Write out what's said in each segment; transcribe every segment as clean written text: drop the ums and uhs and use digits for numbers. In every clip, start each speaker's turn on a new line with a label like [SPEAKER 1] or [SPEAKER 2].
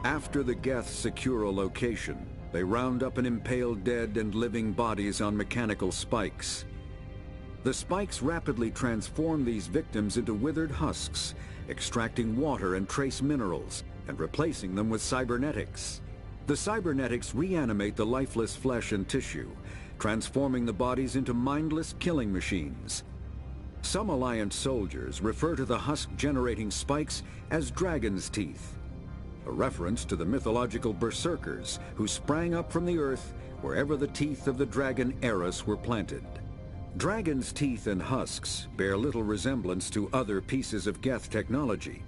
[SPEAKER 1] After the Geth secure a location, they round up and impale dead and living bodies on mechanical spikes. The spikes rapidly transform these victims into withered husks, extracting water and trace minerals, and replacing them with cybernetics. The cybernetics reanimate the lifeless flesh and tissue, transforming the bodies into mindless killing machines. Some Alliance soldiers refer to the husk-generating spikes as dragon's teeth, a reference to the mythological berserkers who sprang up from the earth wherever the teeth of the dragon Eris were planted. Dragon's teeth and husks bear little resemblance to other pieces of Geth technology.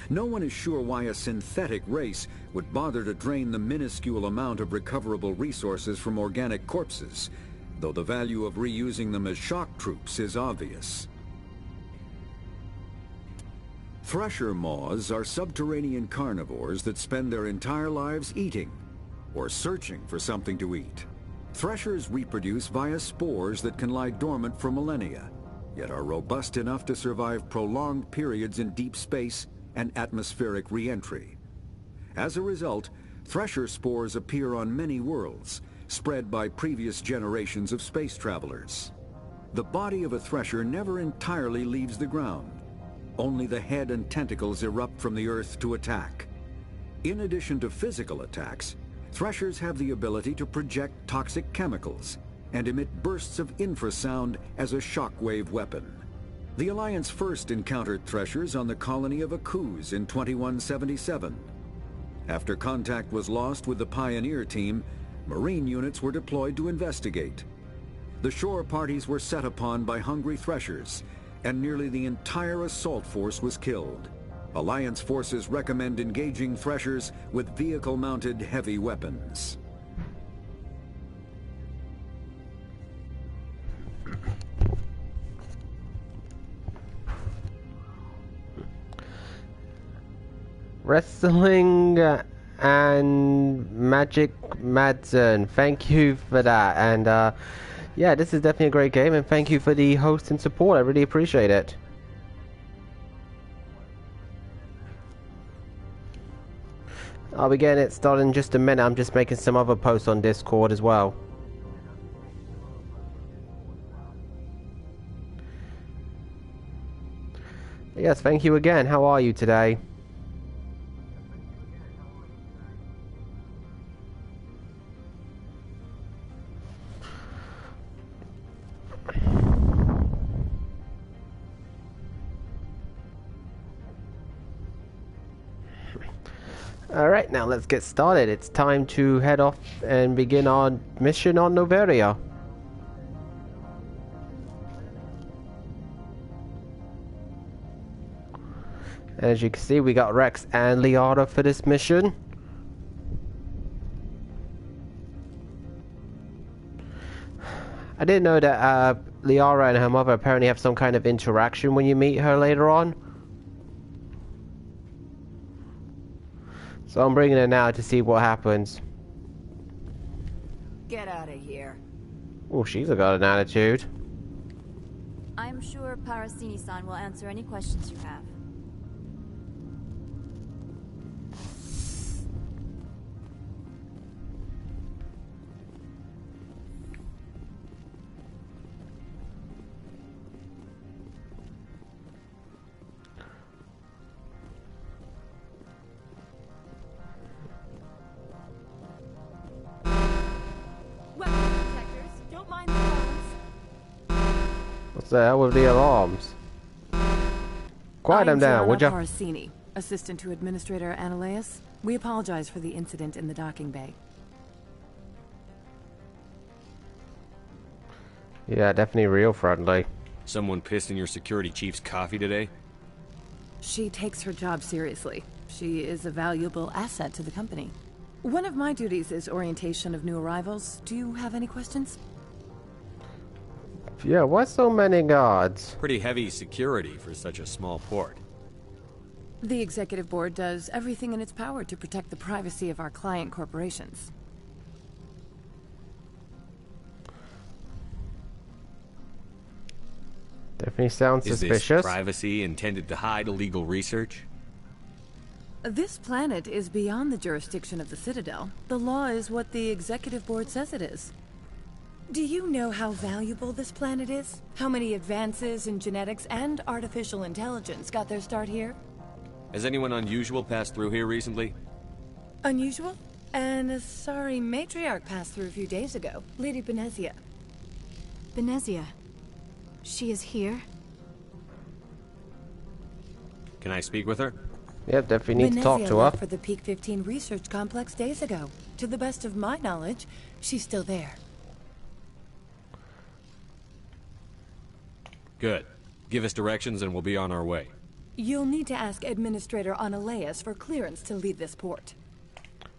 [SPEAKER 1] No one is sure why a synthetic race would bother to drain the minuscule amount of recoverable resources from organic corpses, though the value of reusing them as shock troops is obvious. Thresher maws are subterranean carnivores that spend their entire lives eating, or searching for something to eat. Threshers reproduce via spores that can lie dormant for millennia, yet are robust enough to survive prolonged periods in deep space and atmospheric re-entry. As a result, thresher spores appear on many worlds, spread by previous generations of space travelers. The body of a thresher never entirely leaves the ground. Only the head and tentacles erupt from the earth to attack. In addition to physical attacks, threshers have the ability to project toxic chemicals and emit bursts of infrasound as a shockwave weapon. The Alliance first encountered threshers on the colony of Akuz in 2177. After contact was lost with the Pioneer team, Marine units were deployed to investigate. The shore parties were set upon by hungry threshers, and nearly the entire assault force was killed. Alliance forces recommend engaging threshers with vehicle-mounted heavy weapons.
[SPEAKER 2] Wrestling and Magic Madsen, thank you for that. And yeah, this is definitely a great game, and thank you for the host and support. I really appreciate it. I'll be getting it started in just a minute. I'm just making some other posts on Discord as well. Yes, thank you again. How are you today? Alright, now let's get started. It's time to head off and begin our mission on Noveria. As you can see, we got Rex and Liara for this mission. I didn't know that Liara and her mother apparently have some kind of interaction when you meet her later on. So I'm bringing her now to see what happens.
[SPEAKER 3] Get out of here.
[SPEAKER 2] Oh, she's got an attitude.
[SPEAKER 4] I'm sure Parasini-san will answer any questions you have.
[SPEAKER 2] What's the hell with the alarms? Quiet them down, would ya?
[SPEAKER 3] Parasini, assistant to Administrator Ananias. We apologize for the incident in the docking bay.
[SPEAKER 2] Yeah, definitely real friendly.
[SPEAKER 5] Someone pissed in your security chief's coffee today?
[SPEAKER 3] She takes her job seriously. She is a valuable asset to the company. One of my duties is orientation of new arrivals. Do you have any questions?
[SPEAKER 2] Yeah, why so many guards?
[SPEAKER 5] Pretty heavy security for such a small port.
[SPEAKER 3] The executive board does everything in its power to protect the privacy of our client corporations.
[SPEAKER 2] Definitely sounds suspicious.
[SPEAKER 5] Is this privacy intended to hide illegal research?
[SPEAKER 3] This planet is beyond the jurisdiction of the Citadel. The law is what the Executive Board says it is. Do you know how valuable this planet is? How many advances in genetics and artificial intelligence got their start here?
[SPEAKER 5] Has anyone unusual passed through here recently?
[SPEAKER 3] Unusual? And a sorry matriarch passed through a few days ago. Lady Benezia.
[SPEAKER 4] Benezia. She is here?
[SPEAKER 5] Can I speak with her?
[SPEAKER 2] Yep, definitely need to talk to her.
[SPEAKER 3] left for the pt5 research complex days ago. To the best of my knowledge, she's still there.
[SPEAKER 5] Good. Give us directions and we'll be on our way.
[SPEAKER 3] You'll need to ask Administrator Analeas for clearance to leave this port.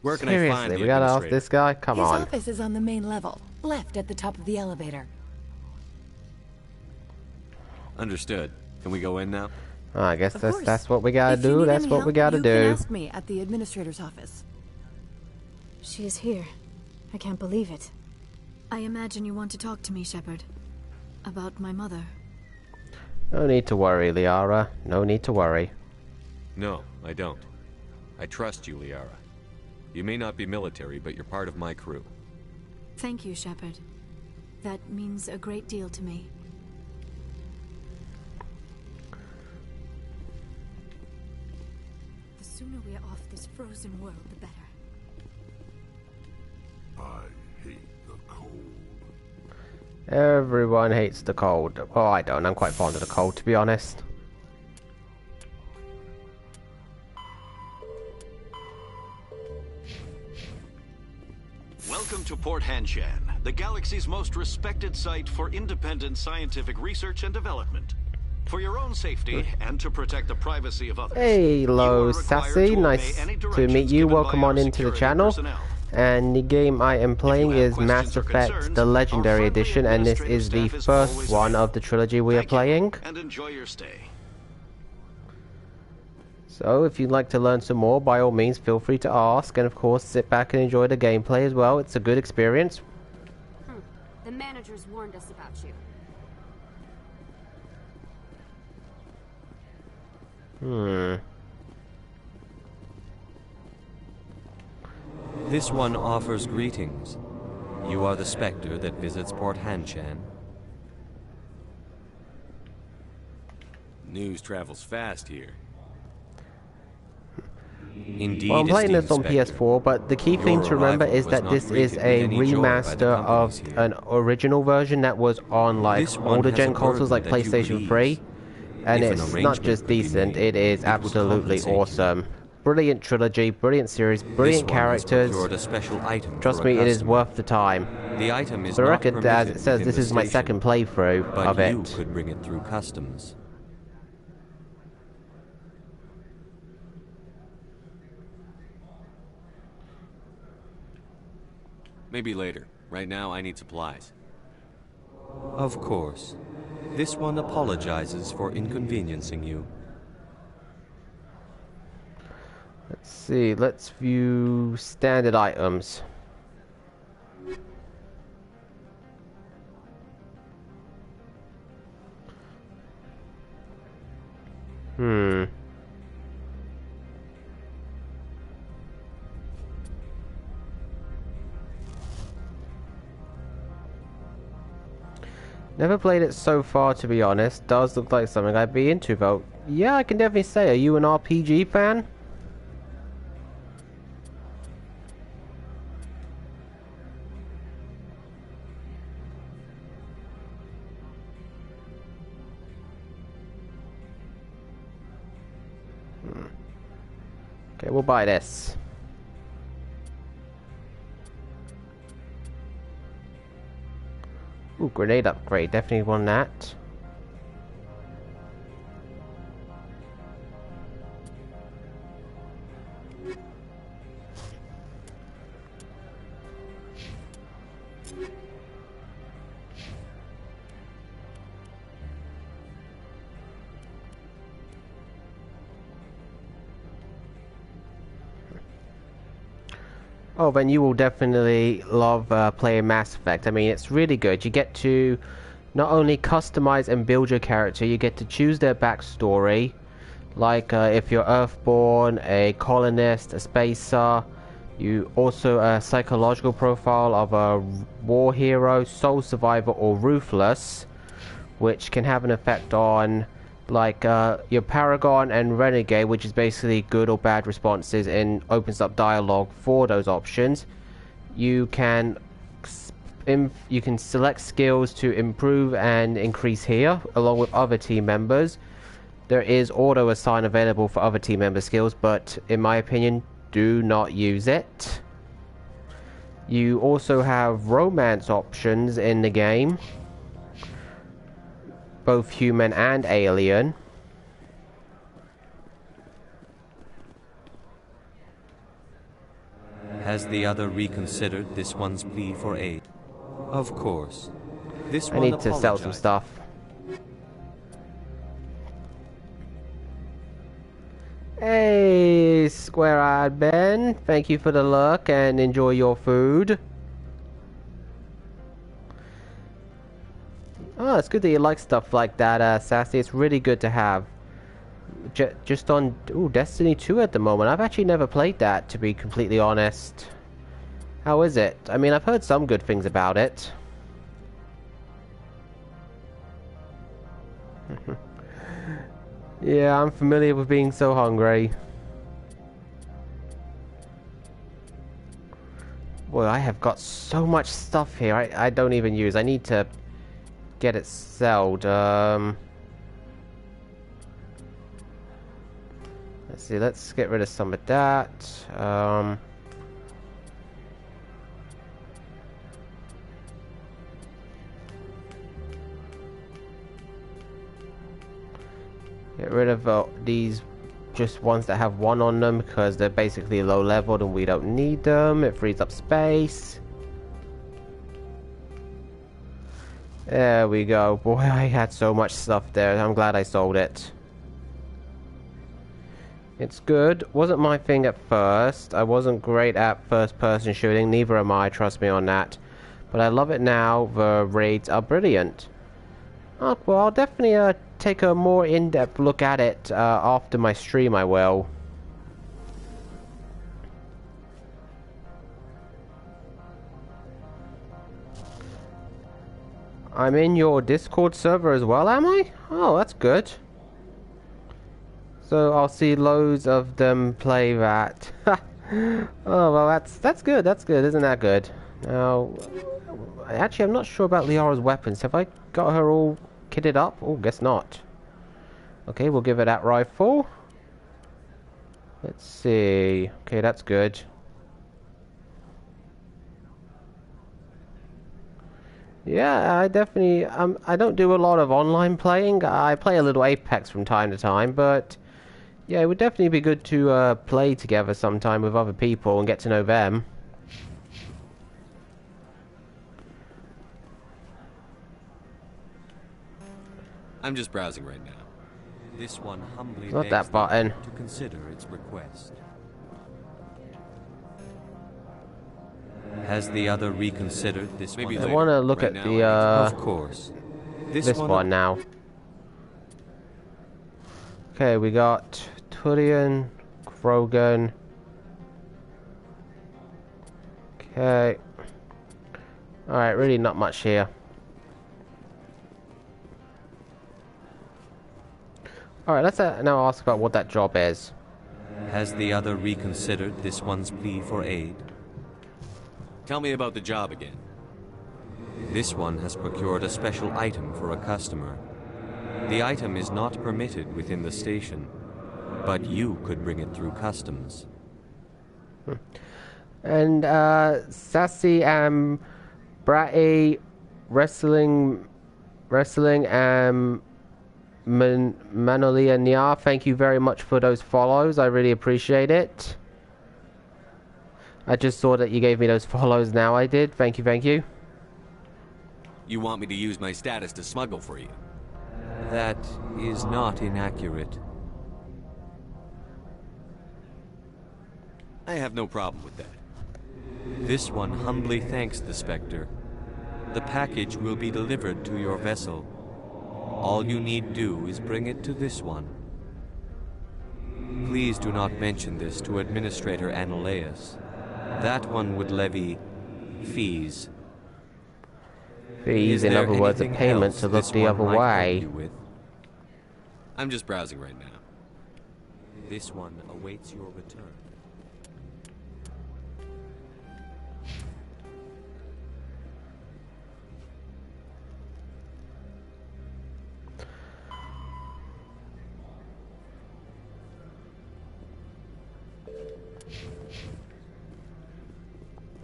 [SPEAKER 5] Where can
[SPEAKER 2] Seriously,
[SPEAKER 5] I find the
[SPEAKER 2] we gotta ask
[SPEAKER 5] administrator?
[SPEAKER 2] this guy? Come
[SPEAKER 3] His
[SPEAKER 2] on.
[SPEAKER 3] office is on the main level, left at the top of the elevator.
[SPEAKER 5] Understood. Can we go in now?
[SPEAKER 2] I guess
[SPEAKER 3] Of
[SPEAKER 2] that's
[SPEAKER 3] course.
[SPEAKER 2] what we gotta
[SPEAKER 3] If you
[SPEAKER 2] do.
[SPEAKER 3] need
[SPEAKER 2] That's
[SPEAKER 3] any
[SPEAKER 2] what
[SPEAKER 3] help,
[SPEAKER 2] we gotta
[SPEAKER 3] you can
[SPEAKER 2] do.
[SPEAKER 3] ask me at the Administrator's office.
[SPEAKER 4] She is here. I can't believe it. I imagine you want to talk to me, Shepard. About my mother.
[SPEAKER 2] No need to worry, Liara. No need to worry.
[SPEAKER 5] No, I don't. I trust you, Liara. You may not be military, but you're part of my crew.
[SPEAKER 4] Thank you, Shepard. That means a great deal to me. The sooner we are off this frozen world, the better.
[SPEAKER 6] I hate the cold.
[SPEAKER 2] Everyone hates the cold. Well, I don't. I'm quite fond of the cold, to be honest.
[SPEAKER 7] Welcome to Port Hanshan, the galaxy's most respected site for independent scientific research and development. For your own safety and to protect the privacy of others.
[SPEAKER 2] Hello,
[SPEAKER 7] you are required
[SPEAKER 2] Sassy.
[SPEAKER 7] to
[SPEAKER 2] Nice
[SPEAKER 7] obey any
[SPEAKER 2] to meet
[SPEAKER 7] directions
[SPEAKER 2] you.
[SPEAKER 7] given
[SPEAKER 2] Welcome
[SPEAKER 7] by
[SPEAKER 2] on
[SPEAKER 7] our
[SPEAKER 2] into the
[SPEAKER 7] security
[SPEAKER 2] channel.
[SPEAKER 7] personnel.
[SPEAKER 2] And the game I am playing
[SPEAKER 7] have
[SPEAKER 2] is
[SPEAKER 7] questions
[SPEAKER 2] Mass
[SPEAKER 7] or
[SPEAKER 2] Effect,
[SPEAKER 7] concerns,
[SPEAKER 2] the
[SPEAKER 7] our
[SPEAKER 2] Legendary
[SPEAKER 7] friendly
[SPEAKER 2] Edition, and this is the
[SPEAKER 7] administrative staff is
[SPEAKER 2] first
[SPEAKER 7] always
[SPEAKER 2] one
[SPEAKER 7] available.
[SPEAKER 2] of the trilogy we are
[SPEAKER 7] Thank you,
[SPEAKER 2] playing.
[SPEAKER 7] and enjoy your stay.
[SPEAKER 2] So, if you'd like to learn some more, by all means, feel free to ask, and of course, sit back and enjoy the gameplay as well. It's a good experience.
[SPEAKER 8] The managers warned us about you.
[SPEAKER 9] This one offers greetings. You are the specter that visits Port Hanshan.
[SPEAKER 5] News travels fast here.
[SPEAKER 9] Indeed,
[SPEAKER 2] Well, I'm playing this
[SPEAKER 9] esteemed
[SPEAKER 2] on
[SPEAKER 9] Spectre.
[SPEAKER 2] PS4, but the key thing
[SPEAKER 9] Your
[SPEAKER 2] to remember
[SPEAKER 9] arrival
[SPEAKER 2] is
[SPEAKER 9] was
[SPEAKER 2] that
[SPEAKER 9] not
[SPEAKER 2] this is
[SPEAKER 9] greeted
[SPEAKER 2] a
[SPEAKER 9] with any joy by the
[SPEAKER 2] remaster of
[SPEAKER 9] companies here.
[SPEAKER 2] an original version that was on like
[SPEAKER 9] This one
[SPEAKER 2] older
[SPEAKER 9] has
[SPEAKER 2] gen
[SPEAKER 9] a
[SPEAKER 2] consoles like
[SPEAKER 9] burden that you
[SPEAKER 2] PlayStation
[SPEAKER 9] could
[SPEAKER 2] 3,
[SPEAKER 9] ease.
[SPEAKER 2] and
[SPEAKER 9] If an
[SPEAKER 2] it's not
[SPEAKER 9] arrangement
[SPEAKER 2] just
[SPEAKER 9] could be
[SPEAKER 2] decent,
[SPEAKER 9] made,
[SPEAKER 2] it is
[SPEAKER 9] it would
[SPEAKER 2] absolutely
[SPEAKER 9] compensate you.
[SPEAKER 2] awesome. Brilliant trilogy, brilliant series,
[SPEAKER 9] This
[SPEAKER 2] brilliant
[SPEAKER 9] one has
[SPEAKER 2] characters.
[SPEAKER 9] procured a special item
[SPEAKER 2] Trust
[SPEAKER 9] for a
[SPEAKER 2] me, it is
[SPEAKER 9] customer.
[SPEAKER 2] worth the time.
[SPEAKER 9] The item is
[SPEAKER 2] For the
[SPEAKER 9] not
[SPEAKER 2] record, as it
[SPEAKER 9] permitted
[SPEAKER 2] says,
[SPEAKER 9] within
[SPEAKER 2] this
[SPEAKER 9] the
[SPEAKER 2] is my
[SPEAKER 9] station,
[SPEAKER 2] second playthrough
[SPEAKER 9] but
[SPEAKER 2] of
[SPEAKER 9] you
[SPEAKER 2] it.
[SPEAKER 9] could bring it through customs.
[SPEAKER 5] Maybe later. Right now, I need supplies.
[SPEAKER 9] Of course. This one apologizes for inconveniencing you.
[SPEAKER 2] Let's see, let's view standard items. Never played it so far, to be honest. Does look like something I'd be into, though. Yeah, I can definitely say. Are you an RPG fan? Okay, we'll buy this. Ooh, grenade upgrade. Definitely want that. Oh, then you will definitely love playing Mass Effect. I mean, it's really good. You get to not only customize and build your character, you get to choose their backstory. Like if you're Earthborn, a colonist, a spacer. You also a psychological profile of a war hero, soul survivor, or ruthless, which can have an effect on like your paragon and renegade, which is basically good or bad responses, and opens up dialogue for those options. You can select skills to improve and increase here along with other team members. There is auto assign available for other team member skills, but in my opinion, do not use it. You also have romance options in the game, both human and alien.
[SPEAKER 9] Has the other reconsidered this one's plea for aid? Of course. This
[SPEAKER 2] I
[SPEAKER 9] one
[SPEAKER 2] need to sell some stuff. Hey, Square-Eyed Ben. Thank you for the luck and enjoy your food. Oh, it's good that you like stuff like that, Sassy. It's really good to have. Just on Destiny 2 at the moment. I've actually never played that, to be completely honest. How is it? I mean, I've heard some good things about it. Yeah, I'm familiar with being so hungry. Boy, I have got so much stuff here I don't even use. I need to get it sold. Let's see, let's get rid of some of that. Get rid of these just ones that have one on them because they're basically low leveled and we don't need them. It frees up space. There we go. Boy, I had so much stuff there. I'm glad I sold it. It's good. Wasn't my thing at first. I wasn't great at first person shooting. Neither am I, trust me on that. But I love it now. The raids are brilliant. Oh, well, I'll definitely take a more in-depth look at it after my stream, I will. I'm in your Discord server as well, am I? Oh, that's good. So I'll see loads of them play that. Oh, well, that's good, that's good. Isn't that good? Now, actually, I'm not sure about Liara's weapons. Have I got her all kitted up? Oh, guess not. Okay, we'll give her that rifle. Let's see. Okay, that's good. Yeah, I definitely... I don't do a lot of online playing. I play a little Apex from time to time, but... yeah, it would definitely be good to play together sometime with other people and get to know them.
[SPEAKER 5] I'm just browsing right now.
[SPEAKER 9] This one humbly
[SPEAKER 2] Not
[SPEAKER 9] begs
[SPEAKER 2] that button.
[SPEAKER 9] to consider its request. Has the other reconsidered this
[SPEAKER 5] Maybe
[SPEAKER 9] one?
[SPEAKER 2] I
[SPEAKER 5] later.
[SPEAKER 2] want to look
[SPEAKER 5] Right
[SPEAKER 2] at
[SPEAKER 5] now,
[SPEAKER 2] the
[SPEAKER 9] Of course.
[SPEAKER 2] this one now. Okay, we got Turian, Krogan. Okay. Alright, really not much here. Alright, let's now ask about what that job is.
[SPEAKER 9] Has the other reconsidered this one's plea for aid?
[SPEAKER 5] Tell me about the job again.
[SPEAKER 9] This one has procured a special item for a customer. The item is not permitted within the station, but you could bring it through customs.
[SPEAKER 2] And Sassy and Bratty Wrestling Manolia Nya, thank you very much for those follows. I really appreciate it. I just saw that you gave me those follows now. I did. Thank you, thank you.
[SPEAKER 5] You want me to use my status to smuggle for you?
[SPEAKER 9] That is not inaccurate.
[SPEAKER 5] I have no problem with that.
[SPEAKER 9] This one humbly thanks the Spectre. The package will be delivered to your vessel. All you need do is bring it to this one. Please do not mention this to Administrator Ananias. That one would levy fees.
[SPEAKER 2] Fees, in other words, a payment to look the other way.
[SPEAKER 5] I'm just browsing right now.
[SPEAKER 9] This one awaits your return.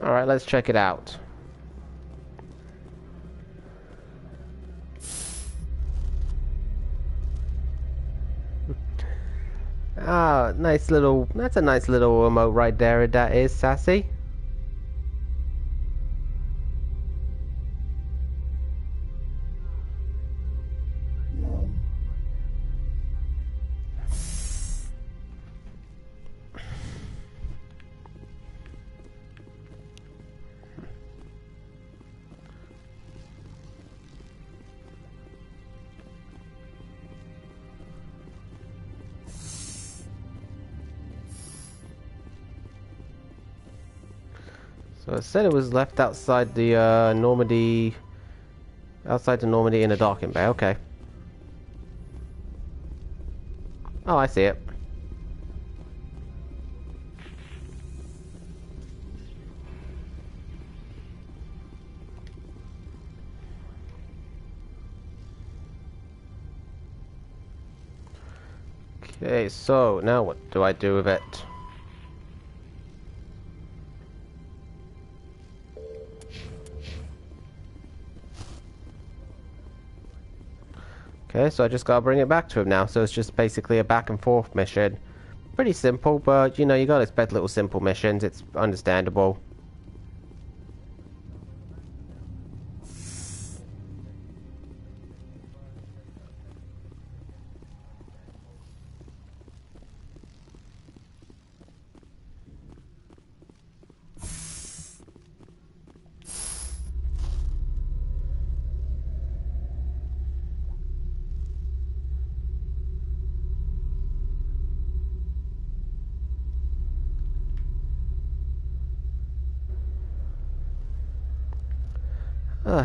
[SPEAKER 2] Alright, let's check it out. Ah, nice little, that's a nice little remote right there, that is, Sassy. So it said it was left outside the Normandy, outside the Normandy in a docking bay. Okay. Oh, I see it. Okay, so now what do I do with it? Okay, so I just gotta bring it back to him now, so it's just basically a back and forth mission. Pretty simple, but you know, you gotta expect little simple missions, it's understandable.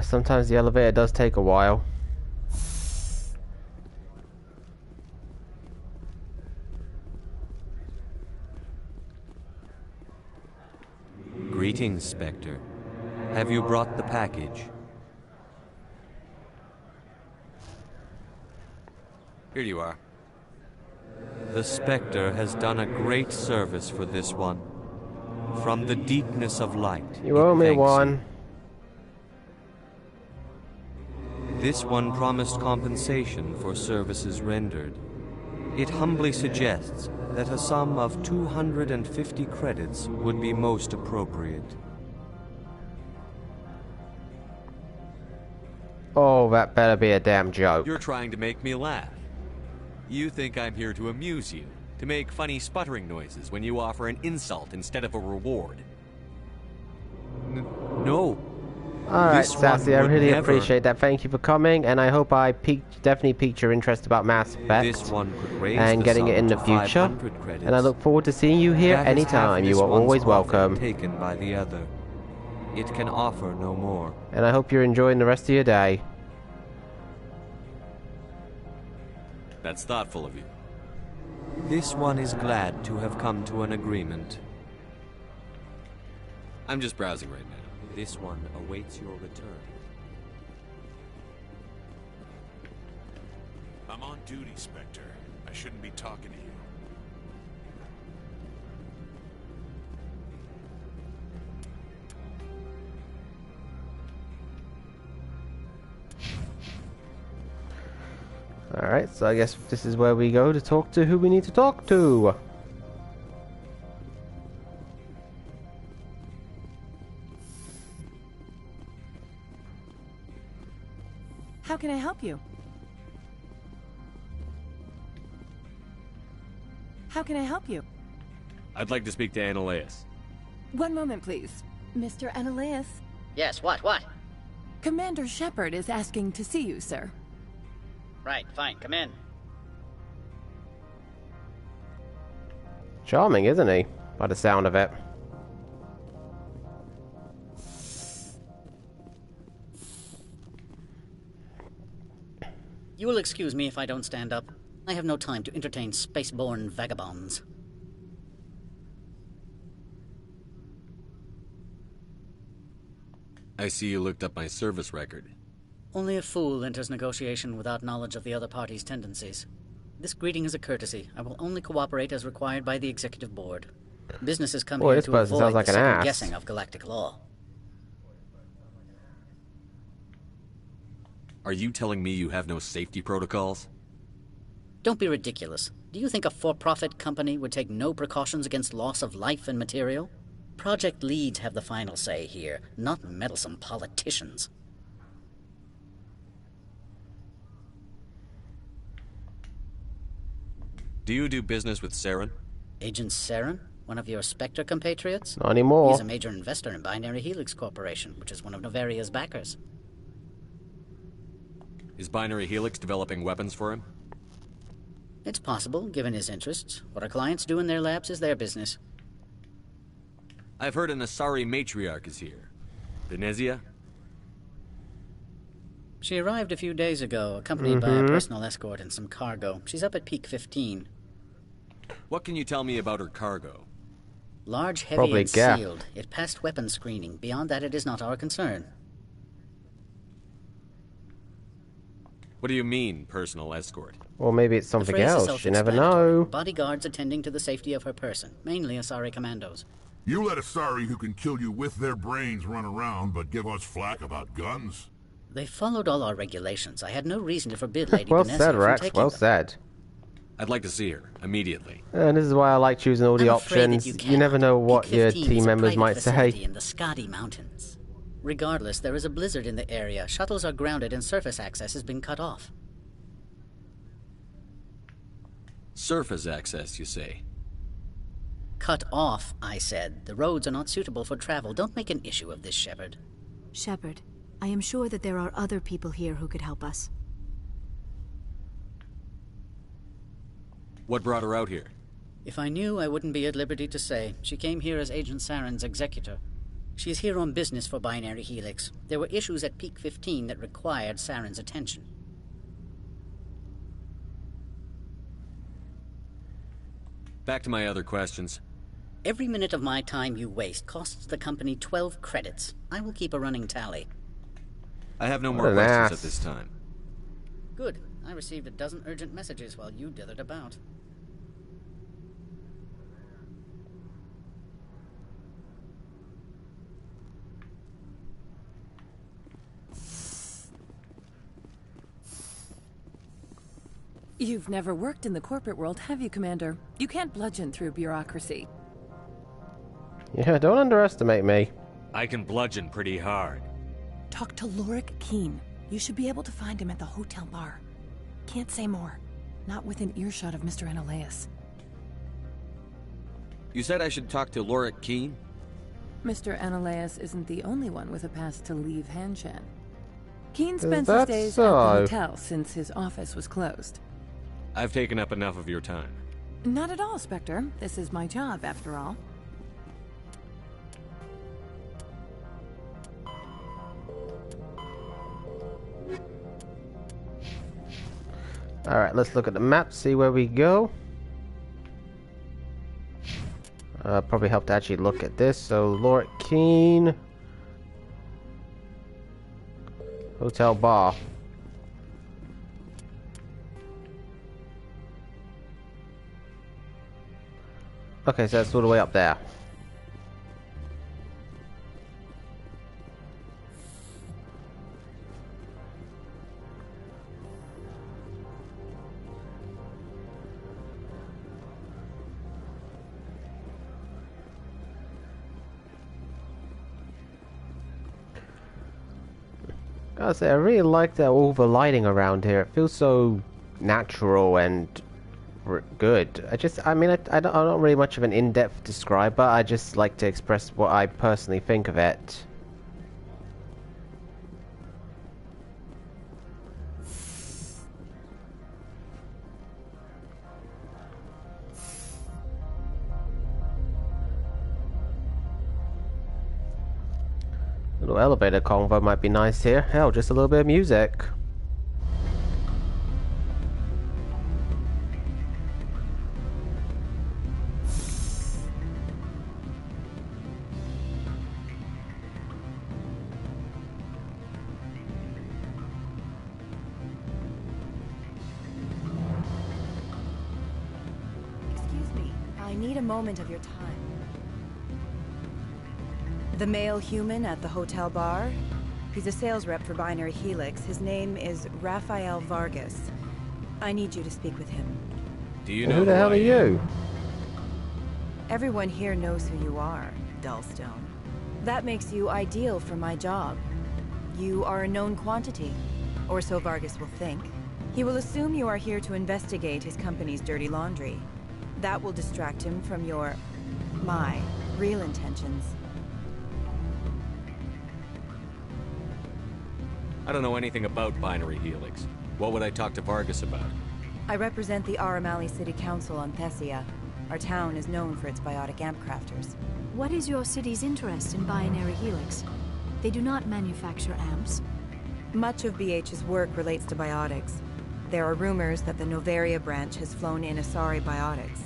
[SPEAKER 2] Sometimes the elevator does take a while.
[SPEAKER 9] Greetings, Spectre. Have you brought the package?
[SPEAKER 5] Here you are.
[SPEAKER 9] The Spectre has done a great service for this one. From the deepness of light,
[SPEAKER 2] You owe me one.
[SPEAKER 9] you. This one promised compensation for services rendered. It humbly suggests that a sum of 250 credits would be most appropriate.
[SPEAKER 2] Oh, that better be a damn joke.
[SPEAKER 5] You're trying to make me laugh. You think I'm here to amuse you, to make funny sputtering noises when you offer an insult instead of a reward.
[SPEAKER 9] No.
[SPEAKER 2] Alright,
[SPEAKER 9] This
[SPEAKER 2] Sassy, I
[SPEAKER 9] one would
[SPEAKER 2] really
[SPEAKER 9] never-
[SPEAKER 2] appreciate that. Thank you for coming, and I hope I definitely piqued your interest about Mass Effect
[SPEAKER 9] This one could raise
[SPEAKER 2] and
[SPEAKER 9] the
[SPEAKER 2] getting it
[SPEAKER 9] sum
[SPEAKER 2] in the
[SPEAKER 9] to
[SPEAKER 2] future.
[SPEAKER 9] 500 credits.
[SPEAKER 2] And I look forward to seeing you here
[SPEAKER 9] That is half
[SPEAKER 2] anytime.
[SPEAKER 9] this
[SPEAKER 2] You are
[SPEAKER 9] one's
[SPEAKER 2] always
[SPEAKER 9] profit
[SPEAKER 2] welcome.
[SPEAKER 9] Taken by the other. It can offer no more.
[SPEAKER 2] And I hope you're enjoying the rest of your day.
[SPEAKER 5] That's thoughtful of you.
[SPEAKER 9] This one is glad to have come to an agreement.
[SPEAKER 5] I'm just browsing right now.
[SPEAKER 9] This one awaits your return.
[SPEAKER 6] I'm on duty, Spectre. I shouldn't be talking to you.
[SPEAKER 2] Alright, so I guess this is where we go to talk to who we need to talk to.
[SPEAKER 3] How can I help you? How can I help you?
[SPEAKER 5] I'd like to speak to Ananias.
[SPEAKER 3] One moment, please. Mr. Ananias,
[SPEAKER 10] Yes, what?
[SPEAKER 3] Commander Shepard is asking to see you, sir.
[SPEAKER 10] Right, fine, come in.
[SPEAKER 2] Charming, isn't he? By the sound of it.
[SPEAKER 10] You will excuse me if I don't stand up. I have no time to entertain spaceborne vagabonds.
[SPEAKER 5] I see you looked up my service record.
[SPEAKER 10] Only a fool enters negotiation without knowledge of the other party's tendencies. This greeting is a courtesy. I will only cooperate as required by the Executive Board. Businesses come here to avoid the second guessing of galactic law.
[SPEAKER 5] Are you telling me you have no safety protocols?
[SPEAKER 10] Don't be ridiculous. Do you think a for-profit company would take no precautions against loss of life and material? Project leads have the final say here, not meddlesome politicians.
[SPEAKER 5] Do you do business with Saren?
[SPEAKER 10] Agent Saren? One of your Spectre compatriots?
[SPEAKER 2] Not anymore.
[SPEAKER 10] He's a major investor in Binary Helix Corporation, which is one of Novaria's backers.
[SPEAKER 5] Is Binary Helix developing weapons for him?
[SPEAKER 10] It's possible, given his interests. What our clients do in their labs is their business.
[SPEAKER 5] I've heard an Asari matriarch is here. Venezia?
[SPEAKER 10] She arrived a few days ago, accompanied by a personal escort and some cargo. She's up at pt5.
[SPEAKER 5] What can you tell me about her cargo?
[SPEAKER 10] Large, heavy,
[SPEAKER 2] Probably
[SPEAKER 10] and
[SPEAKER 2] gas.
[SPEAKER 10] sealed. It passed weapons screening. Beyond that, it is not our concern.
[SPEAKER 5] What do you mean, personal escort?
[SPEAKER 2] Or maybe it's
[SPEAKER 10] The
[SPEAKER 2] something
[SPEAKER 10] phrase is
[SPEAKER 2] else. You never
[SPEAKER 10] self-explanatory.
[SPEAKER 2] know.
[SPEAKER 10] Bodyguards attending to the safety of her person, mainly Asari commandos.
[SPEAKER 6] You let Asari who can kill you with their brains run around, but give us flack about guns?
[SPEAKER 10] They followed all our regulations. I had no reason to forbid Lady
[SPEAKER 2] Well
[SPEAKER 10] Venezia
[SPEAKER 2] said,
[SPEAKER 10] from
[SPEAKER 2] Rex.
[SPEAKER 10] taking
[SPEAKER 2] Well
[SPEAKER 10] them.
[SPEAKER 2] said.
[SPEAKER 5] I'd like to see her, immediately.
[SPEAKER 2] And this is why I like choosing all the
[SPEAKER 10] I'm afraid that
[SPEAKER 2] options.
[SPEAKER 10] you
[SPEAKER 2] You never know what
[SPEAKER 10] Peak
[SPEAKER 2] your
[SPEAKER 10] 15
[SPEAKER 2] team
[SPEAKER 10] is a
[SPEAKER 2] members
[SPEAKER 10] private
[SPEAKER 2] might
[SPEAKER 10] facility
[SPEAKER 2] say.
[SPEAKER 10] in the Scotty Mountains. Regardless, there is a blizzard in the area. Shuttles are grounded and surface access has been cut off.
[SPEAKER 5] Surface access, you say?
[SPEAKER 10] Cut off, I said. The roads are not suitable for travel. Don't make an issue of this, Shepard.
[SPEAKER 4] Shepard, I am sure that there are other people here who could help us.
[SPEAKER 5] What brought her out here?
[SPEAKER 10] If I knew, I wouldn't be at liberty to say. She came here as Agent Saren's executor. She is here on business for Binary Helix. There were issues at Peak 15 that required Saren's attention.
[SPEAKER 5] Back to my other questions.
[SPEAKER 10] Every minute of my time you waste costs the company 12 credits. I will keep a running tally.
[SPEAKER 5] I have no
[SPEAKER 2] What
[SPEAKER 5] more
[SPEAKER 2] an
[SPEAKER 5] questions
[SPEAKER 2] ass.
[SPEAKER 5] at this time.
[SPEAKER 10] Good. I received a dozen urgent messages while you dithered about.
[SPEAKER 3] You've never worked in the corporate world, have you, Commander? You can't bludgeon through bureaucracy.
[SPEAKER 2] Yeah, don't underestimate me.
[SPEAKER 5] I can bludgeon pretty hard.
[SPEAKER 3] Talk to Lorik Keene. You should be able to find him at the hotel bar. Can't say more. Not within earshot of Mr. Analaeus.
[SPEAKER 5] You said I should talk to Lorik Keene?
[SPEAKER 3] Mr. Analaeus isn't the only one with a pass to leave Hanshan. Keene
[SPEAKER 2] Is
[SPEAKER 3] spends his
[SPEAKER 2] that
[SPEAKER 3] days
[SPEAKER 2] so?
[SPEAKER 3] at the hotel since his office was closed.
[SPEAKER 5] I've taken up enough of your time.
[SPEAKER 3] Not at all, Spectre. This is my job, after all.
[SPEAKER 2] Alright, let's look at the map, see where we go. Probably help to actually look at this. So, Lorik Keene. Hotel bar. Okay, so that's all the way up there. Gotta say, I really like all the lighting around here. It feels so natural and good. I'm not really much of an in-depth describer. I just like to express what I personally think of it. little elevator convo might be nice here. Hell, just a little bit of music.
[SPEAKER 3] Excuse me, I need a moment of your time. The male human at the hotel bar? He's a sales rep for Binary Helix. His name is Rafael Vargas. I need you to speak with him.
[SPEAKER 5] Do you know
[SPEAKER 2] who the hell are you?
[SPEAKER 3] Everyone here knows who you are, Dullstone. That makes you ideal for my job. You are a known quantity, or so Vargas will think. He will assume you are here to investigate his company's dirty laundry. That will distract him from my real intentions.
[SPEAKER 5] I don't know anything about Binary Helix. What would I talk to Vargas about?
[SPEAKER 3] I represent the Aramali City Council on Thessia. Our town is known for its biotic amp crafters.
[SPEAKER 4] What is your city's interest in Binary Helix? They do not manufacture amps.
[SPEAKER 3] Much of BH's work relates to biotics. There are rumors that the Novaria branch has flown in Asari biotics.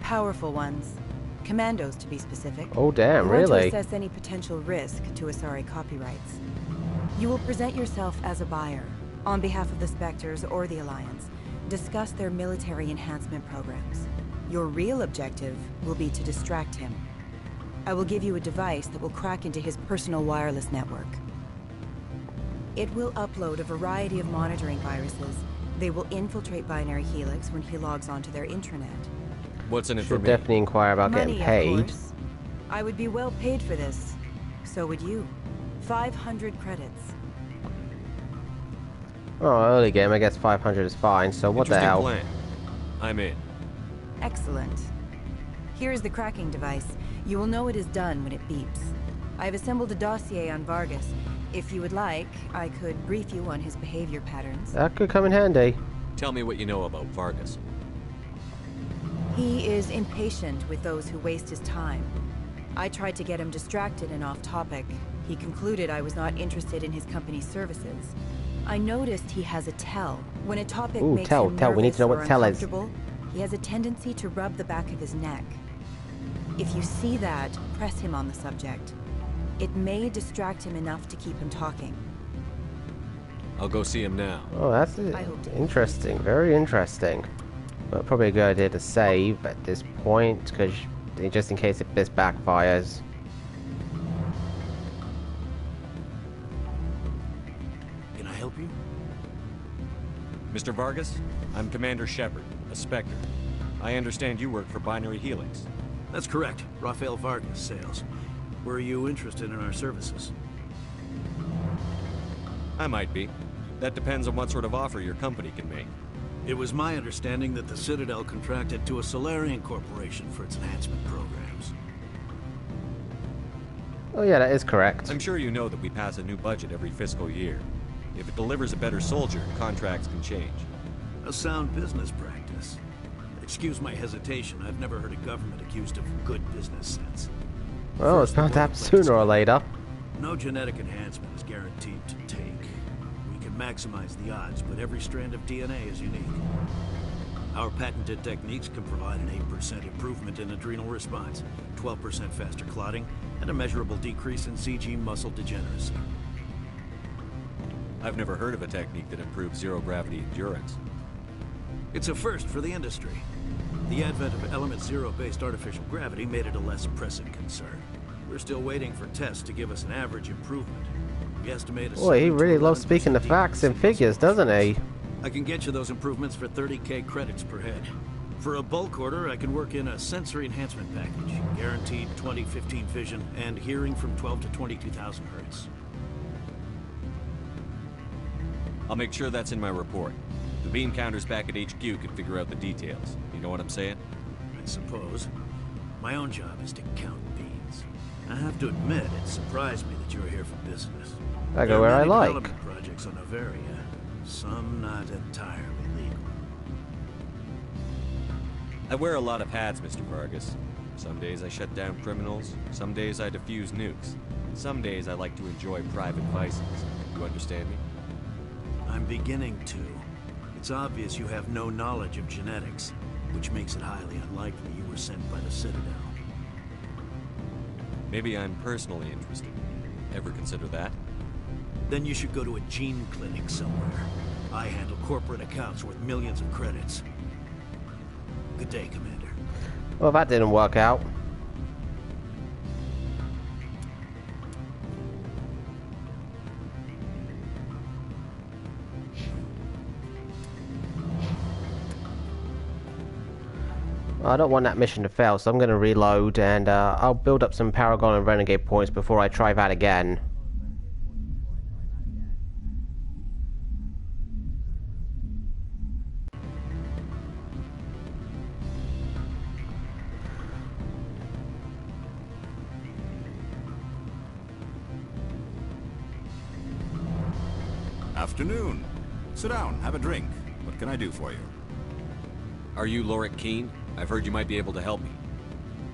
[SPEAKER 3] Powerful ones. Commandos, to be specific.
[SPEAKER 2] Oh damn,
[SPEAKER 3] We want
[SPEAKER 2] really?
[SPEAKER 3] to assess any potential risk to Asari copyrights. You will present yourself as a buyer, on behalf of the Spectres or the Alliance. Discuss their military enhancement programs. Your real objective will be to distract him. I will give you a device that will crack into his personal wireless network. It will upload a variety of monitoring viruses. They will infiltrate Binary Helix when he logs onto their intranet.
[SPEAKER 5] What's in it for
[SPEAKER 2] Should
[SPEAKER 5] me?
[SPEAKER 2] definitely inquire about
[SPEAKER 3] Money,
[SPEAKER 2] getting paid.
[SPEAKER 3] of course. I would be well paid for this. So would you. 500 credits.
[SPEAKER 2] Oh, early game, I guess 500 is fine, so what the
[SPEAKER 5] Interesting
[SPEAKER 2] hell?
[SPEAKER 5] plan. I'm in.
[SPEAKER 3] Excellent. Here is the cracking device. You will know it is done when it beeps. I have assembled a dossier on Vargas. If you would like, I could brief you on his behavior patterns.
[SPEAKER 2] That could come in handy.
[SPEAKER 5] Tell me what you know about Vargas.
[SPEAKER 3] He is impatient with those who waste his time. I tried to get him distracted and off topic. He concluded I was not interested in his company's services. I noticed he has a tell. When a topic makes him
[SPEAKER 2] tell. We need to know
[SPEAKER 3] nervous
[SPEAKER 2] what tell
[SPEAKER 3] or
[SPEAKER 2] is.
[SPEAKER 3] uncomfortable, he has a tendency to rub the back of his neck. If you see that, press him on the subject. It may distract him enough to keep him talking.
[SPEAKER 5] I'll go see him now.
[SPEAKER 2] Oh, that's interesting. Very interesting. But probably a good idea to save at this point, because just in case this backfires.
[SPEAKER 7] Can I help you?
[SPEAKER 5] Mr. Vargas, I'm Commander Shepard, a Spectre. I understand you work for Binary Helix.
[SPEAKER 7] That's correct. Rafael Vargas, sales. Were you interested in our services?
[SPEAKER 5] I might be. That depends on what sort of offer your company can make.
[SPEAKER 7] It was my understanding that the Citadel contracted to a Solarian corporation for its enhancement programs.
[SPEAKER 2] Oh yeah, that is correct.
[SPEAKER 5] I'm sure you know that we pass a new budget every fiscal year. If it delivers a better soldier, contracts can change.
[SPEAKER 7] A sound business practice. Excuse my hesitation, I've never heard a government accused of good business sense.
[SPEAKER 2] Well, it's bound to happen sooner or later.
[SPEAKER 7] No genetic enhancement is guaranteed to take. We can maximize the odds, but every strand of DNA is unique. Our patented techniques can provide an 8% improvement in adrenal response, 12% faster clotting, and a measurable decrease in CG muscle degeneracy.
[SPEAKER 5] I've never heard of a technique that improves zero-gravity endurance.
[SPEAKER 7] It's a first for the industry. The advent of element zero-based artificial gravity made it a less pressing concern. We're still waiting for tests to give us an average improvement. We estimate a
[SPEAKER 2] Boy, he really loves speaking the facts and figures, doesn't he?
[SPEAKER 7] I can get you those improvements for 30k credits per head. For a bulk order, I can work in a sensory enhancement package, guaranteed 20/15 vision and hearing from 12 to 22,000 hertz.
[SPEAKER 5] I'll make sure that's in my report. The bean counters back at HQ can figure out the details. You know what I'm saying?
[SPEAKER 7] I suppose. My own job is to count beans. I have to admit, it surprised me that you're here for business.
[SPEAKER 2] I go where I like.
[SPEAKER 7] Development projects on Novaria, some not entirely legal.
[SPEAKER 5] I wear a lot of hats, Mr. Vargas. Some days I shut down criminals, some days I defuse nukes. Some days I like to enjoy private vices. You understand me?
[SPEAKER 7] I'm beginning to. It's obvious you have no knowledge of genetics, which makes it highly unlikely you were sent by the Citadel.
[SPEAKER 5] Maybe I'm personally interested. Ever consider that?
[SPEAKER 7] Then you should go to a gene clinic somewhere. I handle corporate accounts worth millions of credits. Good day, Commander.
[SPEAKER 2] Well, that didn't work out. I don't want that mission to fail, so I'm going to reload, and I'll build up some Paragon and Renegade points before I try that again.
[SPEAKER 11] Afternoon. Sit down, have a drink. What can I do for you?
[SPEAKER 5] Are you Lorik Keen? I've heard you might be able to help me.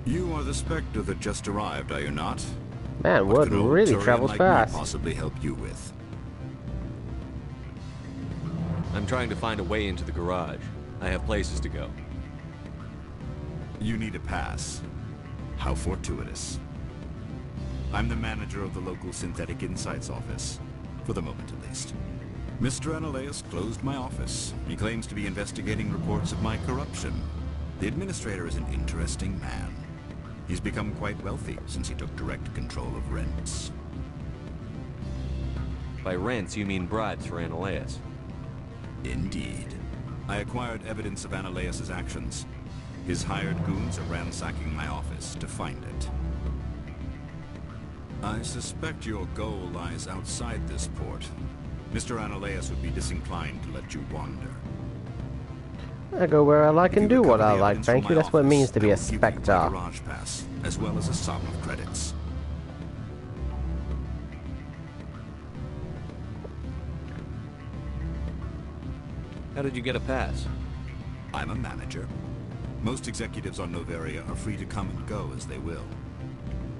[SPEAKER 11] You are the Spectre that just arrived, are you not?
[SPEAKER 2] Man, word really travels fast.
[SPEAKER 11] What can possibly help you with?
[SPEAKER 5] I'm trying to find a way into the garage. I have places to go.
[SPEAKER 11] You need a pass. How fortuitous. I'm the manager of the local Synthetic Insights office. For the moment, at least. Mr. Analaeus closed my office. He claims to be investigating reports of my corruption. The administrator is an interesting man. He's become quite wealthy since he took direct control of rents.
[SPEAKER 5] By rents, you mean bribes for Analaeus?
[SPEAKER 11] Indeed. I acquired evidence of Analaeus' actions. His hired goons are ransacking my office to find it. I suspect your goal lies outside this port. Mr. Analaeus would be disinclined to let you wander.
[SPEAKER 2] I go where I like and do what I like, thank you. That's what it means to be a Spectre.
[SPEAKER 11] A garage pass, as well as a sum of credits.
[SPEAKER 5] How did you get a pass?
[SPEAKER 11] I'm a manager. Most executives on Noveria are free to come and go as they will.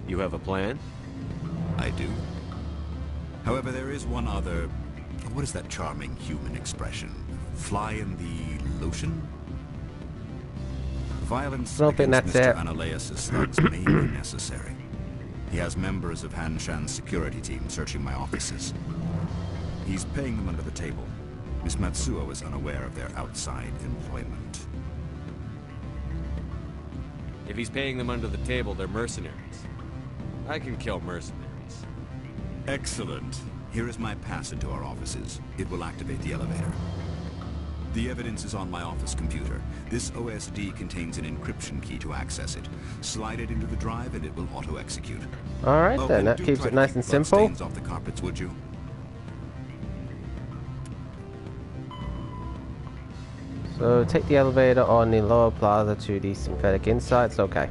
[SPEAKER 5] You have a plan?
[SPEAKER 11] I do. However, there is one other... What is that charming human expression? Fly in the lotion? Violence against Mr. Analaeus' thugs may be necessary. He has members of Han Shan's security team searching my offices. He's paying them under the table. Miss Matsuo is unaware of their outside employment.
[SPEAKER 5] If he's paying them under the table, they're mercenaries. I can kill mercenaries.
[SPEAKER 11] Excellent. Here is my pass into our offices. It will activate the elevator. The evidence is on my office computer. This OSD contains an encryption key to access it. Slide it into the drive and it will auto-execute.
[SPEAKER 2] Alright then, that keeps it nice and simple.
[SPEAKER 11] Stains off the carpets, would you?
[SPEAKER 2] So take the elevator on the lower plaza to the Synthetic Insights, okay.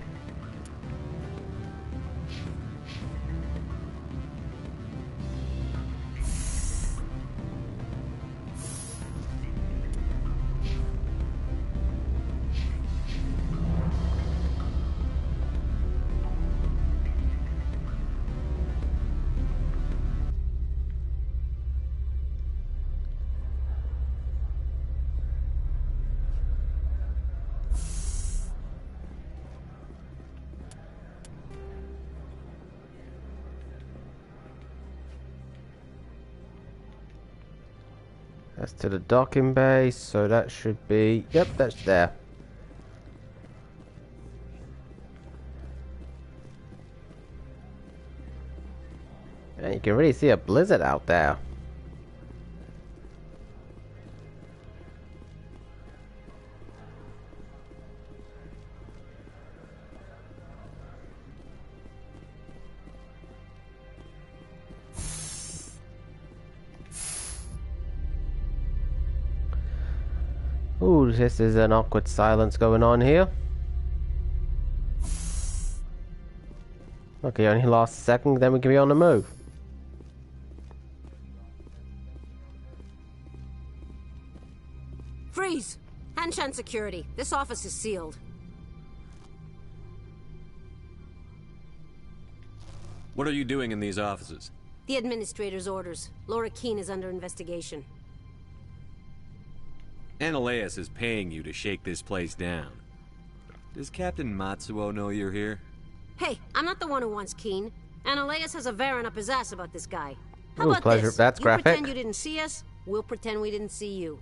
[SPEAKER 2] That's to the docking bay, so that should be... Yep, that's there. And you can really see a blizzard out there. Ooh, this is an awkward silence going on here. Okay, only last second, then we can be on the move.
[SPEAKER 8] Freeze! Han Shan security. This office is sealed.
[SPEAKER 5] What are you doing in these offices?
[SPEAKER 8] The administrator's orders. Laura Keene is under investigation.
[SPEAKER 5] Analeus is paying you to shake this place down. Does Captain Matsuo know you're here?
[SPEAKER 8] Hey, I'm not the one who wants Keene. Analeus has a Varen up his ass about this guy. How
[SPEAKER 2] Ooh,
[SPEAKER 8] about
[SPEAKER 2] pleasure.
[SPEAKER 8] this?
[SPEAKER 2] That's
[SPEAKER 8] you
[SPEAKER 2] graphic.
[SPEAKER 8] pretend you didn't see us, we'll pretend we didn't see you.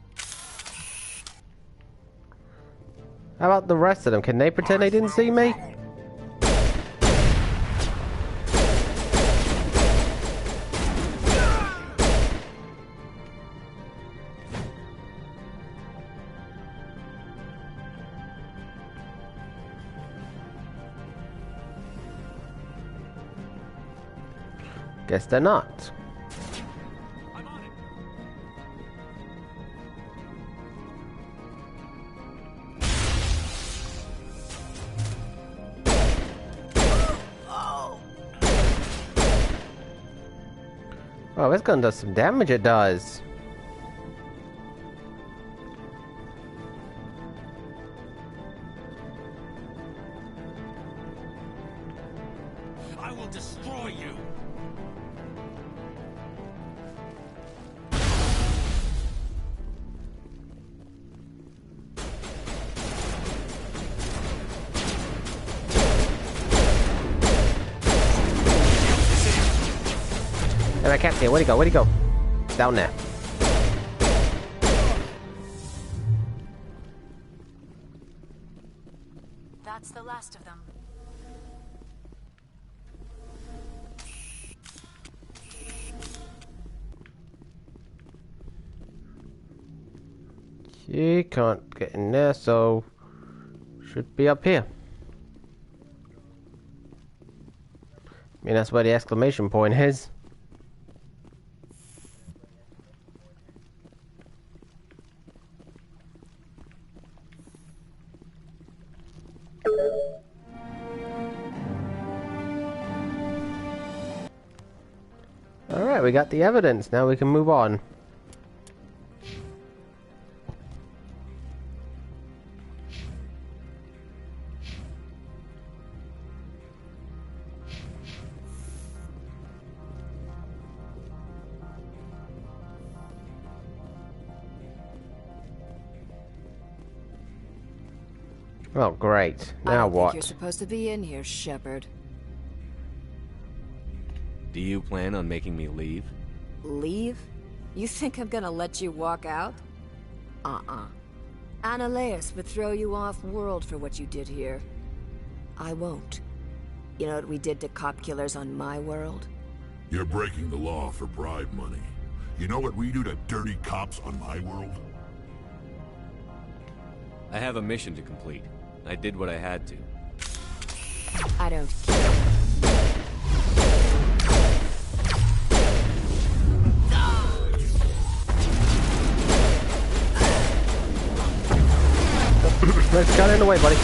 [SPEAKER 2] How about the rest of them? Can they pretend they didn't see me? Guess they're not. Oh, this gun does some damage, it does.
[SPEAKER 7] I will destroy you!
[SPEAKER 2] I can't see it. Where'd he go? Where'd he go? Down there.
[SPEAKER 4] That's the last of them.
[SPEAKER 2] She can't get in there, so should be up here. I mean, that's where the exclamation point is. Alright, we got the evidence. Now we can move on. Oh, great. Now what?
[SPEAKER 12] I think you're supposed to be in here, Shepard.
[SPEAKER 5] Do you plan on making me leave?
[SPEAKER 12] Leave? You think I'm gonna let you walk out? Analeus would throw you off-world for what you did here. I won't. You know what we did to cop killers on my world?
[SPEAKER 6] You're breaking the law for bribe money. You know what we do to dirty cops on my world?
[SPEAKER 5] I have a mission to complete. I did what I had to.
[SPEAKER 12] I don't care.
[SPEAKER 2] Let's get in the way, buddy.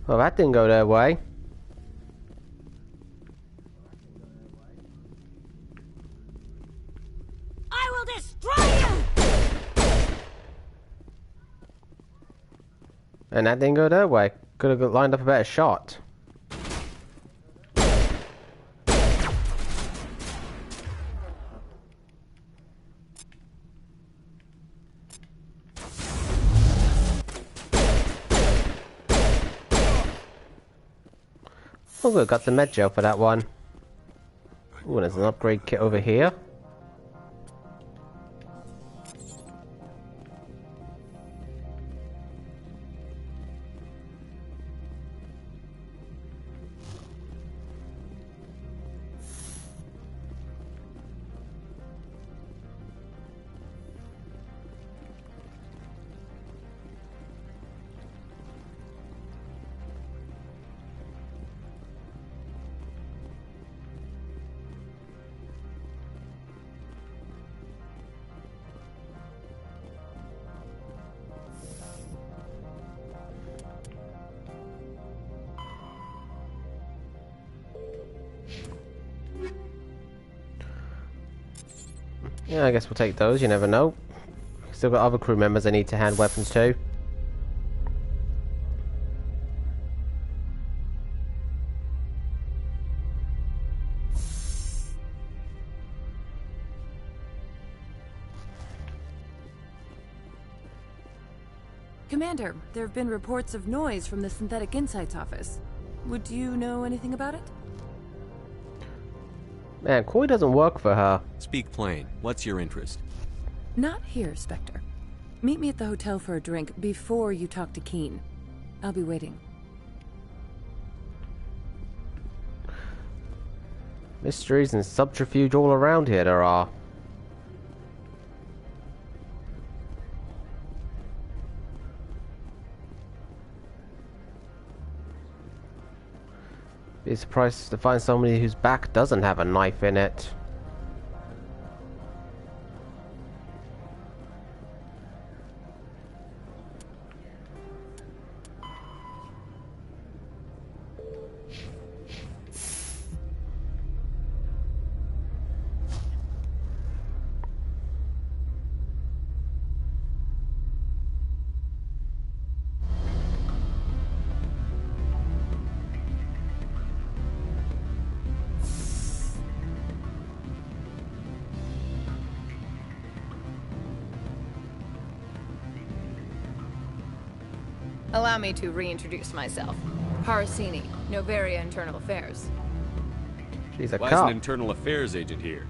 [SPEAKER 2] Well, that didn't go their way.
[SPEAKER 8] I will destroy you!
[SPEAKER 2] And that didn't go their way. Could have lined up a better shot. Oh, good, got the med gel for that one. Ooh, and there's an upgrade kit over here. Yeah, I guess we'll take those, you never know. Still got other crew members I need to hand weapons to.
[SPEAKER 3] Commander, there have been reports of noise from the Synthetic Insights office. Would you know anything about it?
[SPEAKER 2] Man, Coy doesn't work for her.
[SPEAKER 5] Speak plain. What's your interest?
[SPEAKER 3] Not here, Spectre. Meet me at the hotel for a drink before you talk to Keen. I'll be waiting.
[SPEAKER 2] Mysteries and subterfuge all around here there are. Be surprised to find somebody whose back doesn't have a knife in it.
[SPEAKER 13] Allow me to reintroduce myself. Parasini, Novaria Internal Affairs.
[SPEAKER 2] She's a
[SPEAKER 5] Why is an internal affairs agent here?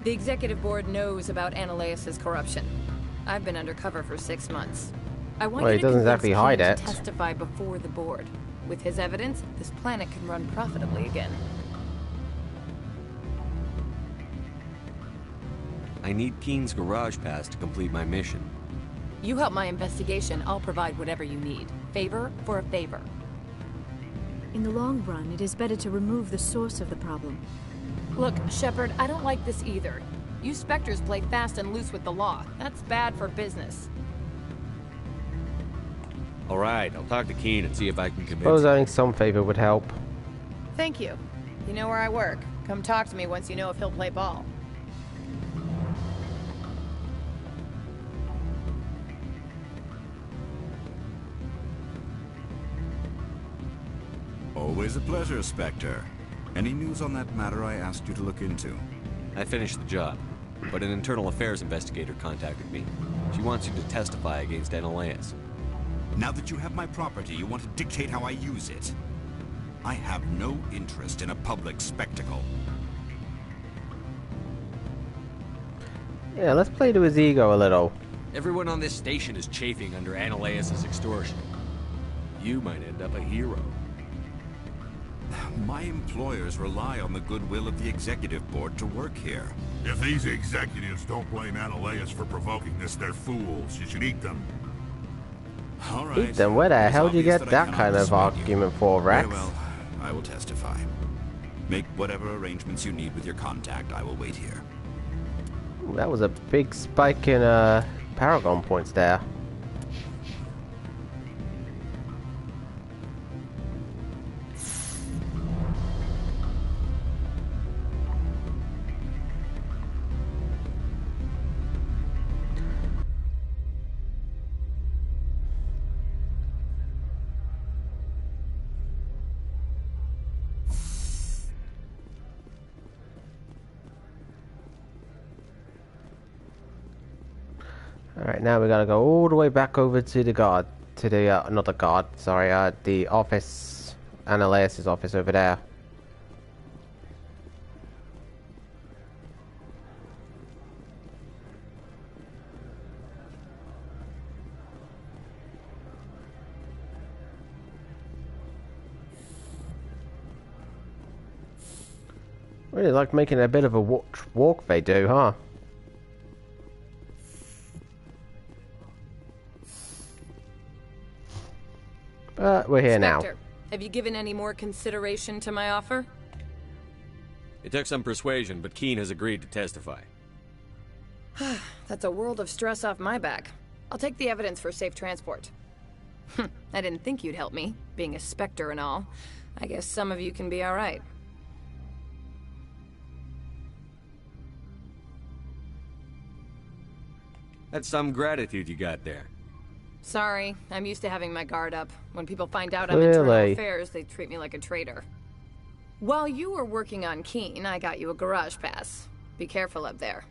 [SPEAKER 13] The executive board knows about Analeus' corruption. I've been undercover for 6 months. I want you to convince King to testify before the board. With his evidence, this planet can run profitably again.
[SPEAKER 5] I need Keen's garage pass to complete my mission.
[SPEAKER 13] You help my investigation, I'll provide whatever you need. Favor for a favor.
[SPEAKER 4] In the long run, it is better to remove the source of the problem.
[SPEAKER 13] Look, Shepard, I don't like this either. You Spectres play fast and loose with the law. That's bad for business.
[SPEAKER 5] Alright, I'll talk to Keen and see if I can convince
[SPEAKER 2] Suppose owing some favor would help.
[SPEAKER 13] Thank you. You know where I work. Come talk to me once you know if he'll play ball.
[SPEAKER 11] Always a pleasure, Spectre. Any news on that matter I asked you to look into?
[SPEAKER 5] I finished the job, but an internal affairs investigator contacted me. She wants you to testify against Analeus.
[SPEAKER 11] Now that you have my property, you want to dictate how I use it. I have no interest in a public spectacle.
[SPEAKER 2] Yeah, let's play to his ego a little.
[SPEAKER 5] Everyone on this station is chafing under Analeus' extortion. You might end up a hero.
[SPEAKER 11] My employers rely on the goodwill of the executive board to work here.
[SPEAKER 6] If these executives don't blame Analeus for provoking this, they're fools. You should eat them.
[SPEAKER 11] All right.
[SPEAKER 2] Eat them? Where the hell did you get that kind of argument for, Rex?
[SPEAKER 11] Very well, I will testify. Make whatever arrangements you need with your contact. I will wait here.
[SPEAKER 2] Ooh, that was a big spike in Paragon points there. Alright, now we gotta go all the way back over to the guard, to the, not the guard, sorry, the office, Analeus' office over there. Really like making a bit of a walk they do, huh? But we're here now.
[SPEAKER 13] Have you given any more consideration to my offer?
[SPEAKER 5] It took some persuasion, but Keen has agreed to testify.
[SPEAKER 13] That's a world of stress off my back. I'll take the evidence for safe transport. I didn't think you'd help me, being a Spectre and all. I guess some of you can be alright.
[SPEAKER 5] That's some gratitude you got there.
[SPEAKER 13] Sorry, I'm used to having my guard up. When people find out I'm internal affairs, they treat me like a traitor. While you were working on Keen, I got you a garage pass. Be careful up there.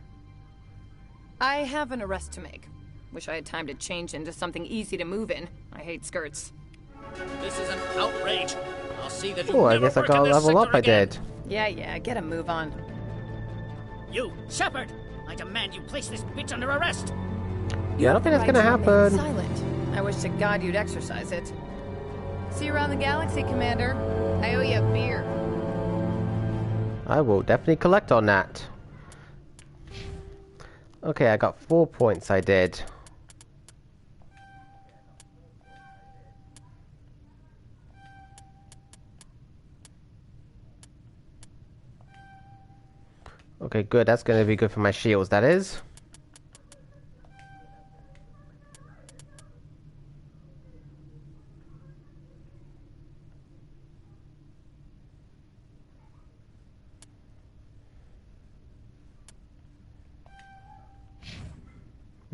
[SPEAKER 13] I have an arrest to make. Wish I had time to change into something easy to move in. I hate skirts.
[SPEAKER 10] This is an outrage. I'll see that you
[SPEAKER 2] Oh, I guess I got a level up, I did.
[SPEAKER 13] Yeah, get a move on.
[SPEAKER 10] You, Shepard! I demand you place this bitch under arrest!
[SPEAKER 2] Yeah, I don't think that's gonna happen.
[SPEAKER 13] Silent. I wish to God you'd exercise it. See you around the galaxy, Commander. I owe you a beer.
[SPEAKER 2] I will definitely collect on that. Okay, I got 4 points, I did. Okay, good. That's going to be good for my shields, that is.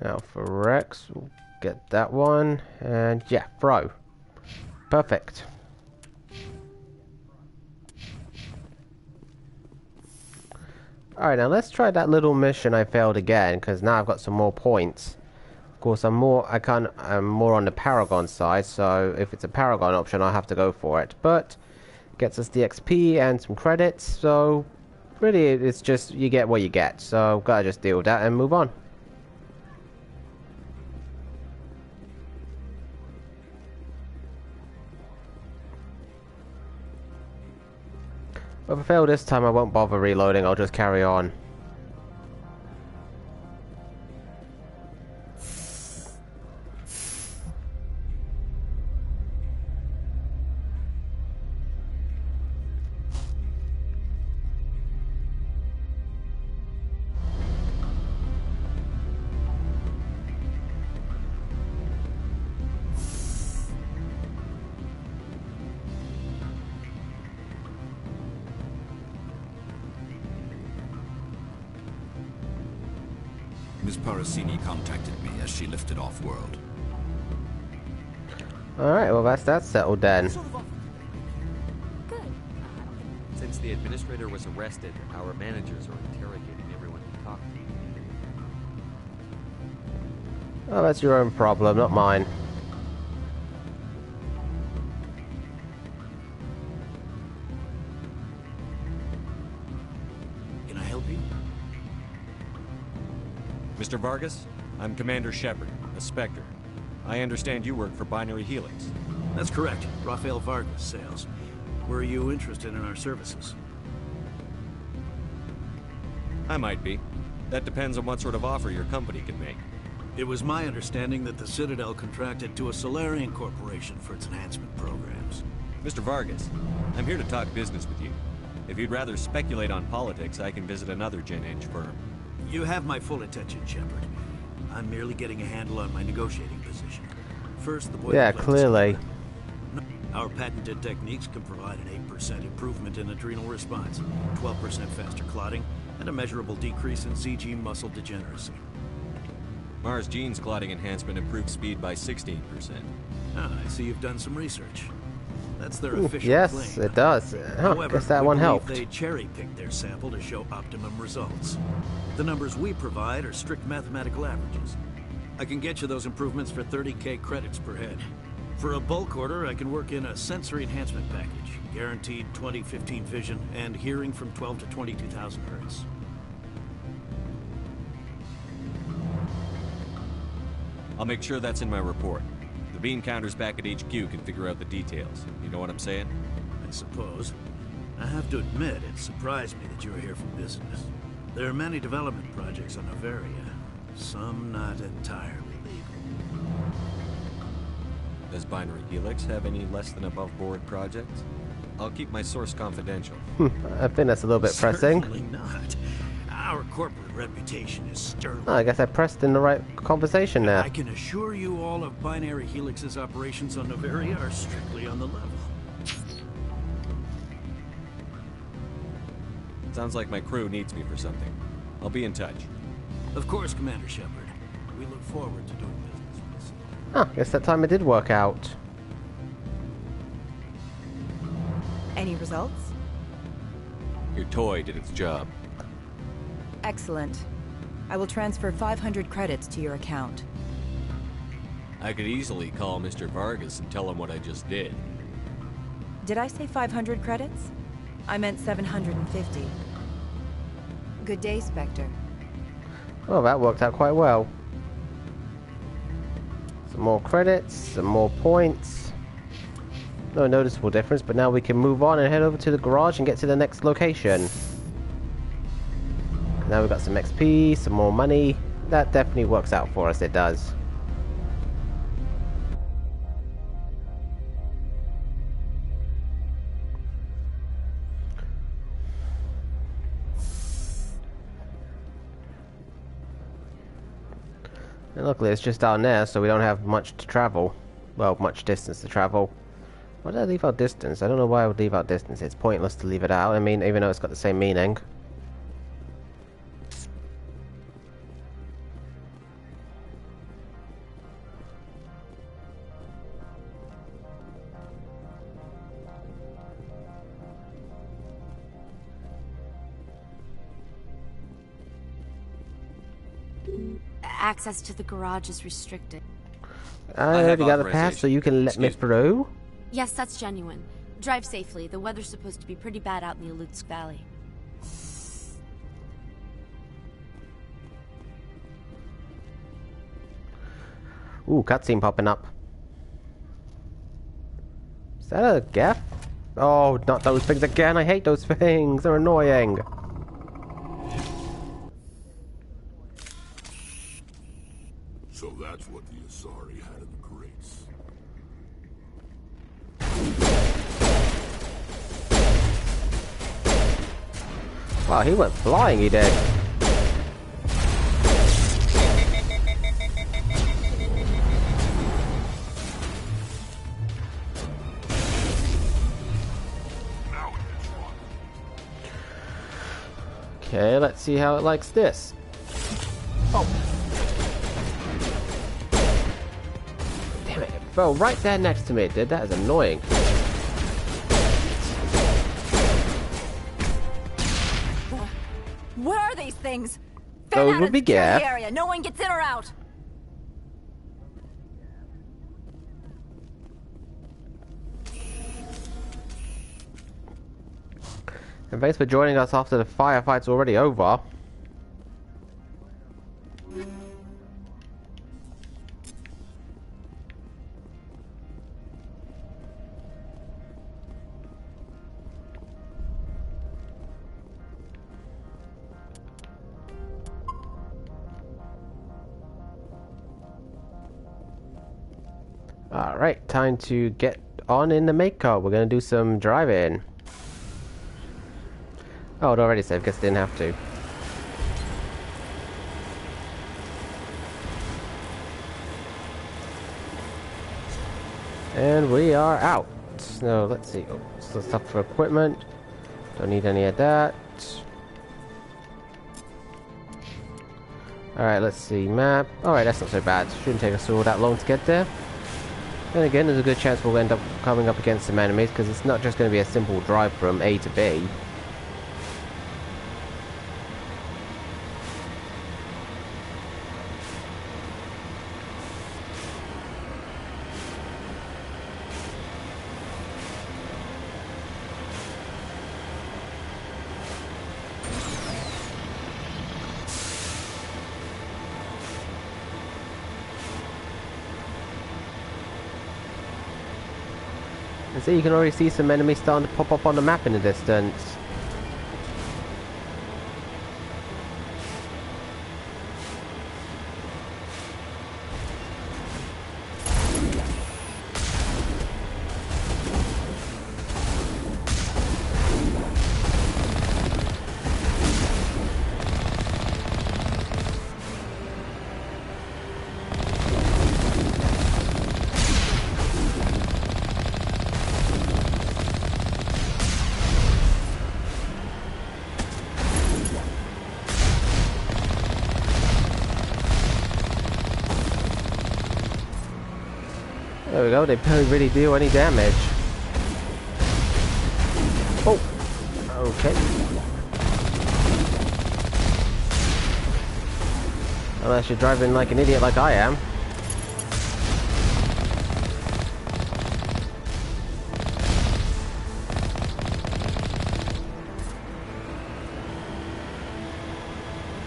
[SPEAKER 2] Now for Rex, we'll get that one. And yeah, throw. Perfect. Alright, now let's try that little mission I failed again, because now I've got some more points. Of course, I'm more on the Paragon side, so if it's a Paragon option, I'll have to go for it. But gets us the XP and some credits, so really it's just you get what you get. So gotta just deal with that and move on. If I fail this time, I won't bother reloading, I'll just carry on.
[SPEAKER 11] Ms. Parasini contacted me as she lifted off-world.
[SPEAKER 2] Alright, well that's settled then.
[SPEAKER 5] Since the administrator was arrested, our managers are interrogating everyone who talked to me.
[SPEAKER 2] Oh, that's your own problem, not mine.
[SPEAKER 7] Can I help you?
[SPEAKER 5] Mr. Vargas, I'm Commander Shepard, a Spectre. I understand you work for Binary Helix.
[SPEAKER 7] That's correct. Rafael Vargas, sales. Were you interested in our services?
[SPEAKER 5] I might be. That depends on what sort of offer your company can make.
[SPEAKER 7] It was my understanding that the Citadel contracted to a Solarian corporation for its enhancement programs.
[SPEAKER 5] Mr. Vargas, I'm here to talk business with you. If you'd rather speculate on politics, I can visit another Gen Eng firm.
[SPEAKER 7] You have my full attention, Shepard. I'm merely getting a handle on my negotiating position. First, the boilerplate.
[SPEAKER 2] Yeah, clearly.
[SPEAKER 7] Our patented techniques can provide an 8% improvement in adrenal response, 12% faster clotting, and a measurable decrease in CG muscle degeneracy.
[SPEAKER 5] Mars Gene's clotting enhancement improves speed by 16%.
[SPEAKER 7] Ah, I see you've done some research. That's their official claim.
[SPEAKER 2] Yes, it does.
[SPEAKER 7] However,
[SPEAKER 2] guess that one helped.
[SPEAKER 7] They cherry-picked their sample to show optimum results. The numbers we provide are strict mathematical averages. I can get you those improvements for 30k credits per head. For a bulk order, I can work in a sensory enhancement package, guaranteed 20/15 vision and hearing from 12 to 22,000 hertz.
[SPEAKER 5] I'll make sure that's in my report. The bean counters back at HQ can figure out the details. You know what I'm saying?
[SPEAKER 7] I suppose. I have to admit, it surprised me that you were here for business. There are many development projects on Noveria, some not entirely legal.
[SPEAKER 5] Does Binary Helix have any less than above board projects? I'll keep my source confidential.
[SPEAKER 2] I think that's a little bit pressing.
[SPEAKER 7] Certainly not. Our corporate reputation is sterling.
[SPEAKER 2] Oh, I guess I pressed in the right conversation there.
[SPEAKER 7] I can assure you all of Binary Helix's operations on Noveria are strictly on the level.
[SPEAKER 5] Sounds like my crew needs me for something. I'll be in touch.
[SPEAKER 7] Of course, Commander Shepard. We look forward to doing business with us.
[SPEAKER 2] Oh, guess that time it did work out.
[SPEAKER 14] Any results?
[SPEAKER 5] Your toy did its job.
[SPEAKER 14] Excellent. I will transfer 500 credits to your account.
[SPEAKER 5] I could easily call Mr. Vargas and tell him what I just did.
[SPEAKER 14] Did I say 500 credits? I meant 750. Good day, Spectre.
[SPEAKER 2] Well, that worked out quite well. Some more credits, some more points. No noticeable difference, but now we can move on and head over to the garage and get to the next location. Now we've got some XP, some more money. That definitely works out for us, it does. And luckily it's just down there, so we don't have much to travel. Well, much distance to travel. Why did I leave out distance? I don't know why I would leave out distance. It's pointless to leave it out. I mean, even though it's got the same meaning.
[SPEAKER 15] Access to the garage is restricted.
[SPEAKER 2] I already got a pass, so you can let me through?
[SPEAKER 15] Yes, that's genuine. Drive safely. The weather's supposed to be pretty bad out in the Alutsk Valley.
[SPEAKER 2] Ooh, cutscene popping up. Is that a gap? Oh, not those things again. I hate those things. They're annoying.
[SPEAKER 6] So that's what the Asari had in the crates.
[SPEAKER 2] Wow, he went flying, he did. Okay, let's see how it likes this. Oh. Damn it, it fell right there next to me, it did. That is annoying.
[SPEAKER 14] Where are these things?
[SPEAKER 2] Those would be gas.
[SPEAKER 14] Area. No one gets in or out.
[SPEAKER 2] And thanks for joining us after the firefight's already over. Alright, time to get on in the Mako. We're gonna do some driving. Oh, it already saved, guess I didn't have to. And we are out. So let's see. Oh, so stuff for equipment. Don't need any of that. Alright, let's see. Map. Alright, that's not so bad. Shouldn't take us all that long to get there. Then again, there's a good chance we'll end up coming up against some enemies, because it's not just going to be a simple drive from A to B. And so you can already see some enemies starting to pop up on the map in the distance. There we go, they don't really do any damage. Oh! Okay. Unless you're driving like an idiot like I am.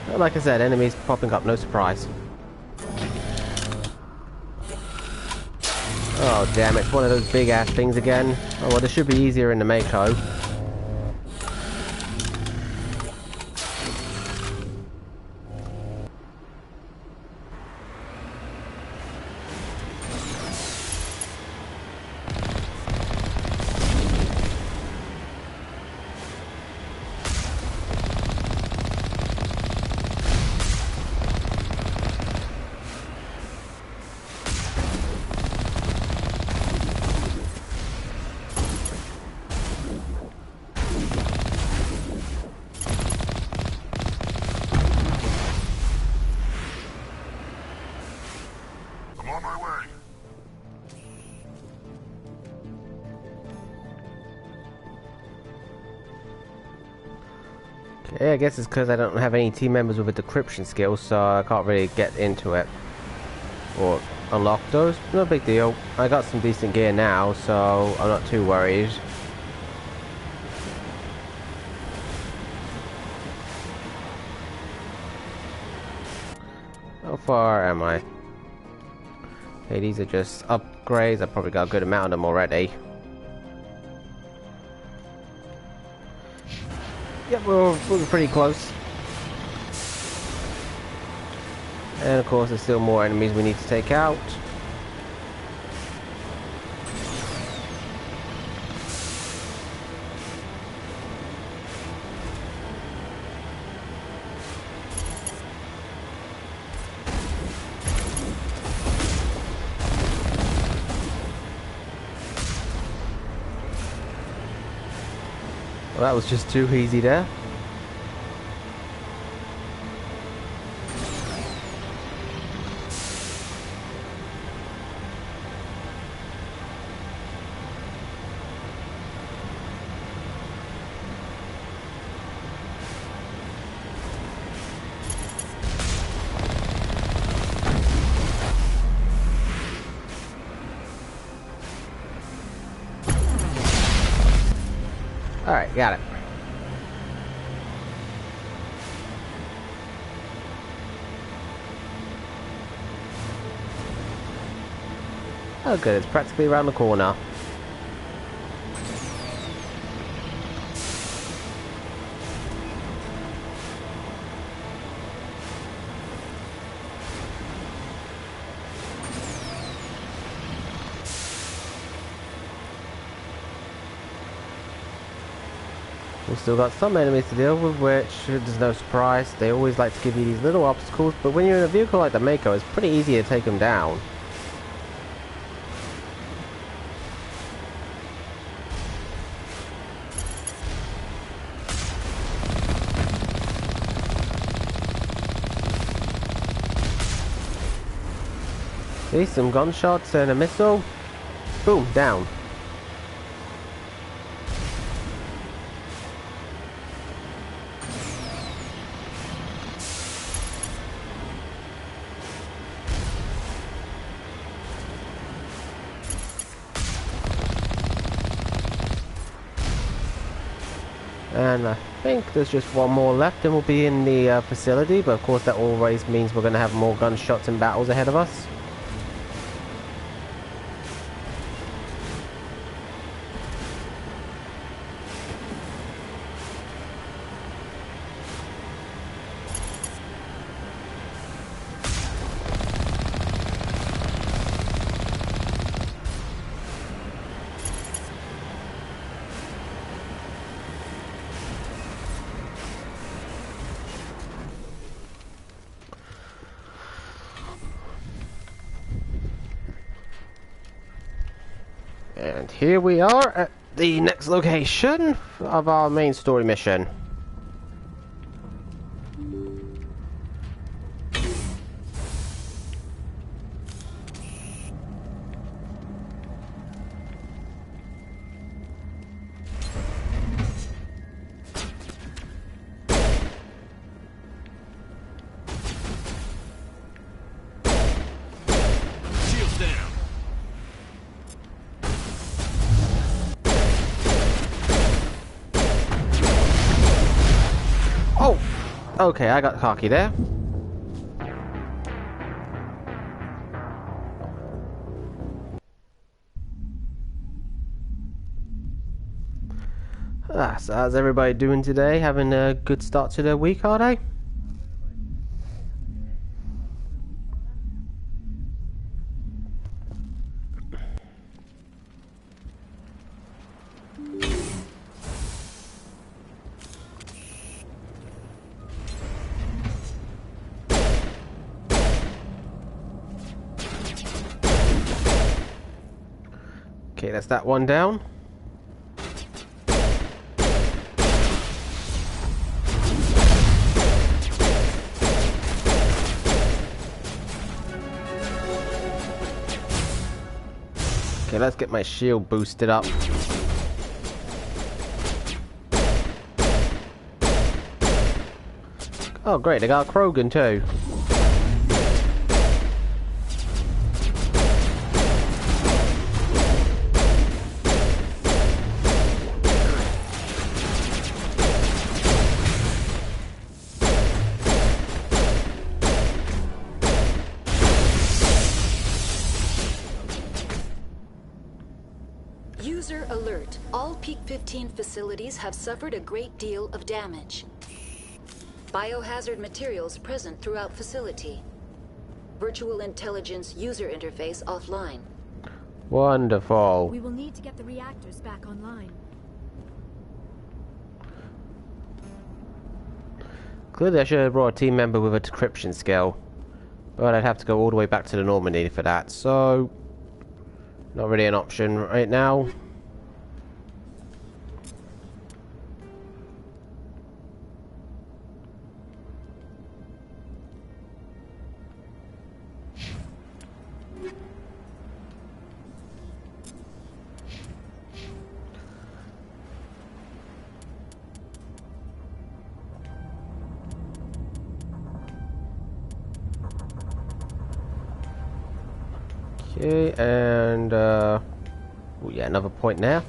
[SPEAKER 2] But like I said, enemies popping up, no surprise. Oh damn, it's one of those big ass things again. Oh well, this should be easier in the Mako. Yeah, I guess it's because I don't have any team members with a decryption skill, so I can't really get into it. Or unlock those. No big deal. I got some decent gear now, so I'm not too worried. How far am I? Hey, these are just upgrades. I probably got a good amount of them already. Yep, we're pretty close. And of course, there's still more enemies we need to take out. Well, that was just too easy there. Alright, got it. Oh good, it's practically around the corner. We've still got some enemies to deal with, which is no surprise. They always like to give you these little obstacles, but when you're in a vehicle like the Mako, it's pretty easy to take them down. See, some gunshots and a missile. Boom, down. And I think there's just one more left and we'll be in the facility, but of course that always means we're going to have more gunshots and battles ahead of us. And here we are at the next location of our main story mission.
[SPEAKER 7] down.
[SPEAKER 2] Oh! Okay, I got cocky there. So how's everybody doing today? Having a good start to their week, are they? Okay, that's that one down. Okay, let's get my shield boosted up. Oh great, they got Krogan too.
[SPEAKER 16] User alert. All pt5 facilities have suffered a great deal of damage. Biohazard materials present throughout facility. Virtual intelligence user interface offline.
[SPEAKER 2] Wonderful.
[SPEAKER 4] We will need to get the reactors back online.
[SPEAKER 2] Clearly I should have brought a team member with a decryption skill. But I'd have to go all the way back to the Normandy for that, so... not really an option right now. Okay, and oh yeah, another point now.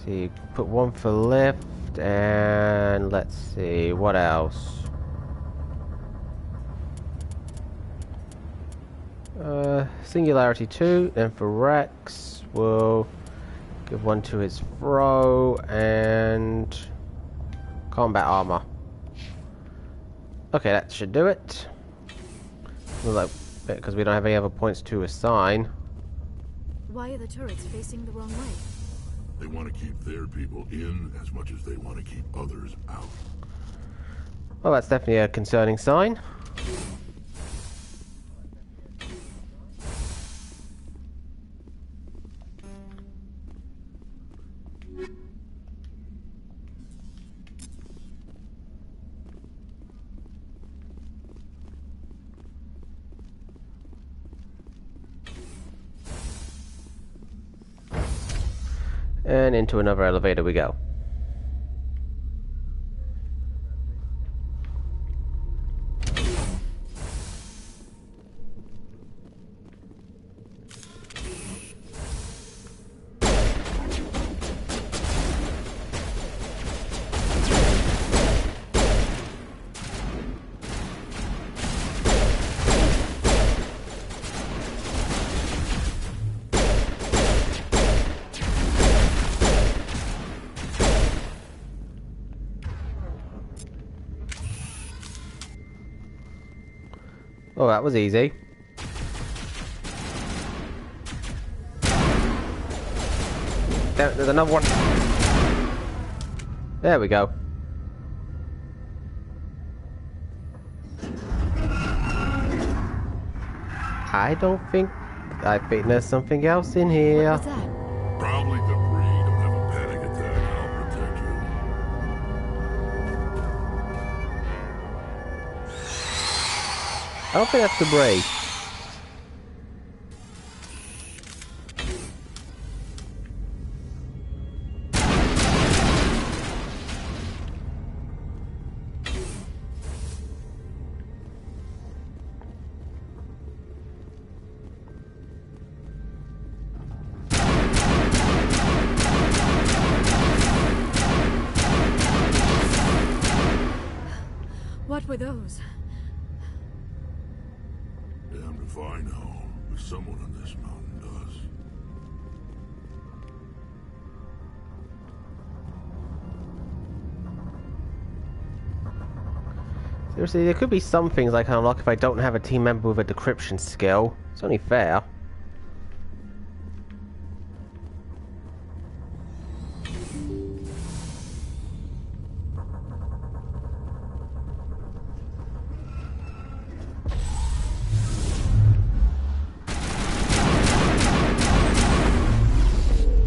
[SPEAKER 2] See, put one for lift, and let's see what else. Singularity 2, and for Rex, we'll give one to his throw and combat armor. Okay, that should do it. Like, because we don't have any other points to assign.
[SPEAKER 4] Why are the turrets facing the wrong way?
[SPEAKER 6] They want to keep their people in as much as they want to keep others out.
[SPEAKER 2] Well, that's definitely a concerning sign. And into another elevator we go. Oh, that was easy. There's another one. There we go. I think there's something else in here.
[SPEAKER 4] What was that?
[SPEAKER 6] Probably debris. Don't have a panic attack. I'll protect you.
[SPEAKER 2] I don't think that's debris.
[SPEAKER 4] were those?
[SPEAKER 6] Damned if I know, but someone on this mountain does.
[SPEAKER 2] Seriously, there could be some things I can unlock if I don't have a team member with a decryption skill. It's only fair.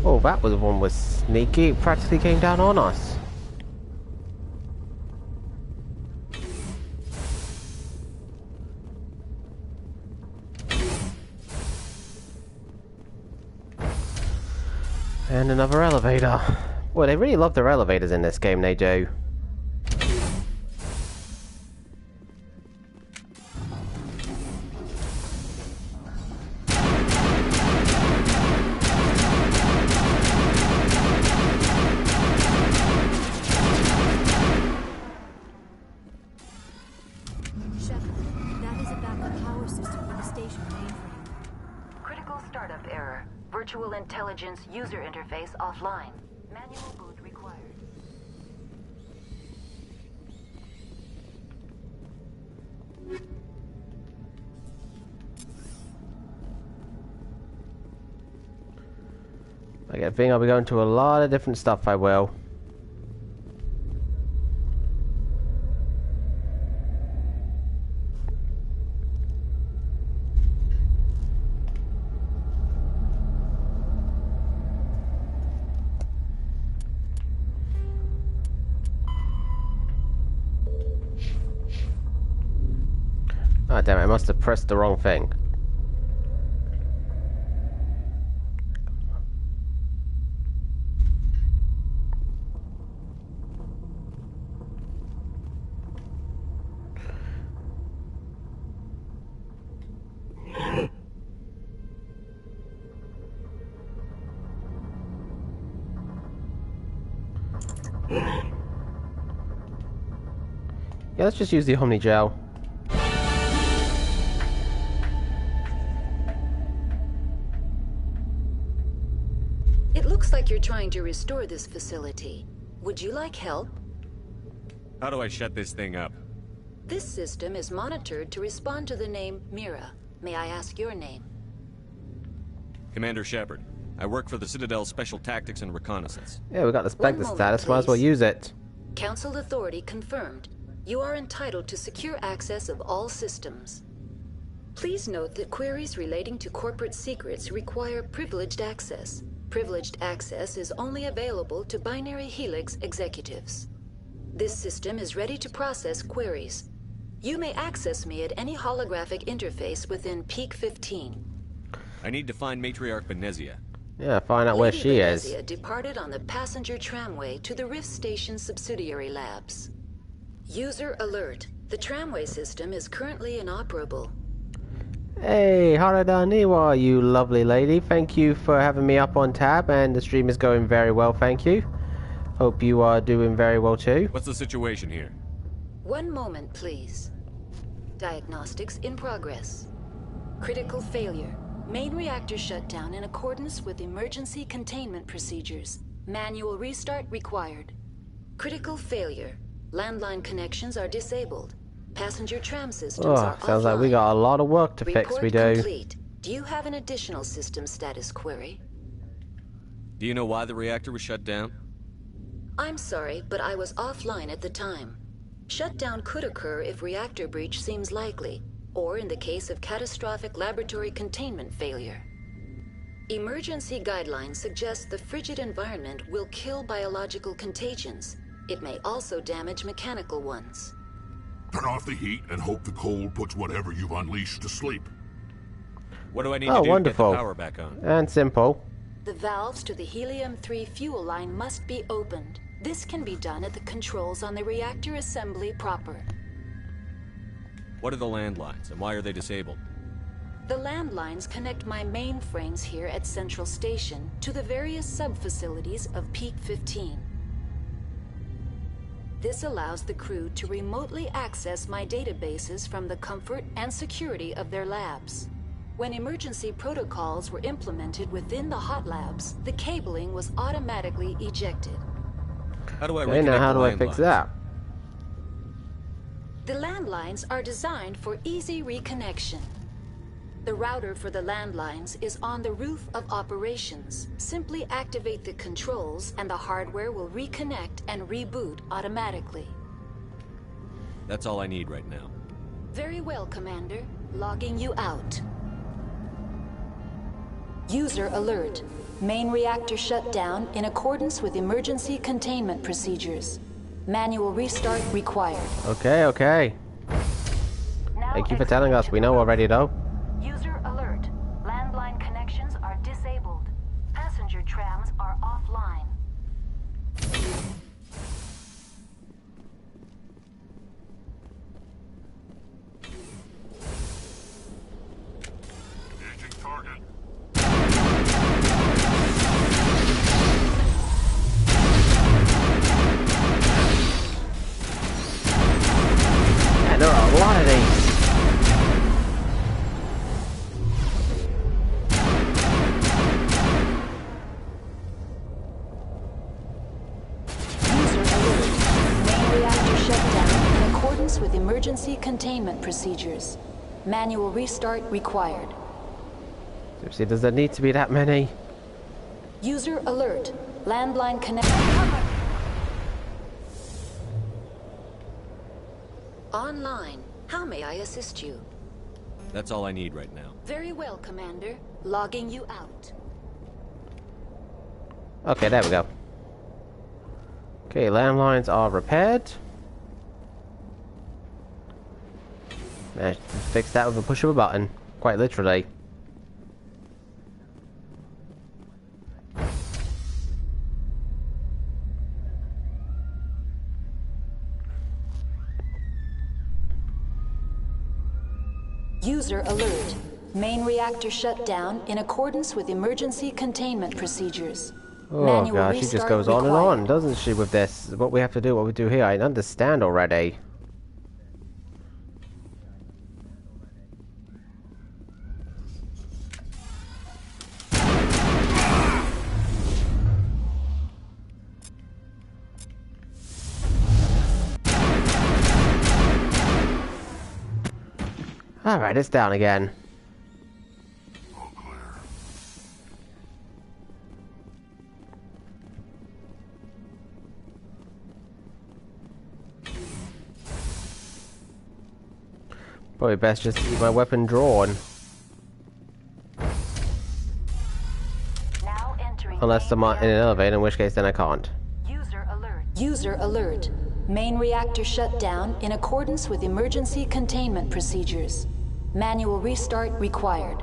[SPEAKER 2] Oh, that was one was sneaky. It practically came down on us. And another elevator. Boy, they really love their elevators in this game, they do.
[SPEAKER 16] Virtual intelligence user interface offline. Manual boot required.
[SPEAKER 2] I think I'll be going to a lot of different stuff, I will. Ah, damn it, I must have pressed the wrong thing. Yeah, let's just use the Omni Gel.
[SPEAKER 16] It looks like you're trying to restore this facility. Would you like help?
[SPEAKER 5] How do I shut this thing up?
[SPEAKER 16] This system is monitored to respond to the name Mira. May I ask your name?
[SPEAKER 5] Commander Shepard. I work for the Citadel Special Tactics and Reconnaissance.
[SPEAKER 2] Yeah, we got the Spectre status, might as well use it.
[SPEAKER 16] Council authority confirmed. You are entitled to secure access of all systems. Please note that queries relating to corporate secrets require privileged access. Privileged access is only available to Binary Helix executives. This system is ready to process queries. You may access me at any holographic interface within pt5.
[SPEAKER 5] I need to find Matriarch Benezia.
[SPEAKER 2] Yeah, find out where she is.
[SPEAKER 16] Benezia departed on the passenger tramway to the Rift Station subsidiary labs. User alert. The tramway system is currently inoperable.
[SPEAKER 2] Hey, Harada Niwa, you lovely lady. Thank you for having me up on tab, and the stream is going very well, thank you. Hope you are doing very well too.
[SPEAKER 5] What's the situation here?
[SPEAKER 16] One moment, please. Diagnostics in progress. Critical failure. Main reactor shut down in accordance with emergency containment procedures. Manual restart required. Critical failure. Landline connections are disabled. Passenger tram systems are offline.
[SPEAKER 2] Sounds like we got a lot of work to fix, we do.
[SPEAKER 16] Complete. Do you have an additional system status query?
[SPEAKER 5] Do you know why the reactor was shut down?
[SPEAKER 16] I'm sorry, but I was offline at the time. Shutdown could occur if reactor breach seems likely, or in the case of catastrophic laboratory containment failure. Emergency guidelines suggest the frigid environment will kill biological contagions. It may also damage mechanical ones.
[SPEAKER 6] Turn off the heat and hope the cold puts whatever you've unleashed to sleep.
[SPEAKER 5] What do I need to do to get the power back on?
[SPEAKER 2] And simple.
[SPEAKER 16] The valves to the helium-3 fuel line must be opened. This can be done at the controls on the reactor assembly proper.
[SPEAKER 5] What are the landlines, and why are they disabled?
[SPEAKER 16] The landlines connect my mainframes here at Central Station to the various sub-facilities of pt5. This allows the crew to remotely access my databases from the comfort and security of their labs. When emergency protocols were implemented within the hot labs, the cabling was automatically ejected.
[SPEAKER 5] How do I
[SPEAKER 2] okay, now how do I fix that?
[SPEAKER 16] The landlines are designed for easy reconnection. The router for the landlines is on the roof of operations. Simply activate the controls and the hardware will reconnect and reboot automatically.
[SPEAKER 5] That's all I need right now.
[SPEAKER 16] Very well, Commander. Logging you out. User alert. Main reactor shut down in accordance with emergency containment procedures. Manual restart required.
[SPEAKER 2] Okay, okay. Thank you for telling us. We know already, though.
[SPEAKER 16] User alert. Landline connections are disabled. Passenger trams are offline.
[SPEAKER 6] Engaging target.
[SPEAKER 2] Yeah, there are a lot of these.
[SPEAKER 16] With emergency containment procedures. Manual restart required.
[SPEAKER 2] Seriously, does there need to be that many?
[SPEAKER 16] User alert. Landline connect. Online. How may I assist you?
[SPEAKER 5] That's all I need right now.
[SPEAKER 16] Very well, Commander. Logging you out.
[SPEAKER 2] Okay, there we go. Okay, landlines are repaired. Managed to fix that with a push of a button, quite literally.
[SPEAKER 16] User alert. Main reactor shut down in accordance with emergency containment procedures.
[SPEAKER 2] Oh gosh, she just goes on and on, doesn't she, with this? What we have to do, what we do here, I understand already. Alright, it's down again. Probably best just keep my weapon drawn. Unless I'm in an elevator, in which case then I can't.
[SPEAKER 16] User alert. User alert. Main reactor shut down in accordance with emergency containment procedures. Manual restart required.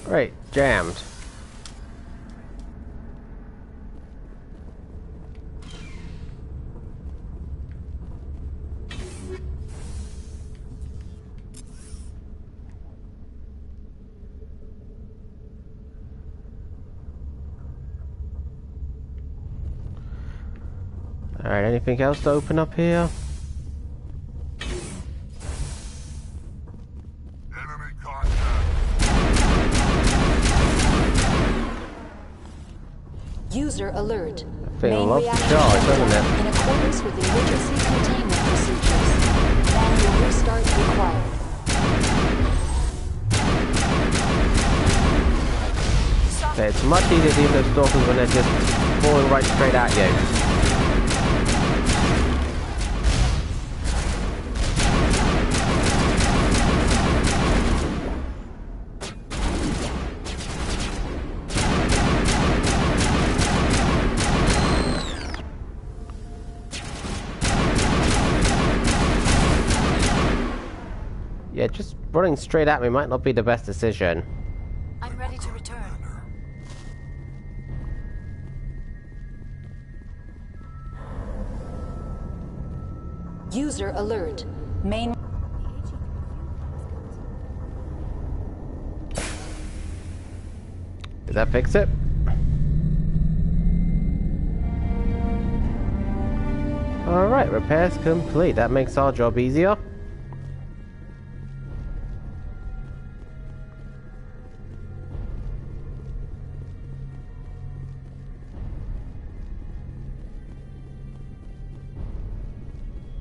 [SPEAKER 2] Great, jammed. Alright, anything else to open up here?
[SPEAKER 6] Enemy contact.
[SPEAKER 16] User alert.
[SPEAKER 2] Main reactor charge, doesn't it?
[SPEAKER 16] In accordance with emergency containment procedures. Manual restart required.
[SPEAKER 2] Okay, it's much easier to deal with those stalkers when they're just falling right straight at you. Yeah, just running straight at me might not be the best decision.
[SPEAKER 15] I'm ready to return.
[SPEAKER 16] User alert. Main...
[SPEAKER 2] Did that fix it? Alright, repairs complete. That makes our job easier.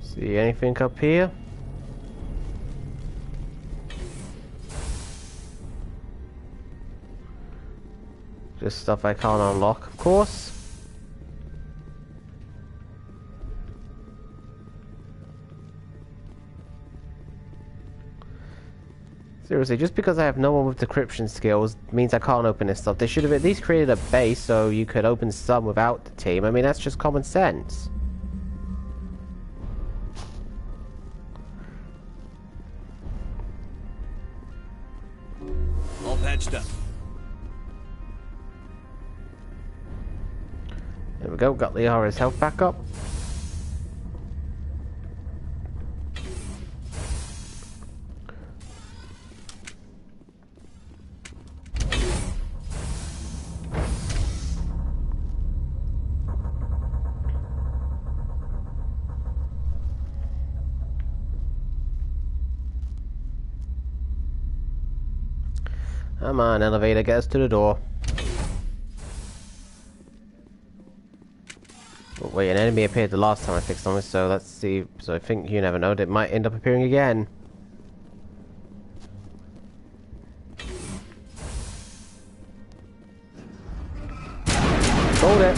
[SPEAKER 2] See anything up here? Just stuff I can't unlock, of course. Seriously, just because I have no one with decryption skills means I can't open this stuff. They should have at least created a base so you could open some without the team. I mean, that's just common sense.
[SPEAKER 7] All patched up.
[SPEAKER 2] There we go, got Liara's health back up. Come on, elevator, get us to the door. Oh, wait, an enemy appeared the last time I fixed on this, so let's see. So I think, you never know, it might end up appearing again. Hold it.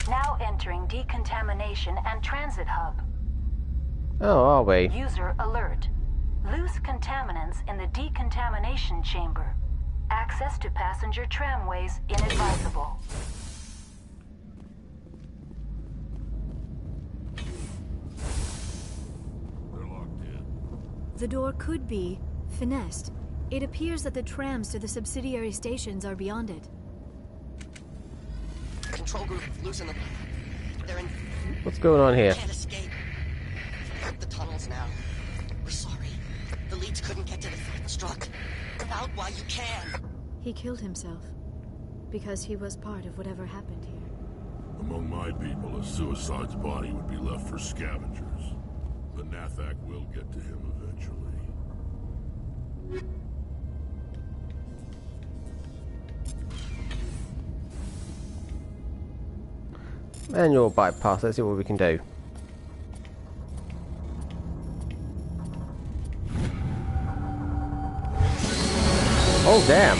[SPEAKER 16] Now entering decontamination and transit hub.
[SPEAKER 2] Oh, are we?
[SPEAKER 16] User alert. Loose contaminants in the decontamination chamber. Access to passenger tramways inadvisable.
[SPEAKER 6] They're locked in.
[SPEAKER 4] The door could be finessed. It appears that the trams to the subsidiary stations are beyond it.
[SPEAKER 17] Control group, loosen them. They're in.
[SPEAKER 2] What's going on here?
[SPEAKER 17] Can't escape. The tunnels now. We're sorry. The leads couldn't get to the struck. Get out while you can.
[SPEAKER 4] He killed himself because he was part of whatever happened here.
[SPEAKER 6] Among my people, a suicide's body would be left for scavengers. The Nathak will get to him eventually.
[SPEAKER 2] Manual bypass, let's see what we can do. Oh, damn.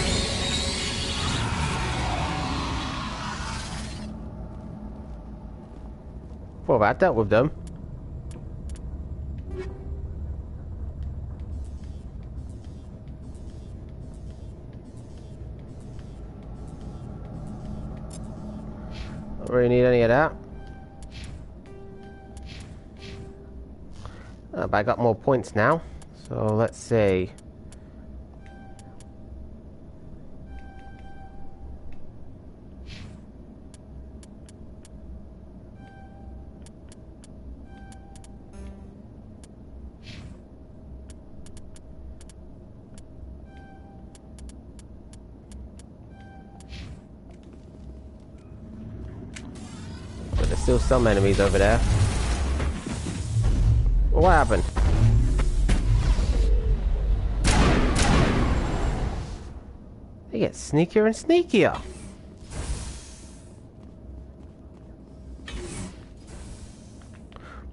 [SPEAKER 2] Well, that dealt with them. Don't really need any of that. But I got more points now. So let's see. But there's still some enemies over there. Well, what happened? They get sneakier and sneakier.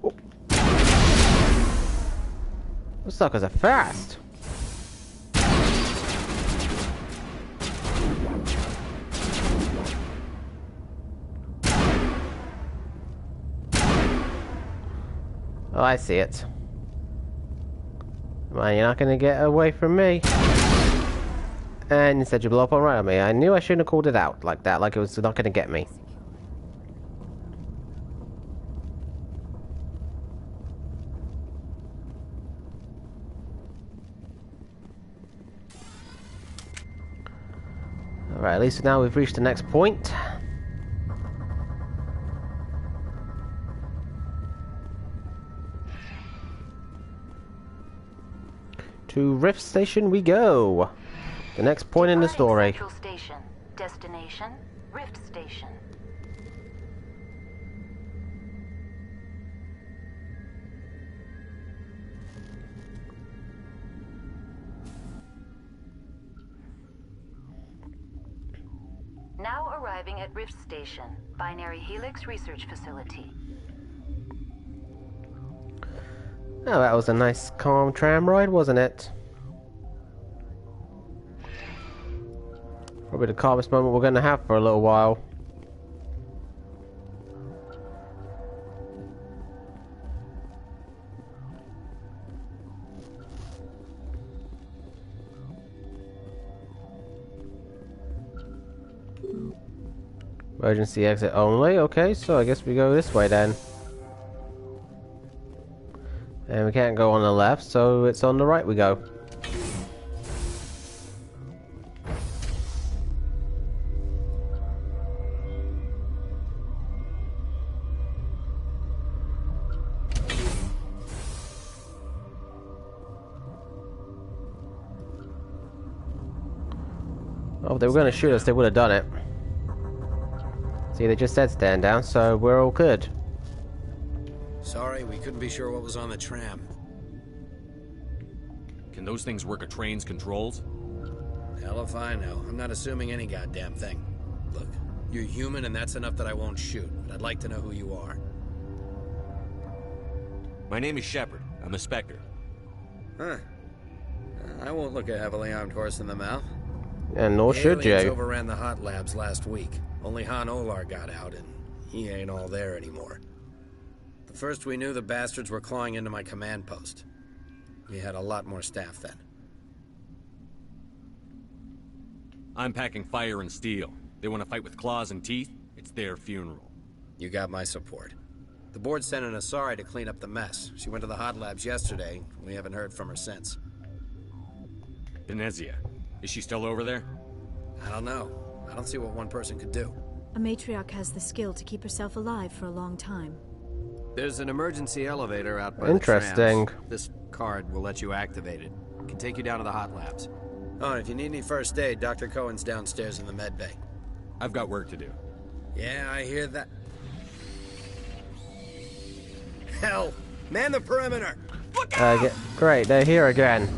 [SPEAKER 2] Oh. Those suckers are fast. Oh, I see it. Man, you're not gonna get away from me. And instead you blow up on right on me. I knew I shouldn't have called it out like that, like it was not gonna get me. Right, at least now we've reached the next point. To Rift Station we go. The next point in the story.
[SPEAKER 16] Central Station. Destination, Rift Station. Now arriving at Rift Station, Binary Helix Research Facility.
[SPEAKER 2] Oh, that was a nice calm tram ride, wasn't it? Probably the calmest moment we're going to have for a little while. Emergency exit only. Okay, so I guess we go this way then. And we can't go on the left, so it's on the right we go. Oh, if they were going to shoot us, they would have done it. See, they just said stand down, so we're all good.
[SPEAKER 18] Sorry, we couldn't be sure what was on the tram.
[SPEAKER 5] Can those things work a train's controls?
[SPEAKER 18] Hell if I know. I'm not assuming any goddamn thing. Look, you're human and that's enough that I won't shoot, but I'd like to know who you are.
[SPEAKER 5] My name is Shepard. I'm a Spectre.
[SPEAKER 18] Huh. I won't look a heavily armed horse in the mouth.
[SPEAKER 2] And nor should you.
[SPEAKER 18] The aliens overran the hot labs last week. Only Han Olar got out, and he ain't all there anymore. The first we knew, the bastards were clawing into my command post. We had a lot more staff then.
[SPEAKER 5] I'm packing fire and steel. They want to fight with claws and teeth? It's their funeral.
[SPEAKER 18] You got my support. The board sent an Asari to clean up the mess. She went to the hot labs yesterday. We haven't heard from her since.
[SPEAKER 5] Venezia. Is she still over there?
[SPEAKER 18] I don't know. I don't see what one person could do.
[SPEAKER 4] A matriarch has the skill to keep herself alive for a long time.
[SPEAKER 18] There's an emergency elevator out by
[SPEAKER 2] Interesting.
[SPEAKER 18] the trams. This card will let you activate it. It can take you down to the hot labs. Oh, and if you need any first aid, Dr. Cohen's downstairs in the med bay.
[SPEAKER 5] I've got work to do.
[SPEAKER 18] Yeah, I hear that. Hell! Man the perimeter! Look out!
[SPEAKER 2] Great, they're here again.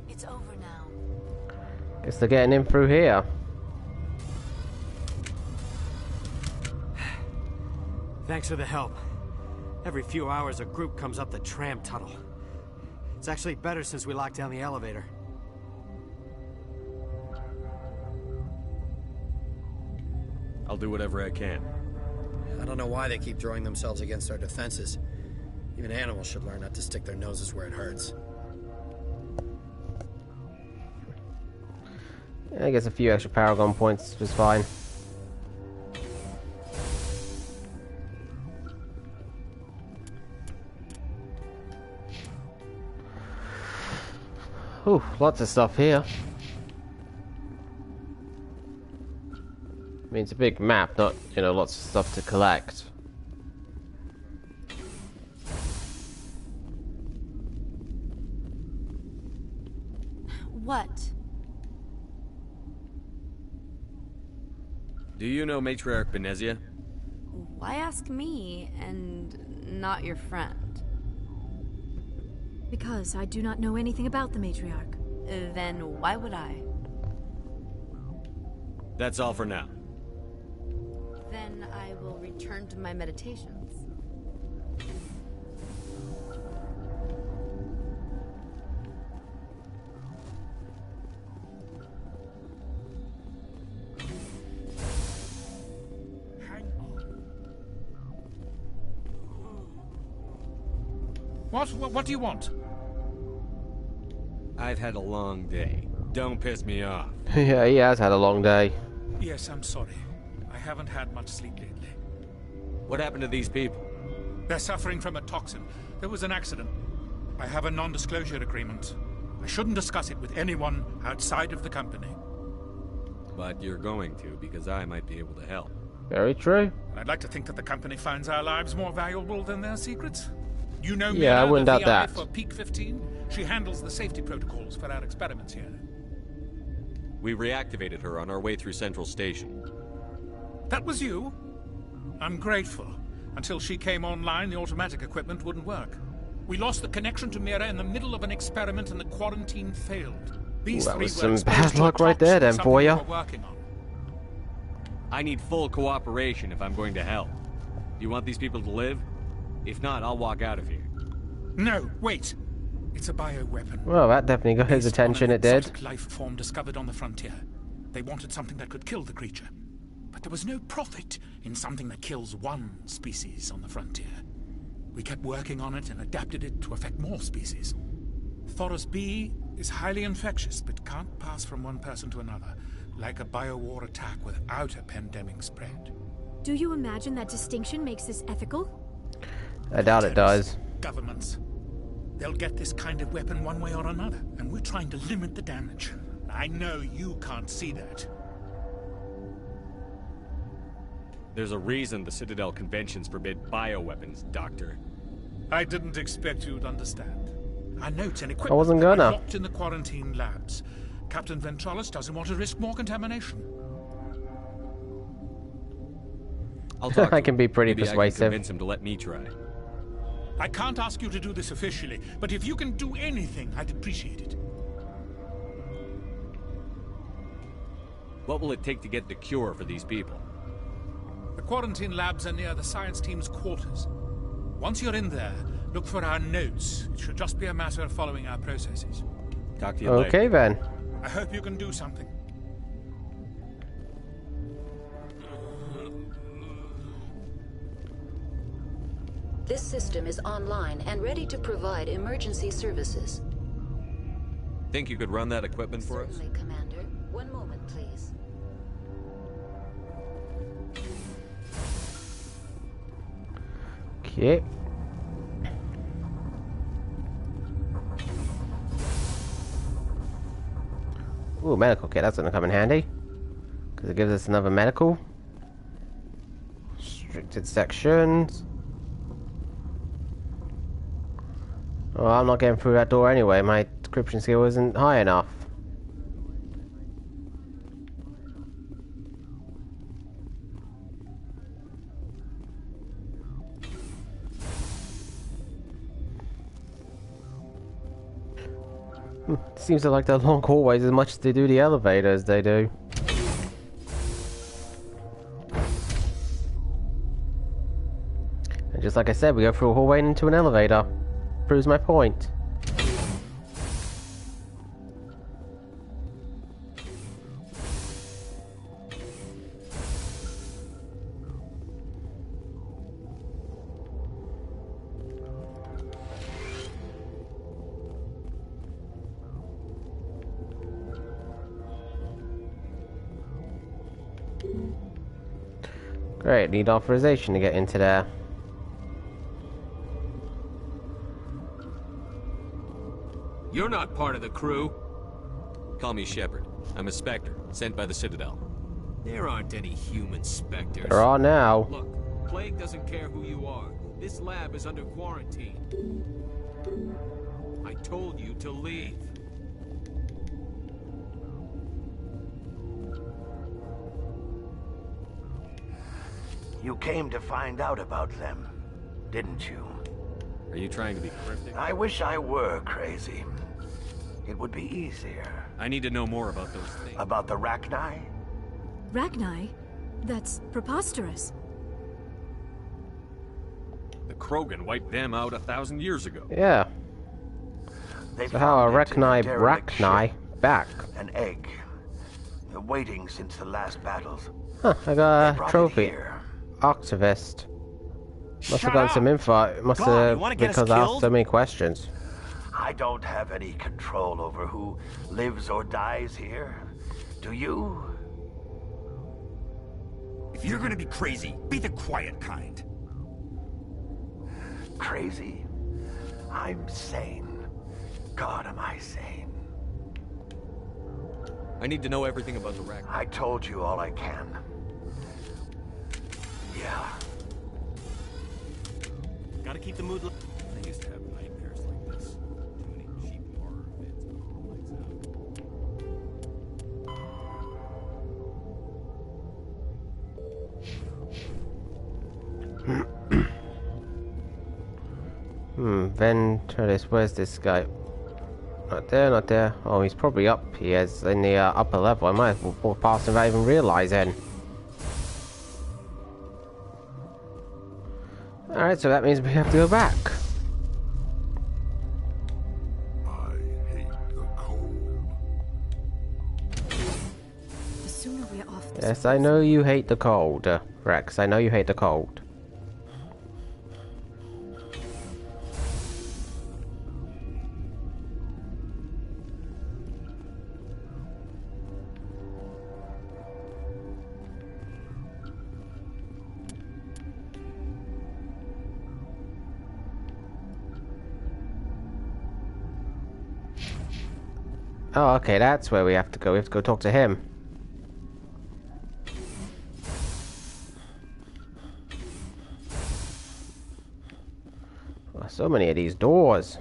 [SPEAKER 15] It's over now.
[SPEAKER 2] Guess they're getting in through here.
[SPEAKER 19] Thanks for the help. Every few hours a group comes up the tram tunnel. It's actually better since we locked down the elevator.
[SPEAKER 5] I'll do whatever I can.
[SPEAKER 18] I don't know why they keep throwing themselves against our defenses. Even animals should learn not to stick their noses where it hurts.
[SPEAKER 2] I guess a few extra Paragon points was fine. Ooh, lots of stuff here. I mean, it's a big map, not, you know, lots of stuff to collect.
[SPEAKER 15] What?
[SPEAKER 5] Do you know Matriarch Venezia?
[SPEAKER 15] Why ask me and not your friend?
[SPEAKER 4] Because I do not know anything about the matriarch.
[SPEAKER 15] Then why would I?
[SPEAKER 5] That's all for now.
[SPEAKER 15] Then I will return to my meditations.
[SPEAKER 20] What do you want?
[SPEAKER 5] I've had a long day. Don't piss me off.
[SPEAKER 2] Yeah, he has had a long day.
[SPEAKER 20] Yes, I'm sorry. I haven't had much sleep lately.
[SPEAKER 5] What happened to these people?
[SPEAKER 20] They're suffering from a toxin. There was an accident. I have a non-disclosure agreement. I shouldn't discuss it with anyone outside of the company.
[SPEAKER 5] But you're going to, because I might be able to help.
[SPEAKER 2] Very true.
[SPEAKER 20] I'd like to think that the company finds our lives more valuable than their secrets. You know me,
[SPEAKER 2] I wouldn't doubt that.
[SPEAKER 20] For pt5. She handles the safety protocols for our experiments here.
[SPEAKER 5] We reactivated her on our way through Central Station.
[SPEAKER 20] That was you? I'm grateful. Until she came online, the automatic equipment wouldn't work. We lost the connection to Mira in the middle of an experiment and the quarantine failed. These
[SPEAKER 2] that was some bad luck right there then for you.
[SPEAKER 5] I need full cooperation if I'm going to help. Do you want these people to live? If not, I'll walk out of here.
[SPEAKER 20] No, wait. It's a bioweapon.
[SPEAKER 2] Well, that definitely got his attention, it did.
[SPEAKER 20] Life form discovered on the frontier. They wanted something that could kill the creature. But there was no profit in something that kills one species on the frontier. We kept working on it and adapted it to affect more species. Thoros B is highly infectious, but can't pass from one person to another, like a biowar attack without a pandemic spread.
[SPEAKER 4] Do you imagine that distinction makes this ethical?
[SPEAKER 2] I doubt it does.
[SPEAKER 20] Governments. They'll get this kind of weapon one way or another, and we're trying to limit the damage. I know you can't see that.
[SPEAKER 5] There's a reason the Citadel conventions forbid bioweapons, Doctor.
[SPEAKER 20] I didn't expect you'd understand. Our notes and equipment
[SPEAKER 2] I wasn't gonna.
[SPEAKER 20] are locked in the quarantine labs. Captain Ventralis doesn't want to risk more contamination.
[SPEAKER 5] I'll talk
[SPEAKER 2] I can be pretty
[SPEAKER 5] Maybe
[SPEAKER 2] persuasive.
[SPEAKER 5] I can convince him to let me try.
[SPEAKER 20] I can't ask you to do this officially, but if you can do anything, I'd appreciate it.
[SPEAKER 5] What will it take to get the cure for these people?
[SPEAKER 20] The quarantine labs are near the science team's quarters. Once you're in there, look for our notes. It should just be a matter of following our processes.
[SPEAKER 5] Talk to you later.
[SPEAKER 2] Okay then.
[SPEAKER 20] I hope you can do something.
[SPEAKER 16] This system is online and ready to provide emergency services.
[SPEAKER 5] Think you could run that equipment for us?
[SPEAKER 16] Certainly, Commander. One moment, please.
[SPEAKER 2] Okay. Ooh, medical kit. That's gonna come in handy. Because it gives us another medical. Restricted sections. Well, I'm not getting through that door anyway. My decryption skill isn't high enough. Seems to like the long hallways as much as they do the elevators, they do. And just like I said, we go through a hallway and into an elevator. Proves my point. Great, need authorization to get into there.
[SPEAKER 5] You're not part of the crew. Call me Shepard. I'm a Spectre, sent by the Citadel.
[SPEAKER 21] There aren't any human Spectres.
[SPEAKER 2] There are now.
[SPEAKER 21] Look, Plague doesn't care who you are. This lab is under quarantine. I told you to leave.
[SPEAKER 22] You came to find out about them, didn't you?
[SPEAKER 5] Are you trying to be cryptic?
[SPEAKER 22] I wish I were crazy. It would be easier.
[SPEAKER 5] I need to know more about those things.
[SPEAKER 22] About the Rachni?
[SPEAKER 4] Rachni? That's preposterous.
[SPEAKER 5] The Krogan wiped them out 1,000 years ago.
[SPEAKER 2] Yeah. So how are Rachni back?
[SPEAKER 22] An egg. Waiting since the last battles.
[SPEAKER 2] Huh, I got a trophy. Activist. Must have gotten some info. Must have, because I asked so many questions.
[SPEAKER 22] I don't have any control over who lives or dies here. Do you?
[SPEAKER 23] If you're gonna be crazy, be the quiet kind.
[SPEAKER 22] crazy? I'm sane. God, am I sane.
[SPEAKER 5] I need to know everything about the wreck.
[SPEAKER 22] I told you all I can. Yeah.
[SPEAKER 19] Gotta keep the mood low.
[SPEAKER 5] I used to have nightmares like this. Too many cheap horror vids with all the lights
[SPEAKER 2] out. Venturis, where's this guy? Not there, not there. Oh, he's probably up here in the upper level. I might as well walk past him without even realizing. Alright, so that means we have to go back.
[SPEAKER 6] I hate the cold.
[SPEAKER 4] The sooner we're off this
[SPEAKER 2] Yes, I know you hate the cold, Rex. I know you hate the cold. Oh, okay, that's where we have to go. We have to go talk to him. Oh, so many of these doors.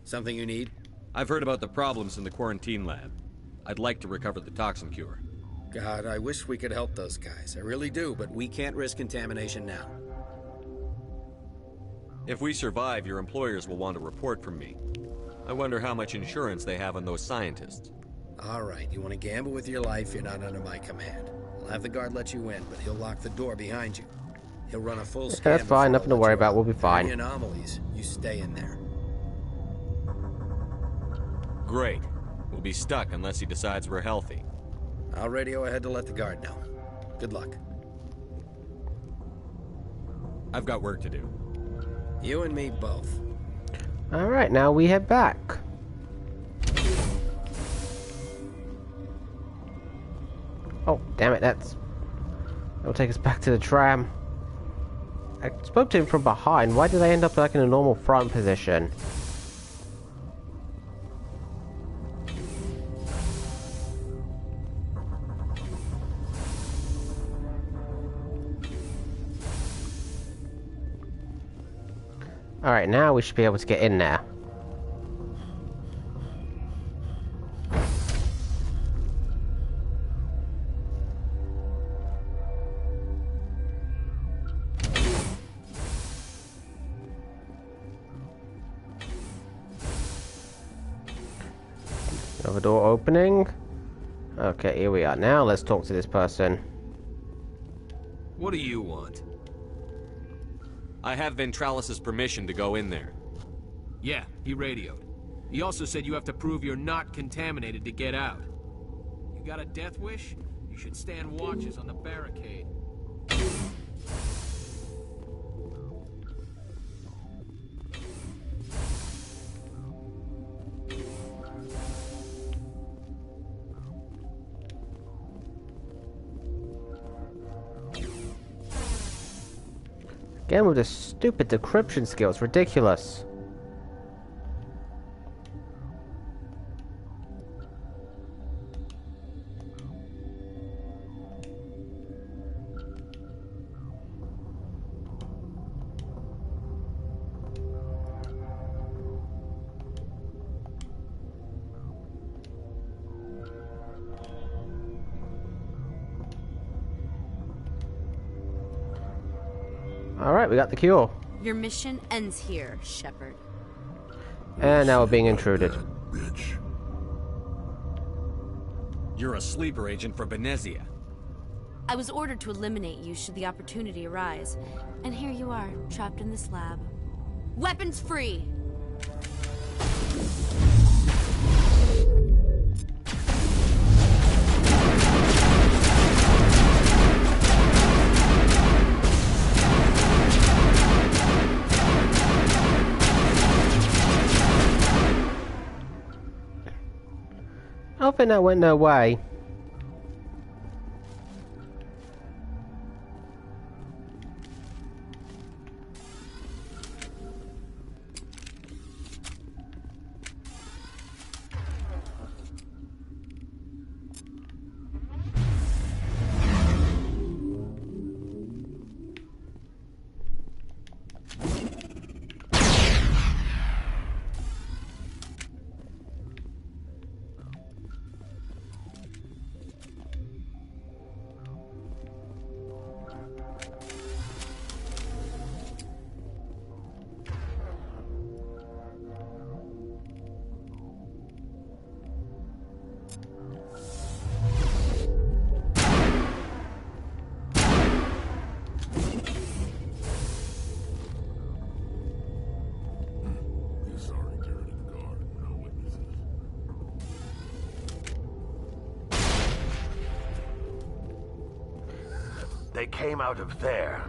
[SPEAKER 18] Something you need?
[SPEAKER 5] I've heard about the problems in the quarantine lab. I'd like to recover the toxin cure.
[SPEAKER 18] God, I wish we could help those guys. I really do, but we can't risk contamination now.
[SPEAKER 5] If we survive, your employers will want a report from me. I wonder how much insurance they have on those scientists.
[SPEAKER 18] All right, you want to gamble with your life, you're not under my command. I'll have the guard let you in, but he'll lock the door behind you. He'll run a full scan.
[SPEAKER 2] That's fine, nothing to worry about, we'll be fine.
[SPEAKER 18] Any anomalies, you stay in there.
[SPEAKER 5] Great. We'll be stuck unless he decides we're healthy.
[SPEAKER 18] I'll radio ahead to let the guard know. Good luck.
[SPEAKER 5] I've got work to do.
[SPEAKER 18] You and me both.
[SPEAKER 2] Alright, now we head back. Oh, damn it, that'll take us back to the tram. I spoke to him from behind. Why did I end up like in a normal front position? Alright, now we should be able to get in there. Another door opening. Okay, here we are. Now let's talk to this person.
[SPEAKER 5] What do you want? I have Ventralis's permission to go in there.
[SPEAKER 21] Yeah, he radioed. He also said you have to prove you're not contaminated to get out. You got a death wish? You should stand watches on the barricade.
[SPEAKER 2] Again with this stupid decryption skill, it's ridiculous. Alright, we got the cure.
[SPEAKER 15] Your mission ends here, Shepard.
[SPEAKER 2] And now we're being intruded.
[SPEAKER 6] Bitch.
[SPEAKER 5] You're a sleeper agent for Benezia.
[SPEAKER 15] I was ordered to eliminate you should the opportunity arise. And here you are, trapped in this lab. Weapons free!
[SPEAKER 2] I don't think that went their way.
[SPEAKER 22] They came out of there.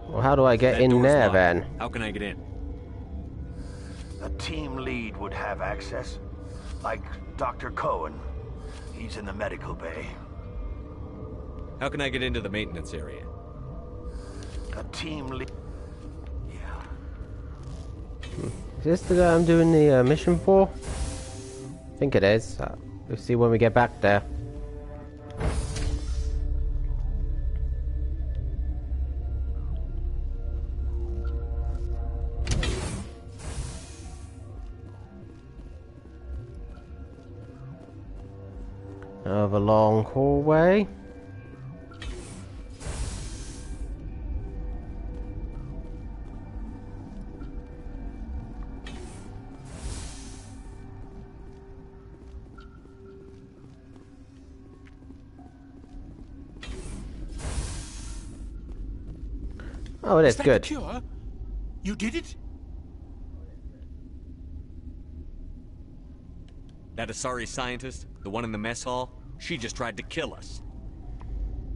[SPEAKER 2] Well, how do I get in there
[SPEAKER 5] locked.
[SPEAKER 2] then?
[SPEAKER 5] How can I get in?
[SPEAKER 22] A team lead would have access. Like Dr. Cohen. He's in the medical bay.
[SPEAKER 5] How can I get into the maintenance area?
[SPEAKER 22] A team lead...
[SPEAKER 2] Is this the guy I'm doing the mission for? I think it is. We'll see when we get back there. Another long hallway. Oh, it is good.
[SPEAKER 20] The cure? You did it?
[SPEAKER 5] That Asari scientist, the one in the mess hall, she just tried to kill us.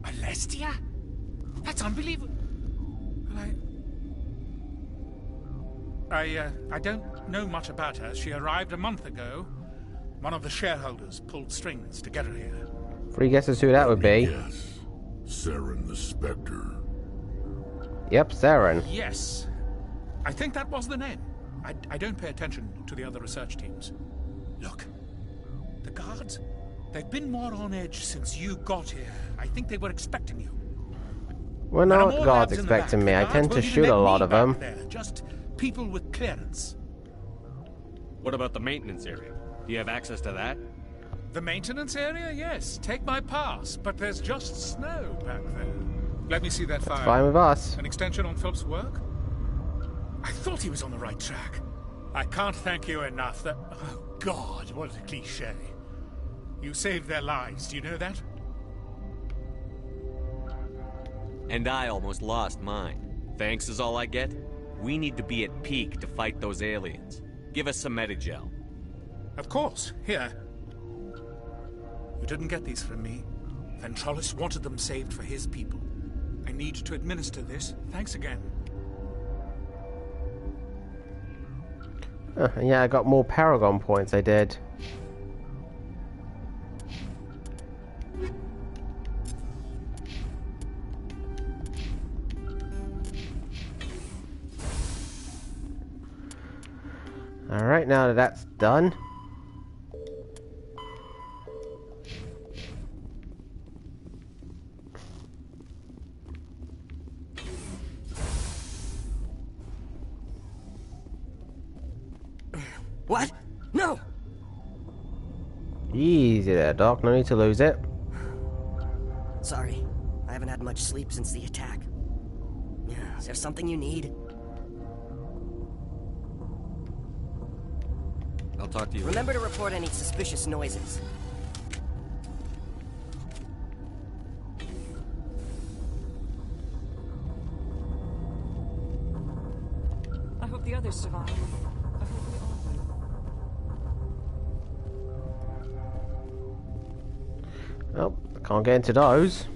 [SPEAKER 20] Alestia? That's unbelievable. I don't know much about her. She arrived a month ago. One of the shareholders pulled strings to get her here.
[SPEAKER 2] Three guesses who that would be.
[SPEAKER 6] Yes. Saren the Spectre.
[SPEAKER 2] Yep, Saren.
[SPEAKER 20] Yes. I think that was the name. I don't pay attention to the other research teams. Look. The guards, they've been more on edge since you got here. I think they were expecting you.
[SPEAKER 2] Well, no guards expecting me. I tend to shoot a lot of them.
[SPEAKER 20] Just people with clearance.
[SPEAKER 5] What about the maintenance area? Do you have access to that?
[SPEAKER 20] The maintenance area? Yes. Take my pass. But there's just snow back there. Let me see that file.
[SPEAKER 2] Fine with us.
[SPEAKER 20] An extension on Philip's work? I thought he was on the right track. I can't thank you enough. That... Oh, God, what a cliché. You saved their lives, do you know that?
[SPEAKER 5] And I almost lost mine. Thanks is all I get? We need to be at peak to fight those aliens. Give us some Medigel.
[SPEAKER 20] Of course. Here. You didn't get these from me. Ventrolis wanted them saved for his people. I need to administer this. Thanks again.
[SPEAKER 2] Yeah, I got more Paragon points, I did. Alright, now that that's done.
[SPEAKER 17] What? No!
[SPEAKER 2] Easy there, Doc. No need to lose it.
[SPEAKER 17] Sorry. I haven't had much sleep since the attack. Is there something you need?
[SPEAKER 5] I'll talk to you.
[SPEAKER 17] Remember to report any suspicious noises.
[SPEAKER 13] I hope the others survive. I hope we all will.
[SPEAKER 2] Oh, I can't get into those.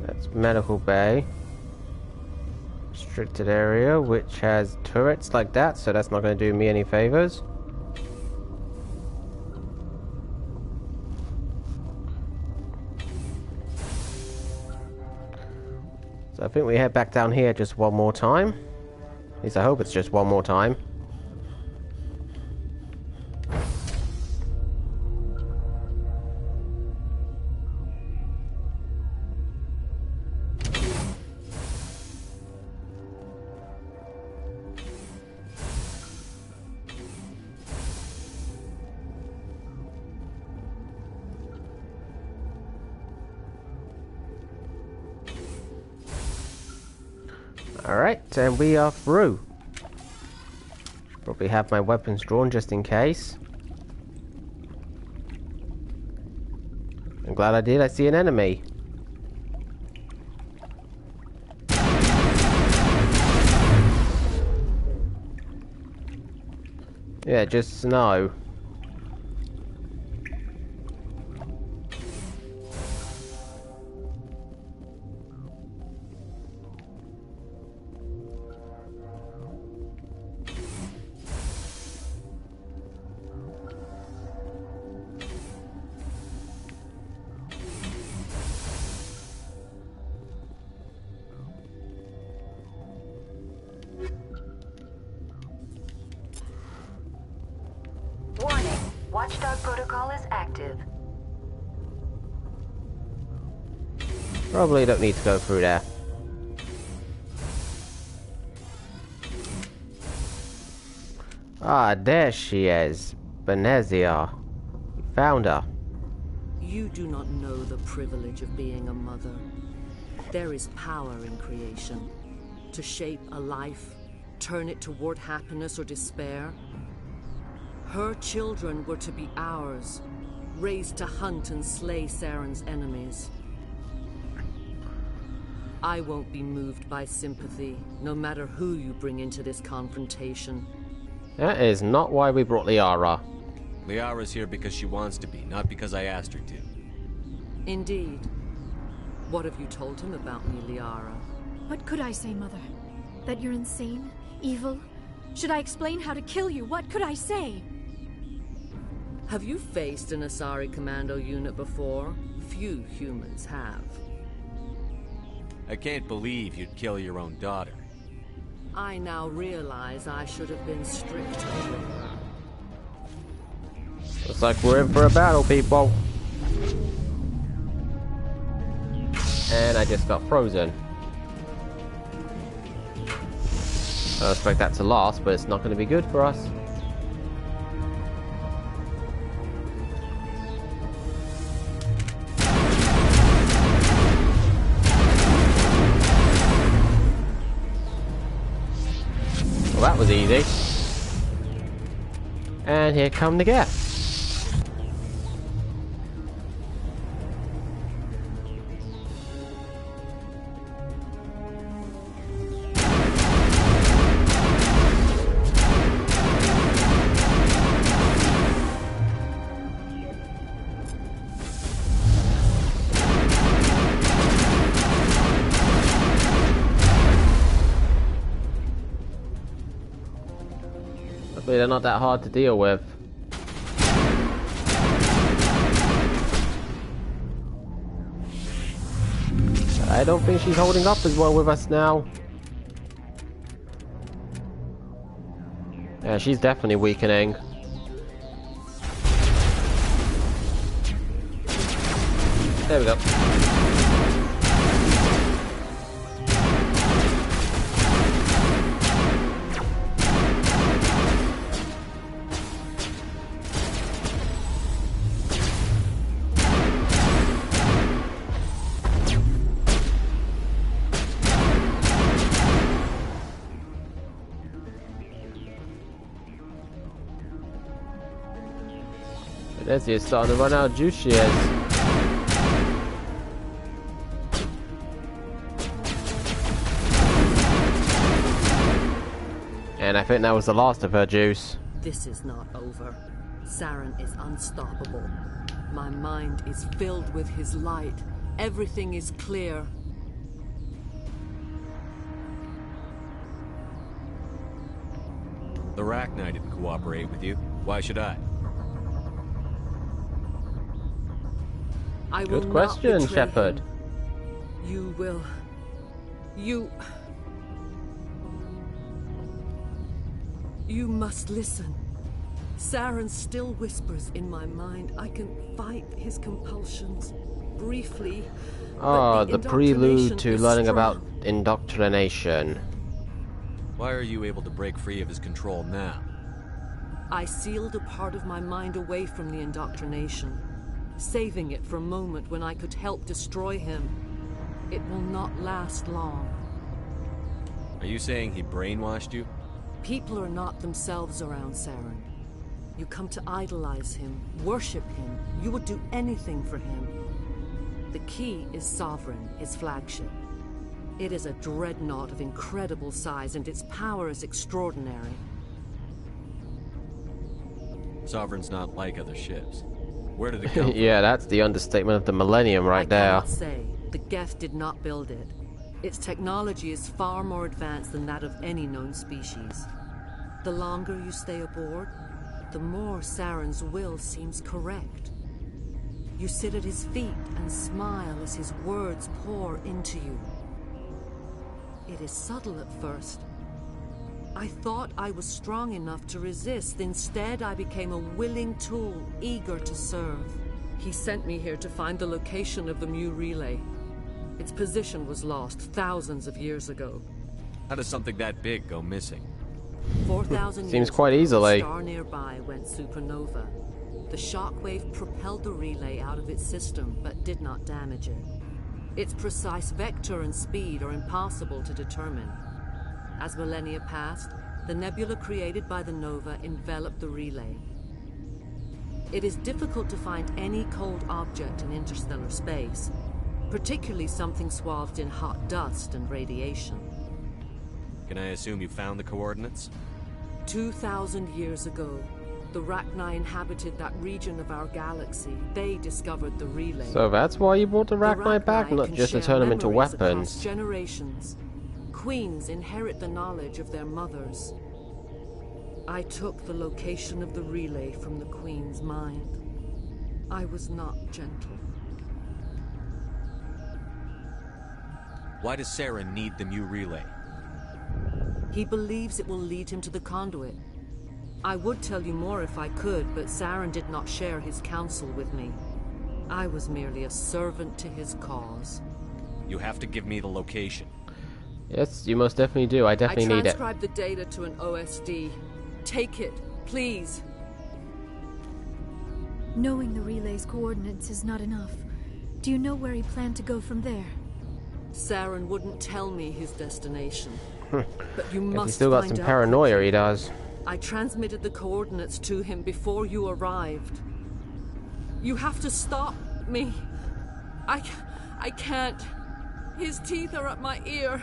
[SPEAKER 2] That's medical bay. Restricted area, which has turrets like that, so that's not going to do me any favors. So I think we head back down here just one more time. At least I hope it's just one more time. Alright, and we are through. Probably have my weapons drawn just in case. I'm glad I did. I see an enemy. Yeah, just snow.
[SPEAKER 16] Warning. Watchdog protocol is active.
[SPEAKER 2] Probably don't need to go through there. Ah, there she is. Benezia. Found her.
[SPEAKER 1] You do not know the privilege of being a mother. There is power in creation. To shape a life, turn it toward happiness or despair. Her children were to be ours, raised to hunt and slay Saren's enemies. I won't be moved by sympathy, no matter who you bring into this confrontation.
[SPEAKER 2] That is not why we brought Liara.
[SPEAKER 5] Liara's here because she wants to be, not because I asked her to.
[SPEAKER 1] Indeed. What have you told him about me, Liara?
[SPEAKER 4] What could I say, Mother? That you're insane? Evil? Should I explain how to kill you? What could I say?
[SPEAKER 1] Have you faced an Asari commando unit before? Few humans have.
[SPEAKER 5] I can't believe you'd kill your own daughter.
[SPEAKER 1] I now realize I should have been stricter with her.
[SPEAKER 2] Looks like we're in for a battle, people. And I just got frozen. I expect that to last, but it's not going to be good for us. Well, that was easy. And here come the gap. They're not that hard to deal with. I don't think she's holding up as well with us now. Yeah, she's definitely weakening. There we go. Benezia is starting to run out of juice, she is. And I think that was the last of her juice.
[SPEAKER 1] This is not over. Saren is unstoppable. My mind is filled with his light. Everything is clear.
[SPEAKER 5] The Rachni didn't cooperate with you. Why should I?
[SPEAKER 2] Good question, Shepard.
[SPEAKER 1] You will... You must listen. Saren still whispers in my mind. I can fight his compulsions. Briefly.
[SPEAKER 2] Oh, the prelude to learning about indoctrination.
[SPEAKER 5] Why are you able to break free of his control now?
[SPEAKER 1] I sealed a part of my mind away from the indoctrination, saving it for a moment when I could help destroy him. It will not last long.
[SPEAKER 5] Are you saying he brainwashed you?
[SPEAKER 1] People are not themselves around Saren. You come to idolize him, worship him. You would do anything for him. The key is Sovereign, his flagship. It is a dreadnought of incredible size, and its power is extraordinary.
[SPEAKER 5] Sovereign's not like other ships. Where did it come from?
[SPEAKER 2] Yeah, that's the understatement of the millennium right there.
[SPEAKER 1] I cannot say. The Geth did not build it. Its technology is far more advanced than that of any known species. The longer you stay aboard, the more Saren's will seems correct. You sit at his feet and smile as his words pour into you. It is subtle at first. I thought I was strong enough to resist. Instead, I became a willing tool, eager to serve. He sent me here to find the location of the Mu relay. Its position was lost thousands of years ago.
[SPEAKER 5] How does something that big go missing?
[SPEAKER 1] 4,000
[SPEAKER 2] Seems quite easily.
[SPEAKER 1] A star nearby went supernova. The shockwave propelled the relay out of its system, but did not damage it. Its precise vector and speed are impossible to determine. As millennia passed, the nebula created by the nova enveloped the relay. It is difficult to find any cold object in interstellar space, particularly something swathed in hot dust and radiation.
[SPEAKER 5] Can I assume you found the coordinates?
[SPEAKER 1] 2,000 years ago, the Rachni inhabited that region of our galaxy. They discovered the relay.
[SPEAKER 2] So that's why you brought the Rachni back, not just to turn them into weapons.
[SPEAKER 1] Generations. Queens inherit the knowledge of their mothers. I took the location of the relay from the Queen's mind. I was not gentle.
[SPEAKER 5] Why does Saren need the Mu relay?
[SPEAKER 1] He believes it will lead him to the conduit. I would tell you more if I could, but Saren did not share his counsel with me. I was merely a servant to his cause.
[SPEAKER 5] You have to give me the location.
[SPEAKER 2] Yes, you most definitely do. I definitely need it.
[SPEAKER 1] I transcribed the data to an OSD. Take it, please.
[SPEAKER 4] Knowing the relay's coordinates is not enough. Do you know where he planned to go from there?
[SPEAKER 1] Saren wouldn't tell me his destination. But you must
[SPEAKER 2] he's still got some paranoia, he does.
[SPEAKER 1] I transmitted the coordinates to him before you arrived. You have to stop me. I can't. His teeth are at my ear.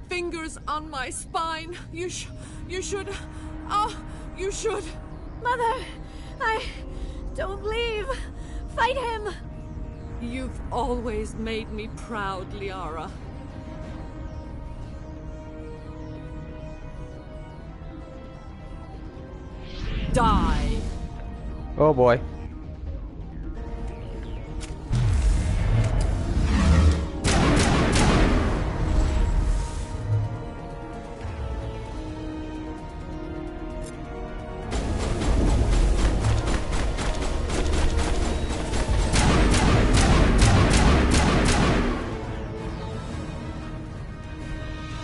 [SPEAKER 1] Fingers on my spine. You should. Oh, you should.
[SPEAKER 4] Mother, don't leave. Fight him.
[SPEAKER 1] You've always made me proud, Liara. Die.
[SPEAKER 2] Oh boy.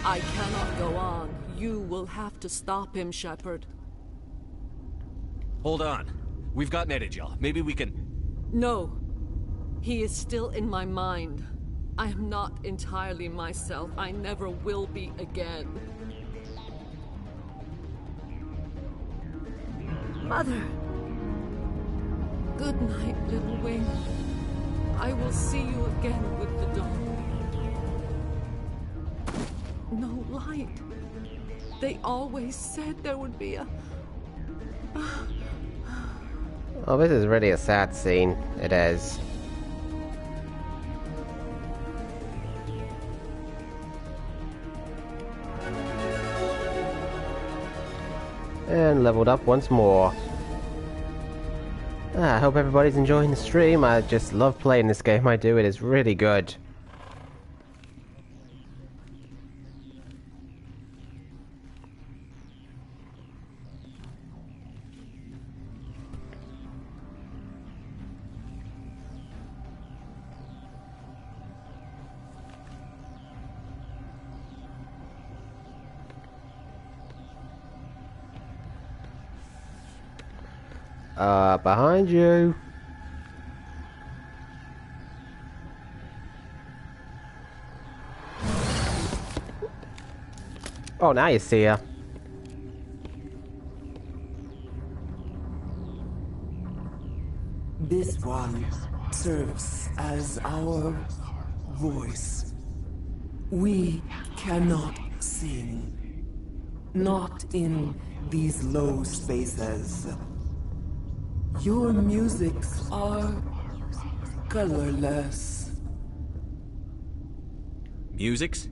[SPEAKER 1] I cannot go on. You will have to stop him, Shepard.
[SPEAKER 5] Hold on. We've got Netagel. Maybe we can...
[SPEAKER 1] No. He is still in my mind. I am not entirely myself. I never will be again.
[SPEAKER 4] Mother.
[SPEAKER 1] Good night, little wing. I will see you again with the dawn. No light. They always said there would be a...
[SPEAKER 2] Oh, this is really a sad scene. It is. And leveled up once more. I hope everybody's enjoying the stream. I just love playing this game. I do. It is really good. Behind you. Oh, now you see her.
[SPEAKER 9] This one serves as our voice. We cannot sing. Not in these low spaces. Your musics are colorless.
[SPEAKER 5] Musics?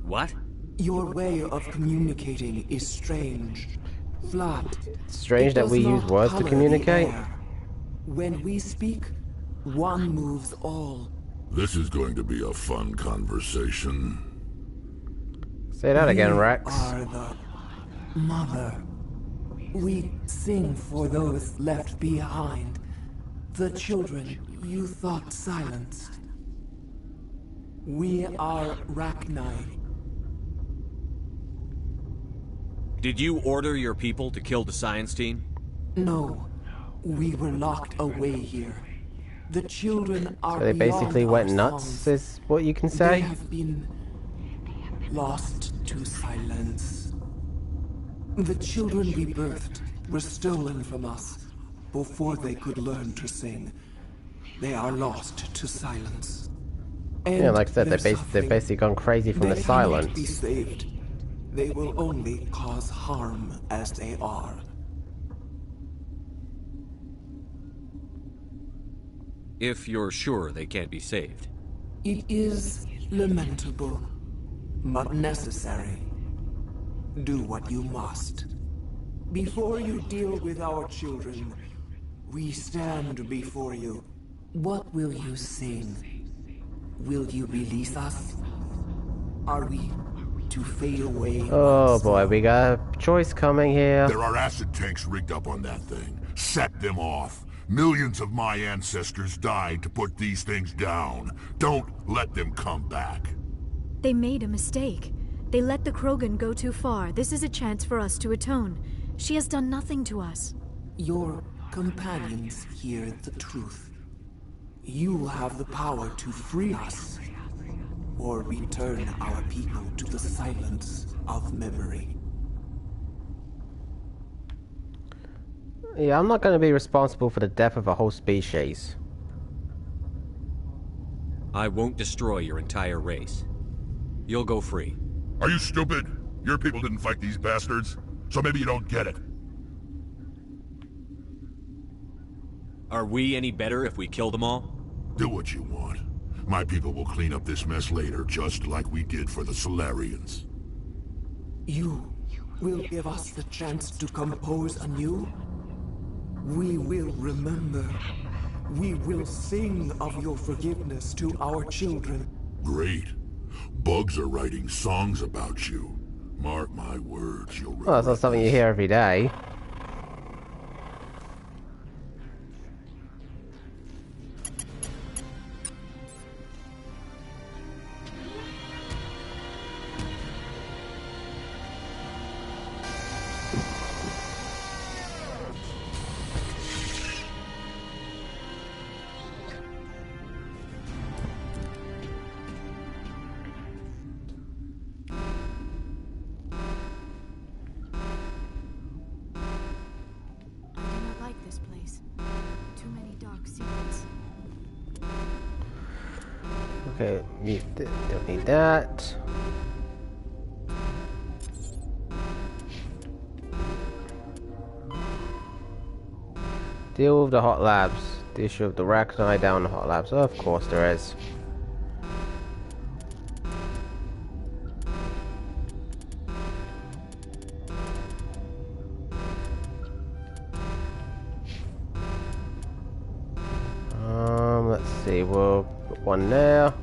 [SPEAKER 5] What?
[SPEAKER 9] Your way of communicating is strange. Flat.
[SPEAKER 2] Strange that we use words to communicate.
[SPEAKER 9] When we speak, one moves all.
[SPEAKER 6] This is going to be a fun conversation.
[SPEAKER 2] Say that again, Rex.
[SPEAKER 9] We are the mother. We sing for those left behind. The children you thought silenced. We are Rachni.
[SPEAKER 5] Did you order your people to kill the science team?
[SPEAKER 9] No. We were locked away here. The children are
[SPEAKER 2] so they basically went nuts, is what you can say?
[SPEAKER 9] They have been lost to silence. The children we birthed were stolen from us before they could learn to sing. They are lost to silence. And
[SPEAKER 2] yeah, like I said, they've basically gone crazy from the silence.
[SPEAKER 9] Be saved. They will only cause harm as they are.
[SPEAKER 5] If you're sure they can't be saved.
[SPEAKER 9] It is lamentable, but necessary. Do what you must. Before you deal with our children, we stand before you. What will you sing? Will you release us? Are we to fade away?
[SPEAKER 2] Oh boy, we got a choice coming here.
[SPEAKER 6] There are acid tanks rigged up on that thing. Set them off. Millions of my ancestors died to put these things down. Don't let them come back.
[SPEAKER 4] They made a mistake. They let the Krogan go too far. This is a chance for us to atone. She has done nothing to us.
[SPEAKER 9] Your companions hear the truth. You have the power to free us, or return our people to the silence of memory.
[SPEAKER 2] Yeah, I'm not going to be responsible for the death of a whole species.
[SPEAKER 5] I won't destroy your entire race. You'll go free.
[SPEAKER 6] Are you stupid? Your people didn't fight these bastards, so maybe you don't get it.
[SPEAKER 5] Are we any better if we kill them all?
[SPEAKER 6] Do what you want. My people will clean up this mess later, just like we did for the Solarians.
[SPEAKER 9] You will give us the chance to compose anew? We will remember. We will sing of your forgiveness to our children.
[SPEAKER 6] Great. Bugs are writing songs about you. Mark my words, you'll remember.
[SPEAKER 2] Well, that's not something you hear every day. Okay, don't need that. Deal with the hot labs. The issue of the Rachni down the hot labs. Of course there is. Let's see, we'll put one there.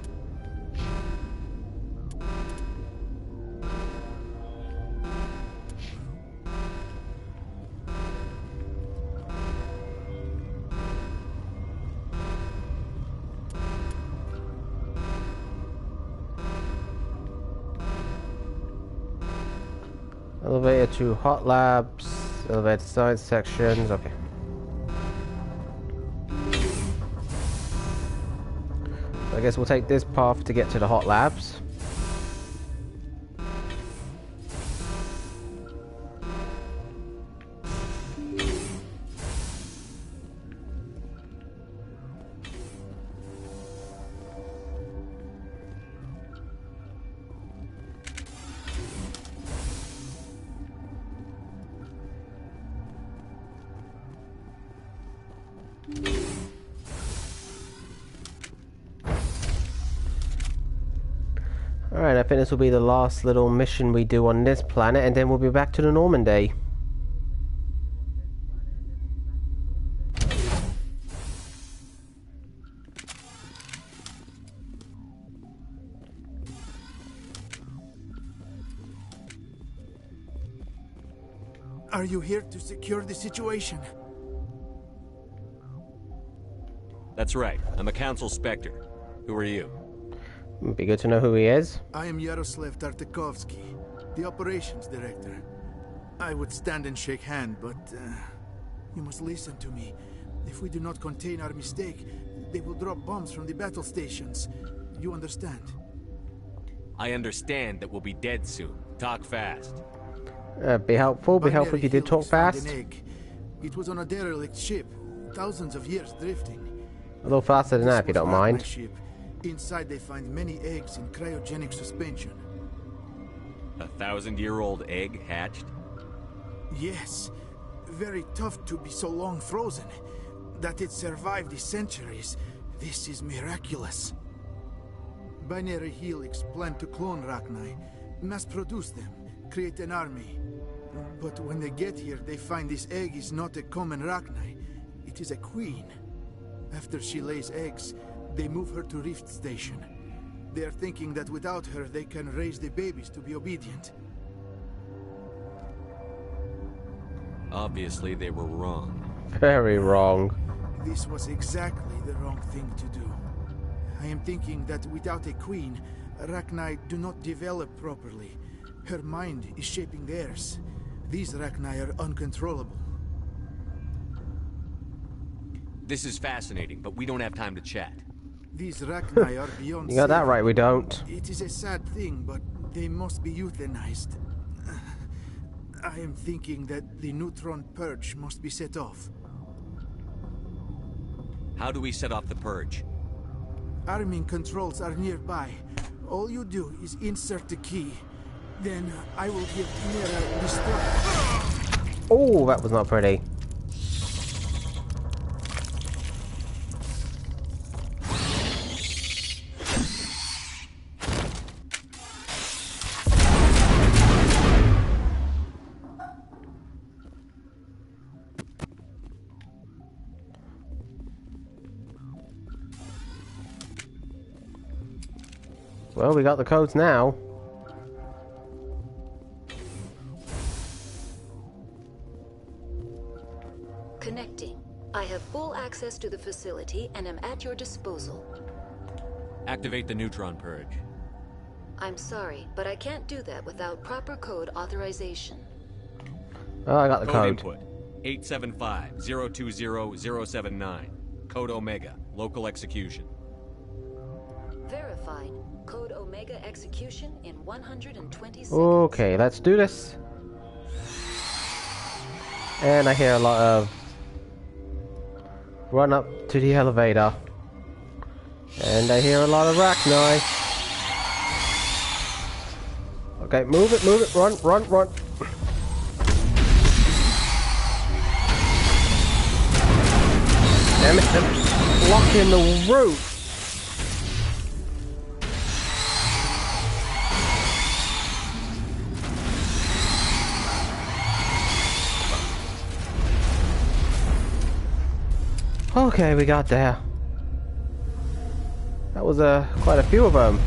[SPEAKER 2] Elevator to hot labs, elevator to science sections, okay. So I guess we'll take this path to get to the hot labs. I think this will be the last little mission we do on this planet, and then we'll be back to the Normandy.
[SPEAKER 8] Are you here to secure the situation?
[SPEAKER 5] That's right. I'm a Council Spectre. Who are you?
[SPEAKER 2] It'd be good to know who he is.
[SPEAKER 8] I am Yaroslav Tartakovsky, the Operations Director. I would stand and shake hand, but you must listen to me. If we do not contain our mistake, they will drop bombs from the battle stations. You understand?
[SPEAKER 5] I understand that we'll be dead soon. Talk fast.
[SPEAKER 2] Be helpful if you did talk fast.
[SPEAKER 8] It was on a derelict ship, thousands of years drifting.
[SPEAKER 2] A little faster than that, if you don't mind.
[SPEAKER 8] Ship. Inside they find many eggs in cryogenic suspension.
[SPEAKER 5] A 1,000-year-old egg hatched?
[SPEAKER 8] Yes. Very tough to be so long frozen. That it survived the centuries. This is miraculous. Binary Helix planned to clone Rachni, mass produce them, create an army. But when they get here, they find this egg is not a common Rachni. It is a queen. After she lays eggs, they move her to Rift Station. They are thinking that without her, they can raise the babies to be obedient.
[SPEAKER 5] Obviously, they were wrong.
[SPEAKER 2] Very wrong.
[SPEAKER 8] This was exactly the wrong thing to do. I am thinking that without a queen, Rachni do not develop properly. Her mind is shaping theirs. These Rachni are uncontrollable.
[SPEAKER 5] This is fascinating, but we don't have time to chat.
[SPEAKER 8] These Rachni are beyond
[SPEAKER 2] You got that right, we don't.
[SPEAKER 8] It is a sad thing, but they must be euthanized. I am thinking that the neutron purge must be set off.
[SPEAKER 5] How do we set off the purge?
[SPEAKER 8] Arming controls are nearby. All you do is insert the key. Then I will give Mira destruct.
[SPEAKER 2] Oh, that was not pretty. Well, we got the codes now.
[SPEAKER 16] Connecting. I have full access to the facility and am at your disposal.
[SPEAKER 5] Activate the neutron purge.
[SPEAKER 16] I'm sorry, but I can't do that without proper code authorization.
[SPEAKER 2] Oh, I got the code.
[SPEAKER 5] Input 875-020-079. Code Omega. Local execution.
[SPEAKER 16] Verified. Code Omega execution in 120 seconds.
[SPEAKER 2] Okay, let's do this. And I hear a lot of run up to the elevator. And I hear a lot of Rachni. Okay, move it, run. Damn it, they're blocking the roof. Okay, we got there. That was quite a few of them.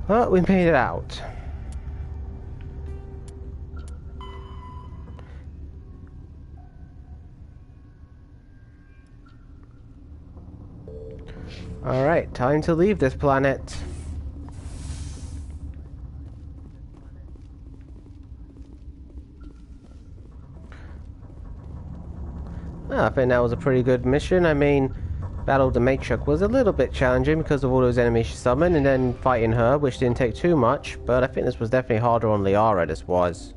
[SPEAKER 2] Well, we made it out. Alright, time to leave this planet. I think that was a pretty good mission. I mean, Battle the Matriarch was a little bit challenging because of all those enemies she summoned, and then fighting her, which didn't take too much, but I think this was definitely harder on Liara, this was.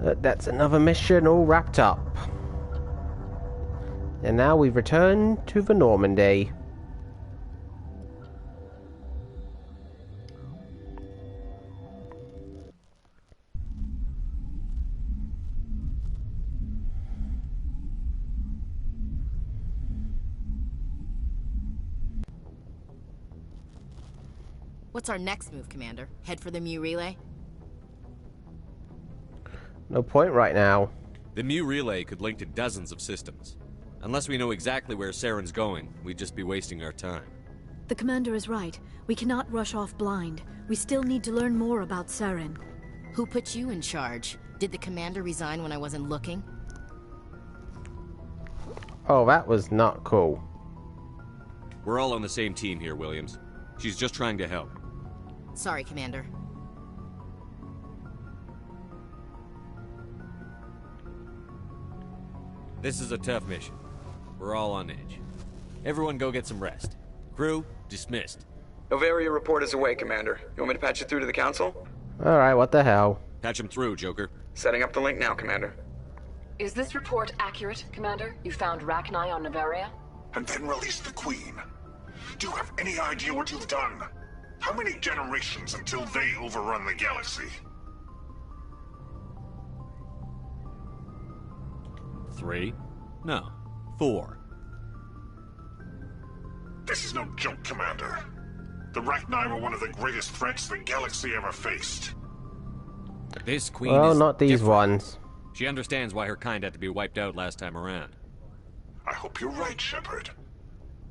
[SPEAKER 2] That's another mission all wrapped up. And now we return to the Normandy.
[SPEAKER 3] What's our next move, Commander? Head for the Mu relay?
[SPEAKER 2] No point right now.
[SPEAKER 5] The Mu relay could link to dozens of systems. Unless we know exactly where Saren's going, we'd just be wasting our time.
[SPEAKER 4] The Commander is right. We cannot rush off blind. We still need to learn more about Saren.
[SPEAKER 3] Who put you in charge? Did the Commander resign when I wasn't looking?
[SPEAKER 2] Oh, that was not cool.
[SPEAKER 5] We're all on the same team here, Williams. She's just trying to help.
[SPEAKER 3] Sorry, Commander.
[SPEAKER 5] This is a tough mission. We're all on edge. Everyone go get some rest. Crew, dismissed.
[SPEAKER 12] Novaria report is away, Commander. You want me to patch it through to the Council?
[SPEAKER 2] Alright, what the hell?
[SPEAKER 5] Patch him through, Joker.
[SPEAKER 12] Setting up the link now, Commander.
[SPEAKER 23] Is this report accurate, Commander? You found Rachni on Novaria?
[SPEAKER 6] And then released the Queen. Do you have any idea what you've done? How many generations until they overrun the galaxy?
[SPEAKER 5] 3? No, 4.
[SPEAKER 6] This is no joke, Commander. The Rachni were one of the greatest threats the galaxy ever faced.
[SPEAKER 5] This Queen
[SPEAKER 2] well,
[SPEAKER 5] is
[SPEAKER 2] not these
[SPEAKER 5] different.
[SPEAKER 2] ones.
[SPEAKER 5] She understands why her kind had to be wiped out last time around.
[SPEAKER 6] I hope you're right, Shepard.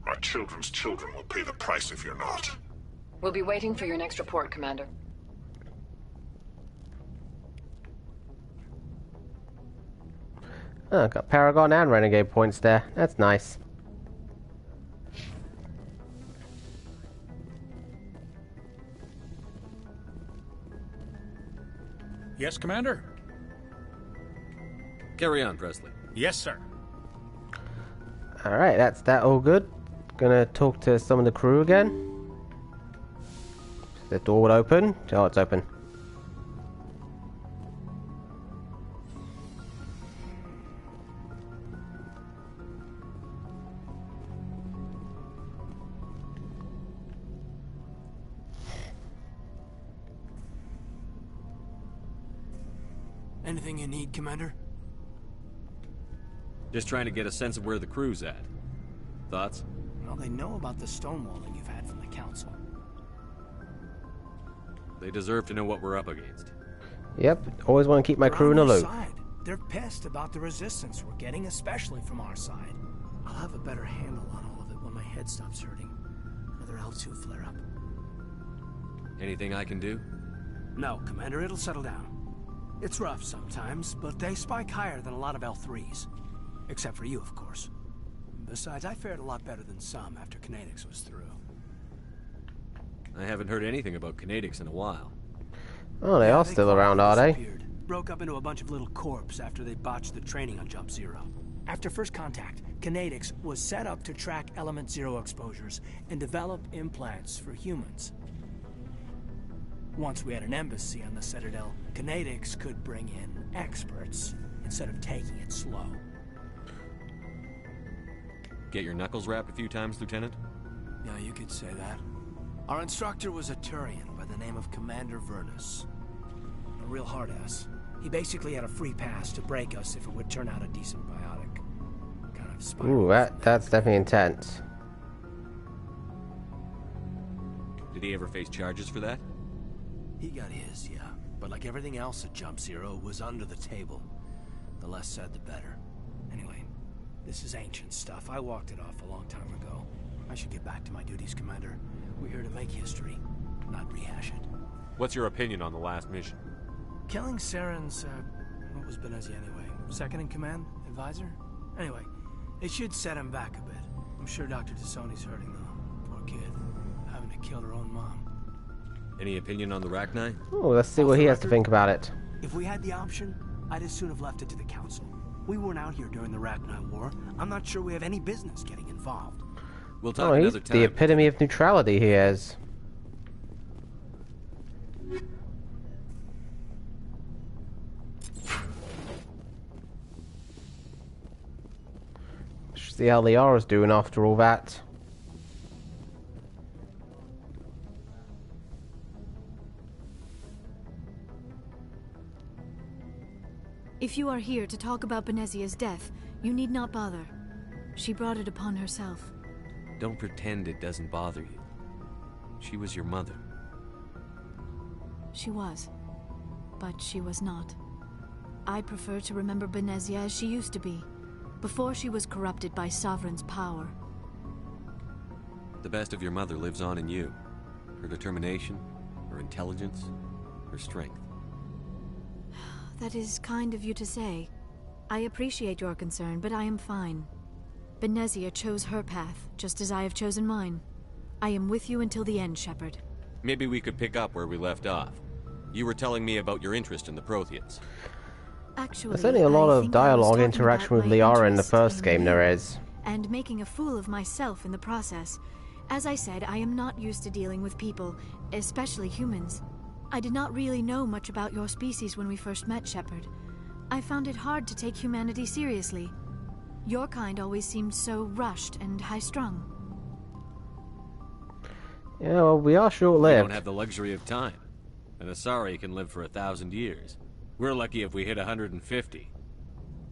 [SPEAKER 6] Our children's children will pay the price if you're not.
[SPEAKER 23] We'll be waiting for your next report, Commander.
[SPEAKER 2] Oh, got Paragon and Renegade points there. That's nice.
[SPEAKER 20] Yes, Commander?
[SPEAKER 5] Carry on, Presley.
[SPEAKER 20] Yes, sir.
[SPEAKER 2] Alright, that's that all good. Gonna talk to some of the crew again. The door would open. Oh, it's open.
[SPEAKER 19] Anything you need, Commander?
[SPEAKER 5] Just trying to get a sense of where the crew's at. Thoughts?
[SPEAKER 19] Well, they know about the stonewalling you've had from the Council.
[SPEAKER 5] They deserve to know what we're up against.
[SPEAKER 2] Yep, always want to keep my crew in the loop.
[SPEAKER 19] They're pissed about the resistance we're getting, especially from our side. I'll have a better handle on all of it when my head stops hurting. Another L2 flare-up.
[SPEAKER 5] Anything I can do?
[SPEAKER 19] No, Commander, it'll settle down. It's rough sometimes, but they spike higher than a lot of L3s. Except for you, of course. Besides, I fared a lot better than some after Kinetics was through.
[SPEAKER 5] I haven't heard anything about Kinetics in a while.
[SPEAKER 2] Oh, they are still around, are they?
[SPEAKER 19] Broke up into a bunch of little corps after they botched the training on Jump Zero. After first contact, Kinetics was set up to track Element Zero exposures and develop implants for humans. Once we had an embassy on the Citadel, Kinetics could bring in experts instead of taking it slow.
[SPEAKER 5] Get your knuckles rapped a few times, Lieutenant?
[SPEAKER 19] Yeah, you could say that. Our instructor was a Turian by the name of Commander Vernus. A real hard-ass. He basically had a free pass to break us if it would turn out a decent biotic. Kind of spiral.
[SPEAKER 2] Ooh, that's definitely intense.
[SPEAKER 5] Did he ever face charges for that?
[SPEAKER 19] He got his, yeah. But like everything else at Jump Zero, it was under the table. The less said, the better. Anyway, this is ancient stuff. I walked it off a long time ago. I should get back to my duties, Commander. We're here to make history, not rehash it.
[SPEAKER 5] What's your opinion on the last mission?
[SPEAKER 19] Killing Saren's, what was Benezi anyway? Second in command? Advisor? Anyway, it should set him back a bit. I'm sure Dr. Tassoni's hurting, though. Poor kid. Having to kill her own mom.
[SPEAKER 5] Any opinion on the Rachni?
[SPEAKER 2] Oh, let's see what he has to think about it.
[SPEAKER 19] If we had the option, I'd as soon have left it to the Council. We weren't out here during the Rachni War. I'm not sure we have any business getting involved.
[SPEAKER 5] We'll talk another time.
[SPEAKER 2] The epitome of neutrality he is. See how Liara's doing after all that.
[SPEAKER 4] If you are here to talk about Benezia's death, you need not bother. She brought it upon herself.
[SPEAKER 5] Don't pretend it doesn't bother you. She was your mother.
[SPEAKER 4] she was. But she was not. I prefer to remember Benezia as she used to be, before she was corrupted by Sovereign's power.
[SPEAKER 5] The best of your mother lives on in you. Her determination, her intelligence, her strength.
[SPEAKER 4] That is kind of you to say. I appreciate your concern, but I am fine. Benezia chose her path, just as I have chosen mine. I am with you until the end, Shepard.
[SPEAKER 5] Maybe we could pick up where we left off. You were telling me about your interest in the Protheans.
[SPEAKER 4] Actually,
[SPEAKER 2] there's only a lot of dialogue interaction with Liara in the first game, there is.
[SPEAKER 4] And making a fool of myself in the process. As I said, I am not used to dealing with people, especially humans. I did not really know much about your species when we first met, Shepard. I found it hard to take humanity seriously. Your kind always seemed so rushed and high-strung.
[SPEAKER 2] Yeah, well, we are short-lived.
[SPEAKER 5] We don't have the luxury of time. An Asari can live for 1,000 years. We're lucky if we hit 150.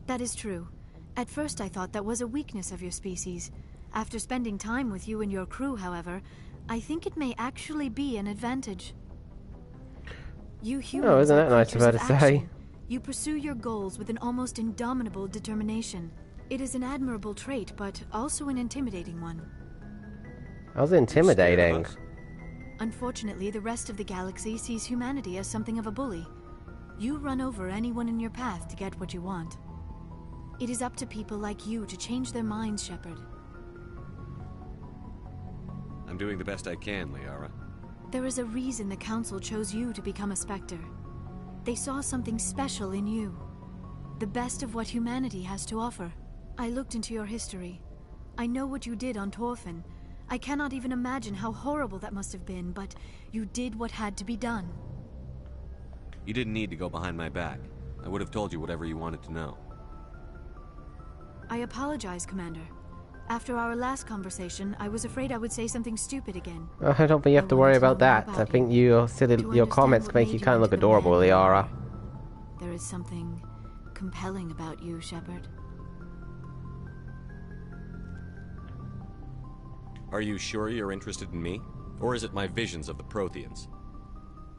[SPEAKER 4] That is true. At first I thought that was a weakness of your species. After spending time with you and your crew, however, I think it may actually be an advantage. You humans
[SPEAKER 2] oh, isn't that
[SPEAKER 4] are
[SPEAKER 2] nice of her to
[SPEAKER 4] creatures
[SPEAKER 2] say?
[SPEAKER 4] action. You pursue your goals with an almost indomitable determination. It is an admirable trait, but also an intimidating one.
[SPEAKER 2] How's it intimidating?
[SPEAKER 4] Unfortunately, the rest of the galaxy sees humanity as something of a bully. You run over anyone in your path to get what you want. It is up to people like you to change their minds, Shepard.
[SPEAKER 5] I'm doing the best I can, Liara.
[SPEAKER 4] There is a reason the Council chose you to become a Spectre. They saw something special in you. The best of what humanity has to offer. I looked into your history. I know what you did on Torfin. I cannot even imagine how horrible that must have been, but you did what had to be done.
[SPEAKER 5] You didn't need to go behind my back. I would have told you whatever you wanted to know.
[SPEAKER 4] I apologize, Commander. After our last conversation, I was afraid I would say something stupid again.
[SPEAKER 2] I don't think you have to worry about that. I think your comments make you kind of look adorable, Liara.
[SPEAKER 4] There is something compelling about you, Shepard.
[SPEAKER 5] Are you sure you're interested in me? Or is it my visions of the Protheans?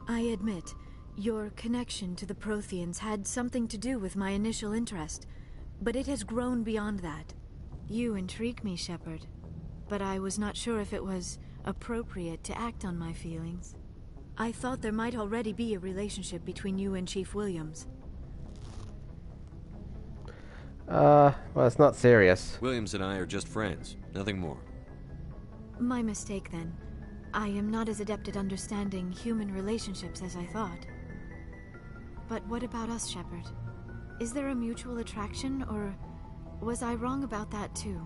[SPEAKER 4] I admit, your connection to the Protheans had something to do with my initial interest, but it has grown beyond that. You intrigue me, Shepard, but I was not sure if it was appropriate to act on my feelings. I thought there might already be a relationship between you and Chief Williams.
[SPEAKER 2] Well, it's not serious.
[SPEAKER 5] Williams and I are just friends, nothing more.
[SPEAKER 4] My mistake, then. I am not as adept at understanding human relationships as I thought. But what about us, Shepard? Is there a mutual attraction, or was I wrong about that too?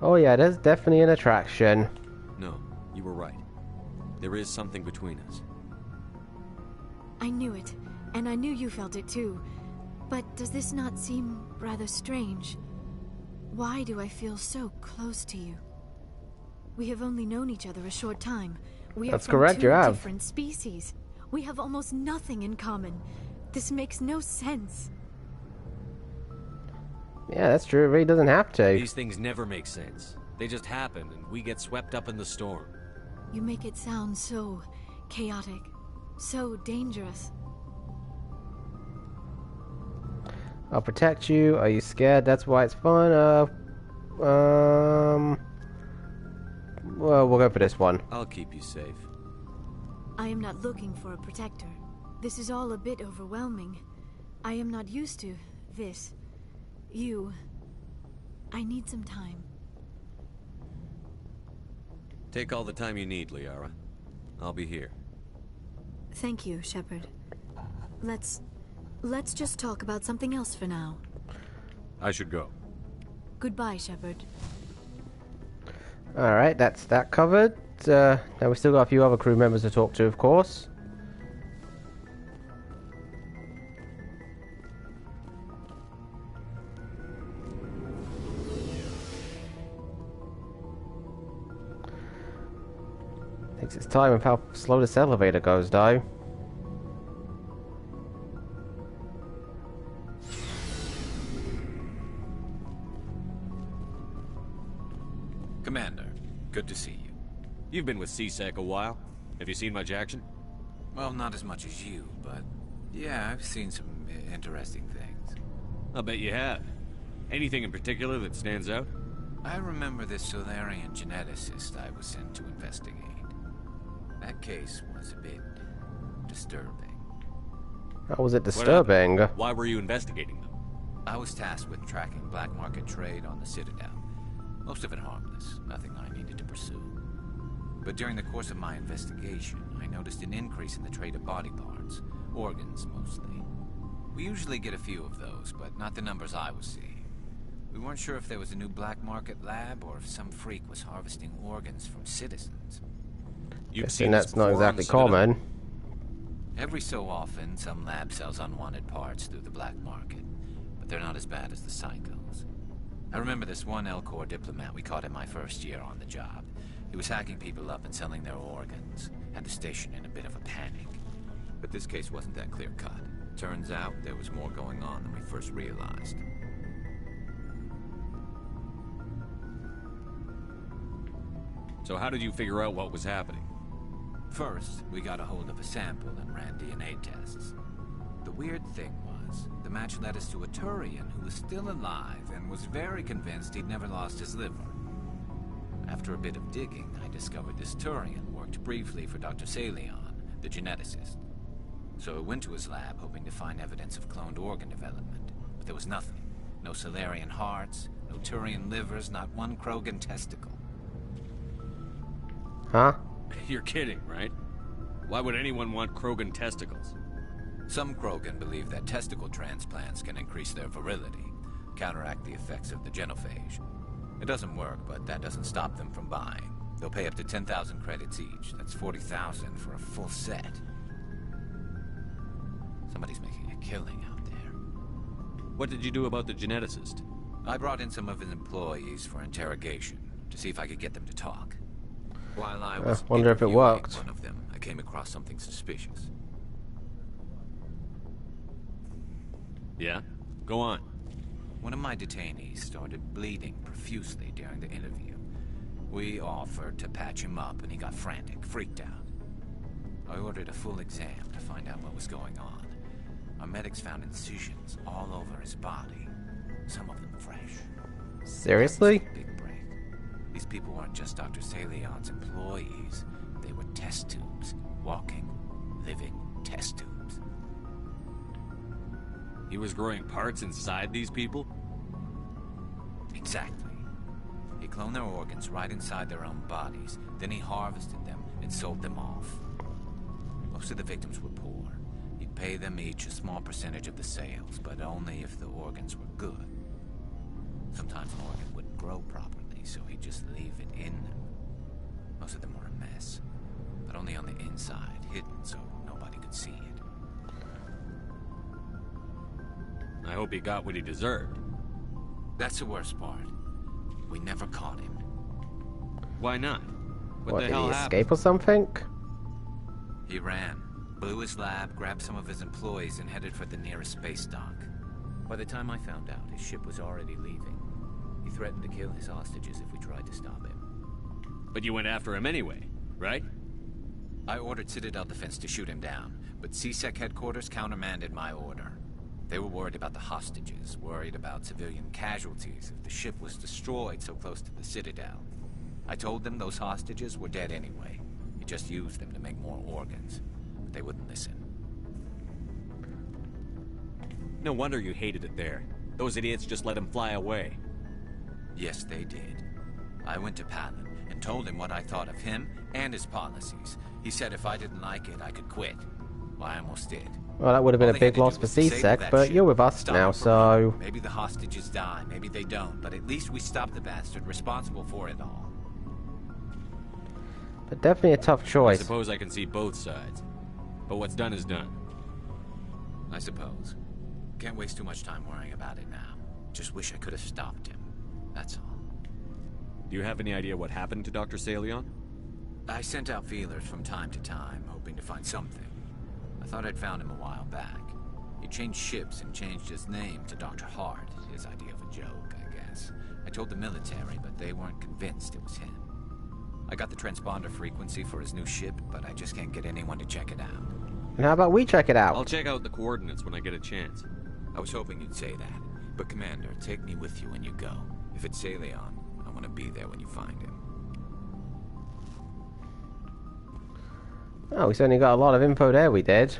[SPEAKER 2] Oh yeah, there's definitely an attraction.
[SPEAKER 5] No, you were right. There is something between us.
[SPEAKER 4] I knew it, and I knew you felt it too. But does this not seem rather strange? Why do I feel so close to you? We have only known each other a short time. We
[SPEAKER 2] That's
[SPEAKER 4] are from
[SPEAKER 2] correct,
[SPEAKER 4] two
[SPEAKER 2] you have.
[SPEAKER 4] different species. We have almost nothing in common. This makes no sense.
[SPEAKER 2] Yeah, that's true. It really doesn't have to.
[SPEAKER 5] These things never make sense. They just happen, and we get swept up in the storm.
[SPEAKER 4] You make it sound so chaotic, so dangerous.
[SPEAKER 2] I'll protect you. Are you scared? That's why it's fun. Well, we'll go for this one.
[SPEAKER 5] I'll keep you safe.
[SPEAKER 4] I am not looking for a protector. This is all a bit overwhelming. I am not used to this. You. I need some time.
[SPEAKER 5] Take all the time you need, Liara. I'll be here.
[SPEAKER 4] Thank you, Shepard. Let's just talk about something else for now.
[SPEAKER 5] I should go.
[SPEAKER 4] Goodbye, Shepard.
[SPEAKER 2] Alright, that's that covered. Now we still got a few other crew members to talk to, of course. Takes its time with how slow this elevator goes, though.
[SPEAKER 5] Commander, good to see you. You've been with CSEC a while. Have you seen much action?
[SPEAKER 10] Well, not as much as you, but yeah, I've seen some interesting things.
[SPEAKER 5] I'll bet you have. Anything in particular that stands out?
[SPEAKER 10] I remember this Solarian geneticist I was sent to investigate. That case was a bit disturbing.
[SPEAKER 2] How was it disturbing?
[SPEAKER 5] Why were you investigating them?
[SPEAKER 10] I was tasked with tracking black market trade on the Citadel. Most of it harmless, nothing I needed to pursue. But during the course of my investigation, I noticed an increase in the trade of body parts, organs mostly. We usually get a few of those, but not the numbers I was seeing. We weren't sure if there was a new black market lab or if some freak was harvesting organs from citizens.
[SPEAKER 2] Guessing that's not exactly common.
[SPEAKER 10] Every so often, some lab sells unwanted parts through the black market, but they're not as bad as the psychos. I remember this one L-Corps diplomat we caught in my first year on the job. He was hacking people up and selling their organs. Had the station in a bit of a panic. But this case wasn't that clear-cut. Turns out there was more going on than we first realized.
[SPEAKER 5] So how did you figure out what was happening?
[SPEAKER 10] First, we got a hold of a sample and ran DNA tests. The weird thing was, the match led us to a Turian who was still alive and was very convinced he'd never lost his liver. After a bit of digging, I discovered this Turian worked briefly for Dr. Salion, the geneticist. So I went to his lab hoping to find evidence of cloned organ development, but there was nothing. No Solarian hearts, no Turian livers, not one Krogan testicle.
[SPEAKER 2] Huh?
[SPEAKER 5] You're kidding, right? Why would anyone want Krogan testicles?
[SPEAKER 10] Some Krogan believe that testicle transplants can increase their virility, counteract the effects of the genophage. It doesn't work, but that doesn't stop them from buying. They'll pay up to 10,000 credits each. That's 40,000 for a full set. Somebody's making a killing out there.
[SPEAKER 5] What did you do about the geneticist?
[SPEAKER 10] I brought in some of his employees for interrogation, to see if I could get them to talk. While I was
[SPEAKER 2] wonder if it worked.
[SPEAKER 10] One of them, I came across something suspicious.
[SPEAKER 5] Yeah? Go on.
[SPEAKER 10] One of my detainees started bleeding profusely during the interview. We offered to patch him up and he got frantic, freaked out. I ordered a full exam to find out what was going on. Our medics found incisions all over his body, some of them fresh.
[SPEAKER 2] Seriously?
[SPEAKER 10] Big break. These people weren't just Dr. Salion's employees. They were test tubes. Walking, living test tubes.
[SPEAKER 5] He was growing parts inside these people?
[SPEAKER 10] Exactly. He cloned their organs right inside their own bodies. Then he harvested them and sold them off. Most of the victims were poor. He'd pay them each a small percentage of the sales, but only if the organs were good. Sometimes an organ wouldn't grow properly, so he'd just leave it in them. Most of them were a mess, but only on the inside, hidden so nobody could see it.
[SPEAKER 5] I hope he got what he deserved.
[SPEAKER 10] That's the worst part. We never caught him.
[SPEAKER 5] Why not?
[SPEAKER 2] What
[SPEAKER 5] the
[SPEAKER 2] did
[SPEAKER 5] hell
[SPEAKER 2] he
[SPEAKER 5] happened?
[SPEAKER 2] escape or something?
[SPEAKER 10] He ran, blew his lab, grabbed some of his employees, and headed for the nearest space dock. By the time I found out, his ship was already leaving. He threatened to kill his hostages if we tried to stop him.
[SPEAKER 5] But you went after him anyway, right?
[SPEAKER 10] I ordered Citadel Defense to shoot him down, but CSEC headquarters countermanded my order. They were worried about the hostages, worried about civilian casualties if the ship was destroyed so close to the Citadel. I told them those hostages were dead anyway. He just used them to make more organs, but they wouldn't listen.
[SPEAKER 5] No wonder you hated it there. Those idiots just let him fly away.
[SPEAKER 10] Yes, they did. I went to Palin and told him what I thought of him and his policies. He said if I didn't like it, I could quit. Well, I almost did.
[SPEAKER 2] Well, that would have been a big loss for CSEC, but you're with us now, so...
[SPEAKER 10] Maybe the hostages die, maybe they don't, but at least we stopped the bastard responsible for it all.
[SPEAKER 2] But definitely a tough choice.
[SPEAKER 5] I suppose I can see both sides. But what's done is done.
[SPEAKER 10] I suppose. Can't waste too much time worrying about it now. Just wish I could have stopped him. That's all.
[SPEAKER 5] Do you have any idea what happened to Dr. Salion?
[SPEAKER 10] I sent out feelers from time to time, hoping to find something. I thought I'd found him a while back. He changed ships and changed his name to Dr. Hart, his idea of a joke, I guess. I told the military, but they weren't convinced it was him. I got the transponder frequency for his new ship, but I just can't get anyone to check it out.
[SPEAKER 2] And how about we check it out?
[SPEAKER 5] I'll check out the coordinates when I get a chance.
[SPEAKER 10] I was hoping you'd say that. But Commander, take me with you when you go. If it's Leon, I want to be there when you find him.
[SPEAKER 2] Oh, we certainly got a lot of info there, we did.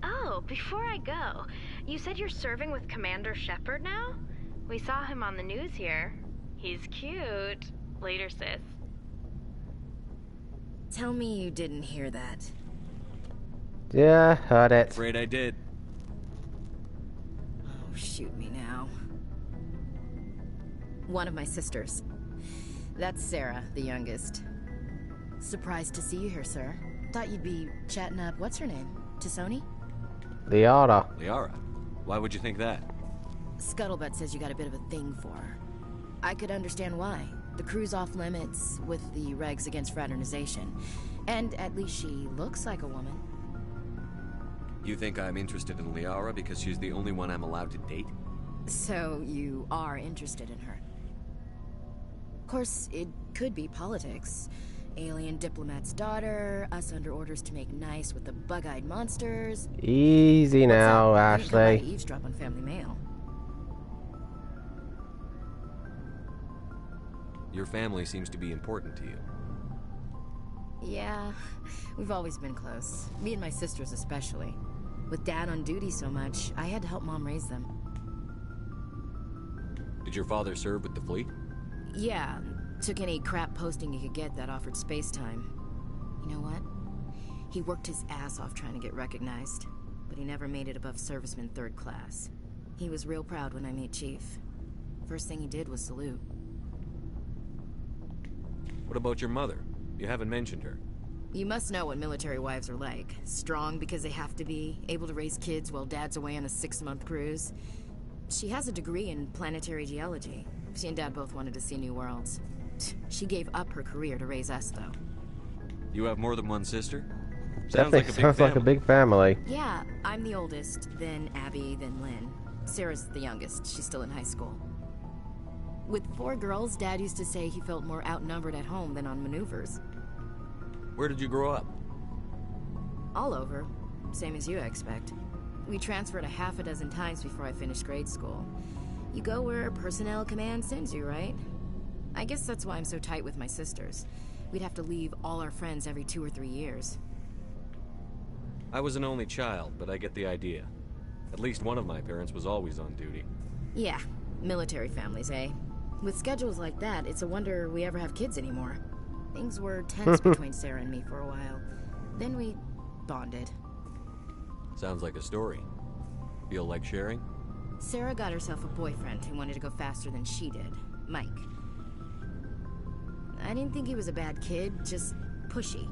[SPEAKER 7] Oh, before I go, you said you're serving with Commander Shepard now? We saw him on the news here. He's cute. Later, sis.
[SPEAKER 3] Tell me you didn't hear that.
[SPEAKER 2] Yeah, heard it.
[SPEAKER 5] Afraid I did.
[SPEAKER 3] Oh, shoot me now. One of my sisters. That's Sarah, the youngest. Surprised to see you here, sir. Thought you'd be chatting up, what's her name? Tassoni?
[SPEAKER 2] Liara.
[SPEAKER 5] Liara? Why would you think that?
[SPEAKER 3] Scuttlebutt says you got a bit of a thing for her. I could understand why. The crew's off limits with the regs against fraternization. And at least she looks like a woman.
[SPEAKER 5] You think I'm interested in Liara because she's the only one I'm allowed to date?
[SPEAKER 3] So you are interested in her. Of course, it could be politics. Alien diplomat's daughter, us under orders to make nice with the bug-eyed monsters.
[SPEAKER 2] Easy now, Ashley.
[SPEAKER 3] Eavesdrop on family mail.
[SPEAKER 5] Your family seems to be important to you.
[SPEAKER 3] Yeah, we've always been close. Me and my sisters especially. With Dad on duty so much, I had to help Mom raise them.
[SPEAKER 5] Did your father serve with the fleet?
[SPEAKER 3] Yeah, took any crap posting he could get that offered space time. You know what? He worked his ass off trying to get recognized, but he never made it above serviceman 3rd class. He was real proud when I met Chief. First thing he did was salute.
[SPEAKER 5] What about your mother? You haven't mentioned her.
[SPEAKER 3] You must know what military wives are like. Strong because they have to be, able to raise kids while Dad's away on a 6-month cruise. She has a degree in planetary geology. She and Dad both wanted to see new worlds. She gave up her career to raise us, though.
[SPEAKER 5] You have more than one sister?
[SPEAKER 2] Definitely sounds like a big family.
[SPEAKER 3] Yeah, I'm the oldest, then Abby, then Lynn. Sarah's the youngest. She's still in high school. With 4 girls, Dad used to say he felt more outnumbered at home than on maneuvers.
[SPEAKER 5] Where did you grow up?
[SPEAKER 3] All over. Same as you, I expect. We transferred a half a dozen times before I finished grade school. You go where personnel command sends you, right? I guess that's why I'm so tight with my sisters. We'd have to leave all our friends every 2 or 3 years.
[SPEAKER 5] I was an only child, but I get the idea. At least one of my parents was always on duty.
[SPEAKER 3] Yeah, military families, eh? With schedules like that, it's a wonder we ever have kids anymore. Things were tense between Sarah and me for a while. Then we bonded.
[SPEAKER 5] Sounds like a story. Feel like sharing?
[SPEAKER 3] Sarah got herself a boyfriend who wanted to go faster than she did, Mike. I didn't think he was a bad kid, just pushy.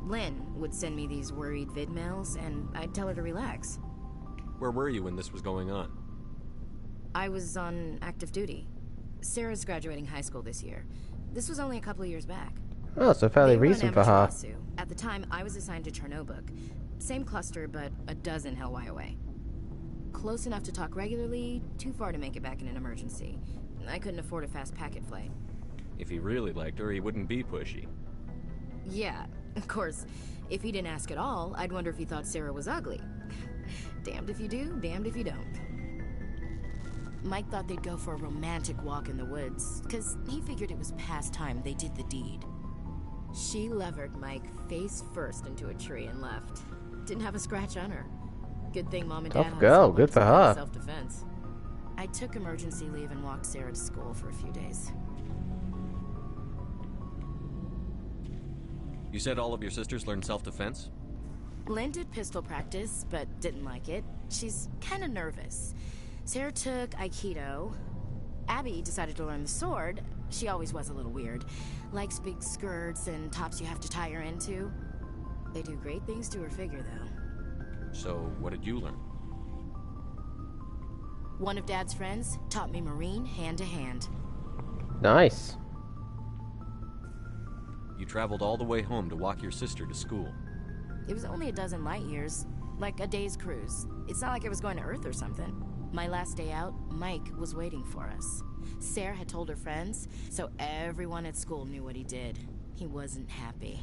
[SPEAKER 3] Lynn would send me these worried vid mails, and I'd tell her to relax.
[SPEAKER 5] Where were you when this was going on?
[SPEAKER 3] I was on active duty. Sarah's graduating high school this year. This was only a couple of years back.
[SPEAKER 2] Oh, so fairly recent for her.
[SPEAKER 3] At the time, I was assigned to Chernobog. Same cluster, but a dozen Hellwire away. Close enough to talk regularly, too far to make it back in an emergency. I couldn't afford a fast packet flight.
[SPEAKER 5] If he really liked her, he wouldn't be pushy.
[SPEAKER 3] Yeah, of course. If he didn't ask at all, I'd wonder if he thought Sarah was ugly. Damned if you do, damned if you don't. Mike thought they'd go for a romantic walk in the woods, because he figured it was past time they did the deed. She levered Mike face first into a tree and left. Didn't have a scratch on her. Good thing Mom and Dad
[SPEAKER 2] Tough girl, good for her.
[SPEAKER 3] Self-defense. I took emergency leave and walked Sarah to school for a few days.
[SPEAKER 5] You said all of your sisters learned self-defense?
[SPEAKER 3] Lynn did pistol practice, but didn't like it. She's kind of nervous. Sarah took Aikido. Abby decided to learn the sword. She always was a little weird. Likes big skirts and tops you have to tie her into. They do great things to her figure, though.
[SPEAKER 5] So, what did you learn?
[SPEAKER 3] One of Dad's friends taught me Marine hand to hand.
[SPEAKER 2] Nice.
[SPEAKER 5] You traveled all the way home to walk your sister to school.
[SPEAKER 3] It was only a dozen light years, like a day's cruise. It's not like I was going to Earth or something. My last day out, Mike was waiting for us. Sarah had told her friends, so everyone at school knew what he did. He wasn't happy.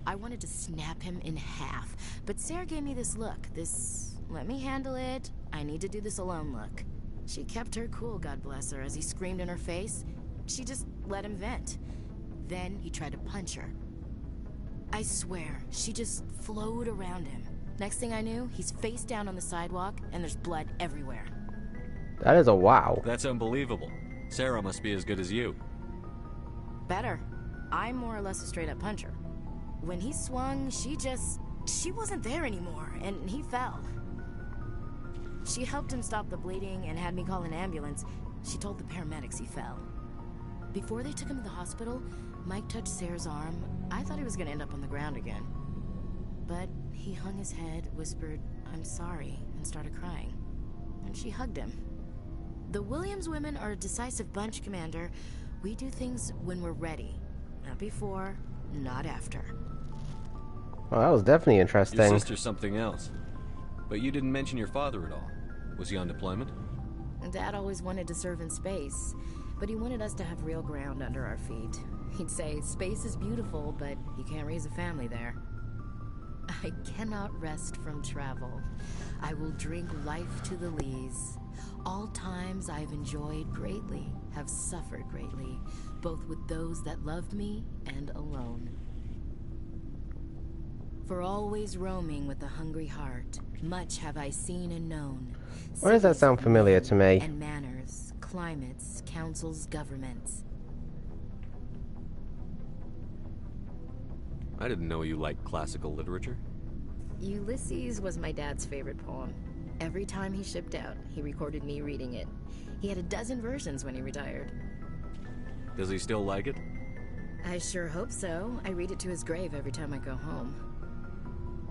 [SPEAKER 3] I wanted to snap him in half, but Sarah gave me this look, this let me handle it, I need to do this alone look. She kept her cool, God bless her, as he screamed in her face. She just let him vent. Then he tried to punch her. I swear, she just flowed around him. Next thing I knew, he's face down on the sidewalk, and there's blood everywhere.
[SPEAKER 2] That is a wow.
[SPEAKER 5] That's unbelievable. Sarah must be as good as you.
[SPEAKER 3] Better. I'm more or less a straight-up puncher. When he swung, she wasn't there anymore, and he fell. She helped him stop the bleeding and had me call an ambulance. She told the paramedics he fell. Before they took him to the hospital, Mike touched Sarah's arm. I thought he was gonna end up on the ground again. But he hung his head, whispered, "I'm sorry," and started crying. And she hugged him. The Williams women are a decisive bunch, Commander. We do things when we're ready. Not before, not after.
[SPEAKER 2] Well, that was definitely interesting.
[SPEAKER 5] Your sister's something else. But you didn't mention your father at all. Was he on deployment?
[SPEAKER 3] Dad always wanted to serve in space, but he wanted us to have real ground under our feet. He'd say, space is beautiful, but you can't raise a family there. I cannot rest from travel. I will drink life to the lees. All times I have enjoyed greatly, have suffered greatly, both with those that loved me and alone. For always roaming with a hungry heart, much have I seen and known.
[SPEAKER 2] Why does that sound familiar to me?
[SPEAKER 3] And manners, climates, councils, governments.
[SPEAKER 5] I didn't know you liked classical literature.
[SPEAKER 3] Ulysses was my dad's favorite poem. Every time he shipped out, he recorded me reading it. He had a dozen versions when he retired.
[SPEAKER 5] Does he still like it?
[SPEAKER 3] I sure hope so. I read it to his grave every time I go home.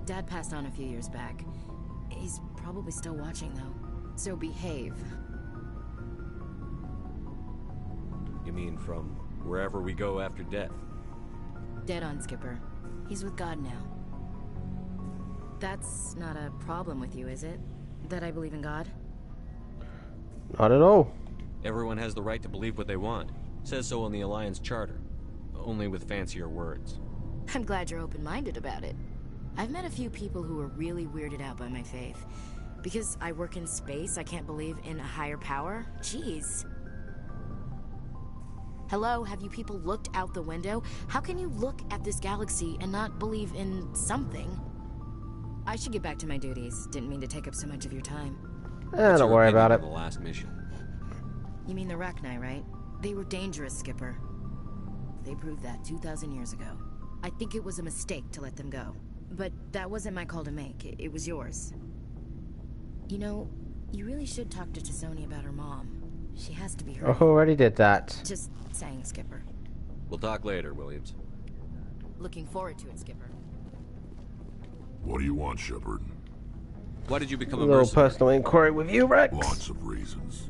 [SPEAKER 3] Dad passed on a few years back. He's probably still watching, though. So behave.
[SPEAKER 5] You mean from wherever we go after death?
[SPEAKER 3] Dead on, Skipper. He's with God now. That's not a problem with you, is it? That I believe in God?
[SPEAKER 2] Not at all.
[SPEAKER 5] Everyone has the right to believe what they want. Says so in the Alliance Charter. Only with fancier words.
[SPEAKER 3] I'm glad you're open-minded about it. I've met a few people who are really weirded out by my faith. Because I work in space, I can't believe in a higher power? Jeez. Hello, have you people looked out the window? How can you look at this galaxy and not believe in something? I should get back to my duties. Didn't mean to take up so much of your time.
[SPEAKER 2] Don't worry about it.
[SPEAKER 5] The last mission.
[SPEAKER 3] You mean the Rachni, right? They were dangerous, Skipper. They proved that 2,000 years ago. I think it was a mistake to let them go. But that wasn't my call to make. It was yours. You know, you really should talk to T'Soni about her mom. She has to be hurt.
[SPEAKER 2] Oh, already did that.
[SPEAKER 3] Just saying, Skipper.
[SPEAKER 5] We'll talk later, Williams.
[SPEAKER 3] Looking forward to it, Skipper.
[SPEAKER 6] What do you want, Shepard?
[SPEAKER 5] Why did you become a
[SPEAKER 2] little
[SPEAKER 5] mercenary?
[SPEAKER 2] personal inquiry with you, Rex.
[SPEAKER 6] Lots of reasons.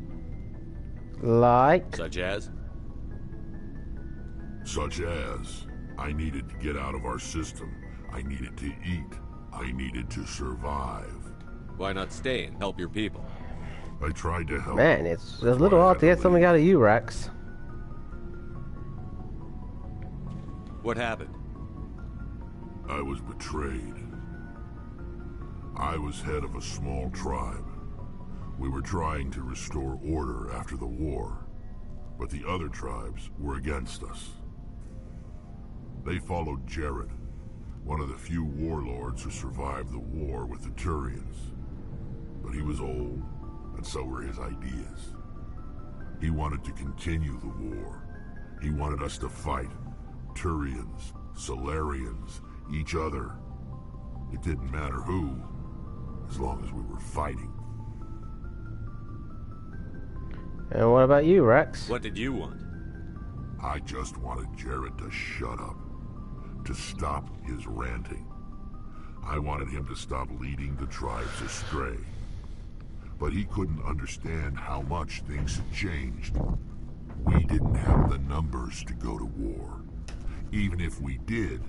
[SPEAKER 2] Like?
[SPEAKER 5] Such as?
[SPEAKER 6] Such as, I needed to get out of our system. I needed to eat. I needed to survive.
[SPEAKER 5] Why not stay and help your people?
[SPEAKER 6] I tried to help.
[SPEAKER 2] Man, it's a little hard to get something out of you, Rex.
[SPEAKER 5] What happened?
[SPEAKER 6] I was betrayed. I was head of a small tribe. We were trying to restore order after the war, but the other tribes were against us. They followed Jared, one of the few warlords who survived the war with the Turians. But he was old, and so were his ideas. He wanted to continue the war. He wanted us to fight. Turians, Solarians, each other. It didn't matter who, as long as we were fighting.
[SPEAKER 2] And what about you, Rex?
[SPEAKER 5] What did you want?
[SPEAKER 6] I just wanted Jared to shut up. To stop his ranting. I wanted him to stop leading the tribes astray. But he couldn't understand how much things had changed. We didn't have the numbers to go to war. Even if we did,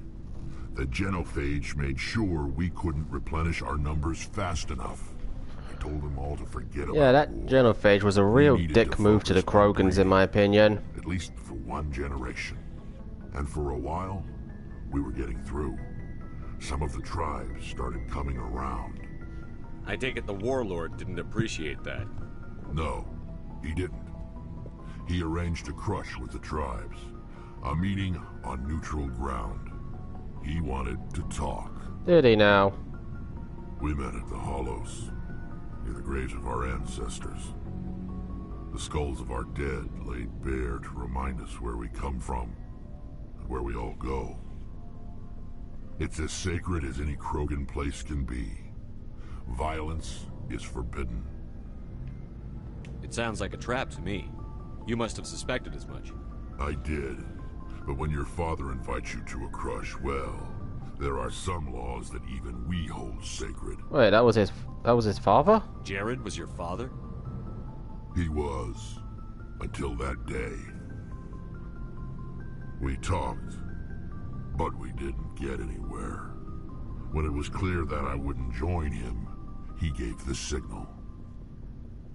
[SPEAKER 6] the genophage made sure we couldn't replenish our numbers fast enough. I told them all to forget about
[SPEAKER 2] Yeah, that
[SPEAKER 6] war.
[SPEAKER 2] genophage was a real dick move to the Krogans, in my opinion.
[SPEAKER 6] At least for one generation. And for a while, we were getting through. some of the tribes started coming around.
[SPEAKER 5] I take it the warlord didn't appreciate that.
[SPEAKER 6] No, he didn't. He arranged a crush with the tribes. A meeting on neutral ground. He wanted to talk.
[SPEAKER 2] Did he now?
[SPEAKER 6] We met at the Hollows, near the graves of our ancestors. The skulls of our dead laid bare to remind us where we come from, and where we all go. It's as sacred as any Krogan place can be. Violence is forbidden.
[SPEAKER 5] It sounds like a trap to me. You must have suspected as much.
[SPEAKER 6] I did. But when your father invites you to a crush, well, there are some laws that even we hold sacred.
[SPEAKER 2] Wait, that was his father?
[SPEAKER 5] Jared was your father?
[SPEAKER 6] He was. Until that day. We talked, but we didn't get anywhere. When it was clear that I wouldn't join him, he gave the signal.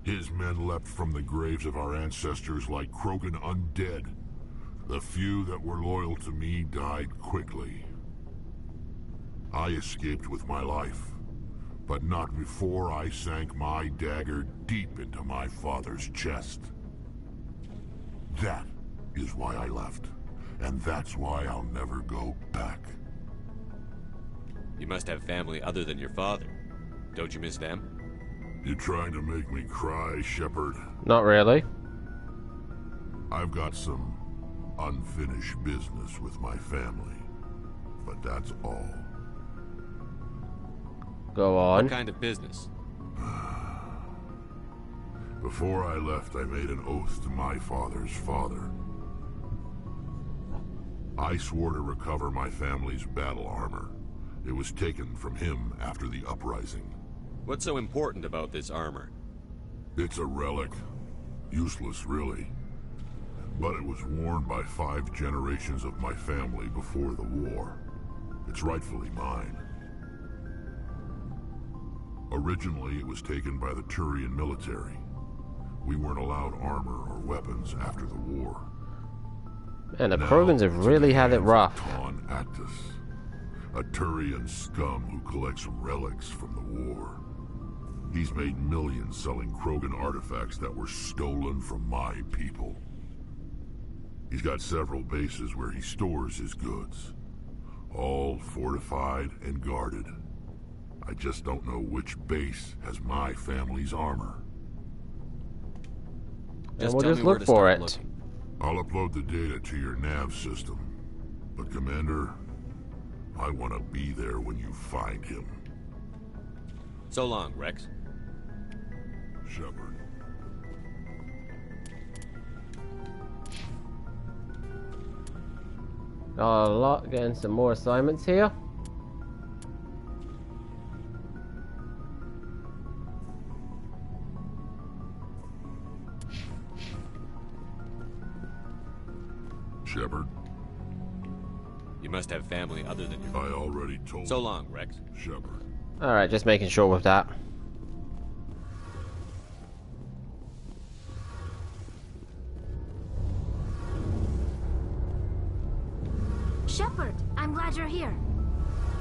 [SPEAKER 6] His men leapt from the graves of our ancestors like Krogan undead. The few that were loyal to me died quickly. I escaped with my life, but not before I sank my dagger deep into my father's chest. That is why I left, and that's why I'll never go back.
[SPEAKER 5] You must have family other than your father. Don't you miss them?
[SPEAKER 6] You trying to make me cry, Shepard?
[SPEAKER 2] Not really.
[SPEAKER 6] I've got some unfinished business with my family, but that's all.
[SPEAKER 2] Go on.
[SPEAKER 5] What kind of business?
[SPEAKER 6] Before I left, I made an oath to my father's father. I swore to recover my family's battle armor. It was taken from him after the uprising.
[SPEAKER 5] What's so important about this armor?
[SPEAKER 6] It's a relic. Useless, really. But it was worn by 5 generations of my family before the war. It's rightfully mine. Originally, it was taken by the Turian military. We weren't allowed armor or weapons after the war.
[SPEAKER 2] Man, the Krogans have really had it rough.
[SPEAKER 6] Ton Actus, a Turian scum who collects relics from the war. He's made millions selling Krogan artifacts that were stolen from my people. He's got several bases where he stores his goods, all fortified and guarded. I just don't know which base has my family's armor.
[SPEAKER 2] And we'll just look for it.
[SPEAKER 6] I'll upload the data to your nav system. But Commander, I want to be there when you find him.
[SPEAKER 5] So long, Rex.
[SPEAKER 6] Shepard.
[SPEAKER 2] A lot, getting some more assignments here.
[SPEAKER 6] Shepard.
[SPEAKER 5] You must have family other than your...
[SPEAKER 6] I already told you.
[SPEAKER 5] So long, Rex.
[SPEAKER 6] Shepard.
[SPEAKER 2] Alright, just making sure with that.
[SPEAKER 15] Shepard, I'm glad you're here.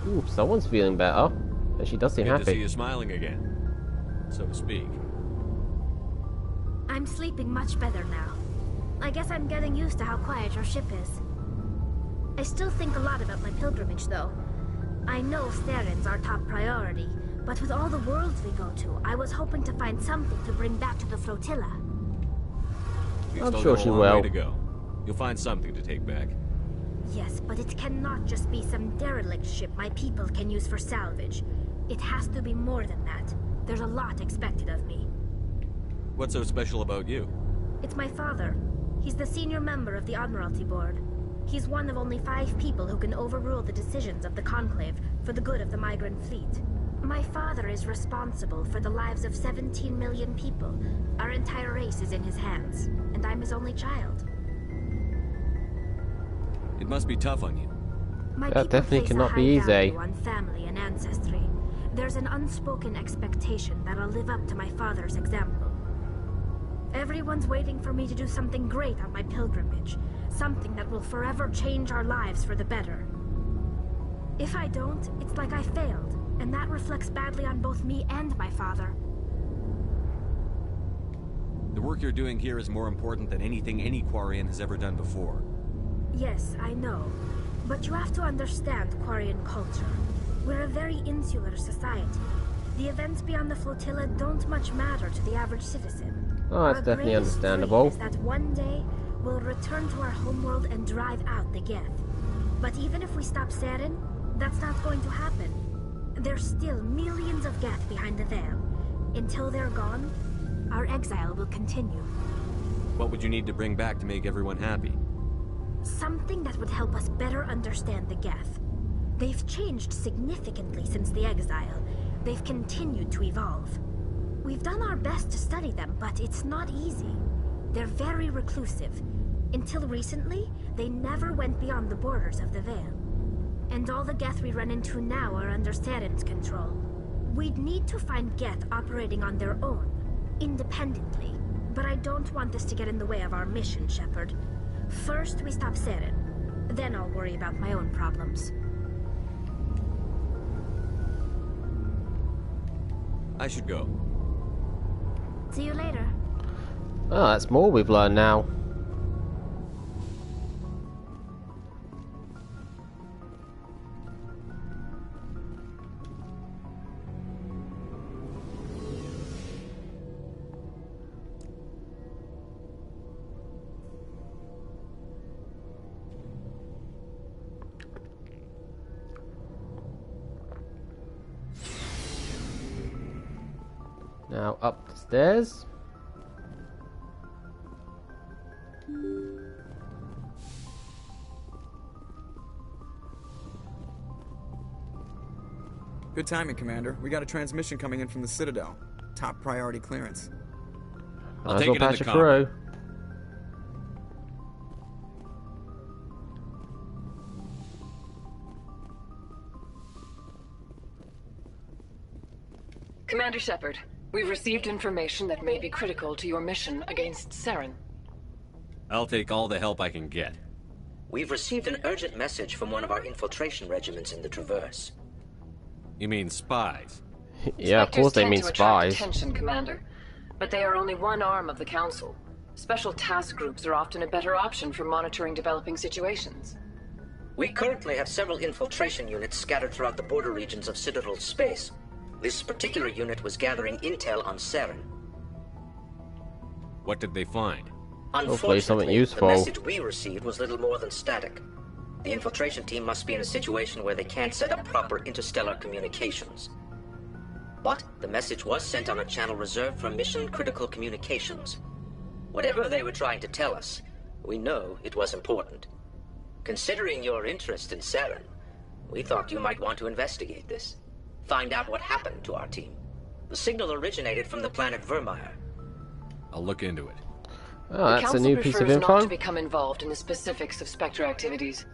[SPEAKER 2] Ooh, someone's feeling better. And she does seem
[SPEAKER 5] Good
[SPEAKER 2] happy.
[SPEAKER 5] to see you smiling again, so to speak.
[SPEAKER 15] I'm sleeping much better now. I guess I'm getting used to how quiet your ship is. I still think a lot about my pilgrimage, though. I know Theron's our top priority, but with all the worlds we go to, I was hoping to find something to bring back to the flotilla.
[SPEAKER 5] I'm sure she will. Way to go. You'll find something to take back.
[SPEAKER 15] Yes, but it cannot just be some derelict ship my people can use for salvage. It has to be more than that. There's a lot expected of me.
[SPEAKER 5] What's so special about you?
[SPEAKER 15] It's my father. He's the senior member of the Admiralty Board. He's one of only 5 people who can overrule the decisions of the Conclave for the good of the migrant fleet. My father is responsible for the lives of 17 million people. Our entire race is in his hands, and I'm his only child.
[SPEAKER 5] It must be tough on you.
[SPEAKER 2] That definitely cannot be easy.
[SPEAKER 15] On family and ancestry. There's an unspoken expectation that I'll live up to my father's example. Everyone's waiting for me to do something great on my pilgrimage. Something that will forever change our lives for the better. If I don't, it's like I failed, and that reflects badly on both me and my father.
[SPEAKER 5] The work you're doing here is more important than anything any Quarian has ever done before.
[SPEAKER 15] Yes, I know. But you have to understand Quarian culture. We're a very insular society. The events beyond the flotilla don't much matter to the average citizen.
[SPEAKER 2] Oh, that's definitely understandable.
[SPEAKER 15] Is that one day we'll return to our homeworld and drive out the Geth. But even if we stop Saren, that's not going to happen. There's still millions of Geth behind the veil. Until they're gone, our exile will continue.
[SPEAKER 5] What would you need to bring back to make everyone happy?
[SPEAKER 15] Something that would help us better understand the Geth. They've changed significantly since the exile. They've continued to evolve. We've done our best to study them, but it's not easy. They're very reclusive. Until recently, they never went beyond the borders of the Veil. And all the Geth we run into now are under Saren's control. We'd need to find Geth operating on their own, independently. But I don't want this to get in the way of our mission, Shepard. First, we stop Saren. Then I'll worry about my own problems.
[SPEAKER 5] I should go.
[SPEAKER 15] See you later.
[SPEAKER 2] Oh, that's more we've learned now. Now up the stairs.
[SPEAKER 12] Good timing, Commander. We got a transmission coming in from the Citadel. Top priority clearance.
[SPEAKER 5] I'll take it in the
[SPEAKER 2] crew.
[SPEAKER 23] Commander Shepard, we've received information that may be critical to your mission against Saren.
[SPEAKER 5] I'll take all the help I can get.
[SPEAKER 11] We've received an urgent message from one of our infiltration regiments in the Traverse.
[SPEAKER 5] You mean spies?
[SPEAKER 2] Yeah, of course they mean spies.
[SPEAKER 23] Attention, Commander, but they are only one arm of the Council. Special task groups are often a better option for monitoring developing situations.
[SPEAKER 11] We currently have several infiltration units scattered throughout the border regions of Citadel space. This particular unit was gathering intel on Saren.
[SPEAKER 5] What did they find?
[SPEAKER 2] Hopefully something useful.
[SPEAKER 11] The message we received was little more than static. The infiltration team must be in a situation where they can't set up proper interstellar communications. But the message was sent on a channel reserved for mission-critical communications. Whatever they were trying to tell us, we know it was important. Considering your interest in Saren, we thought you might want to investigate this. Find out what happened to our team. The signal originated from the planet Vermeer.
[SPEAKER 5] I'll look into it.
[SPEAKER 2] Oh, that's a new piece of
[SPEAKER 23] info.
[SPEAKER 2] info.
[SPEAKER 23] Not to become involved in the specifics of Spectre activities.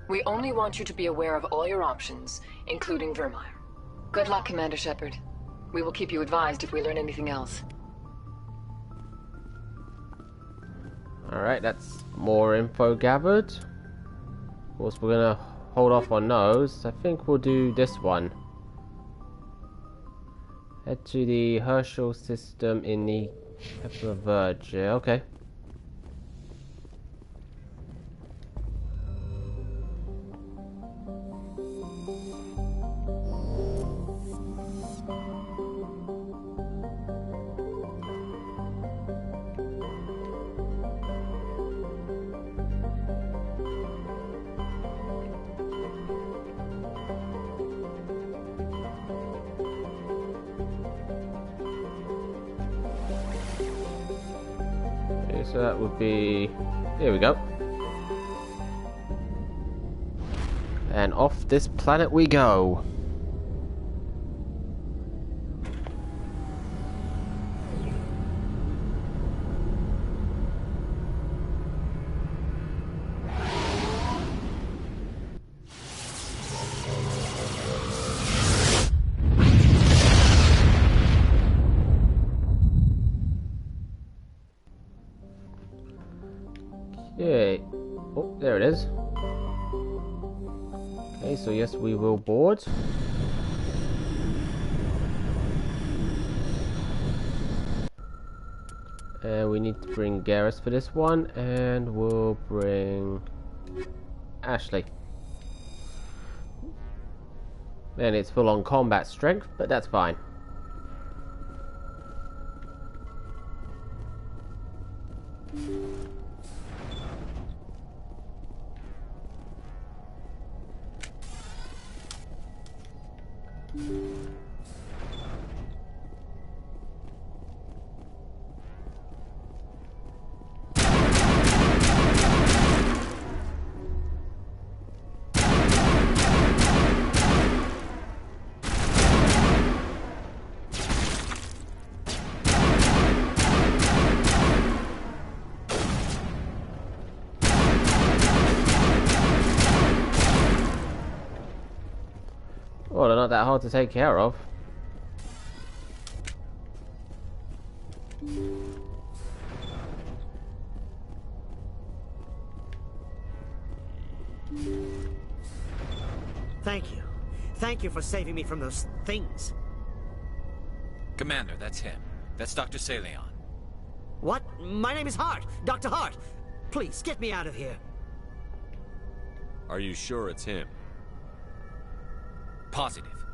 [SPEAKER 23] We only want you to be aware of all your options, including Vermeer. Good luck, Commander Shepard. We will keep you advised if we learn anything else.
[SPEAKER 2] Alright, that's more info gathered. Of course, we're gonna hold off on those. I think we'll do this one. Head to the Herschel system in the Kepler Verge. Okay. So that would be... Here we go. And off this planet we go. Okay. Oh, there it is. Okay, Okay, so yes, we will board. And we need to bring Garrus for this one, and we'll bring Ashley. Man, it's full on combat strength, but that's fine. Well, they're not that hard to take care of.
[SPEAKER 14] Thank you. Thank you for saving me from those things.
[SPEAKER 10] Commander, that's him. That's Dr. Saleon.
[SPEAKER 14] What? My name is Hart. Dr. Hart. Please, get me out of here.
[SPEAKER 5] Are you sure it's him?
[SPEAKER 10] Positive.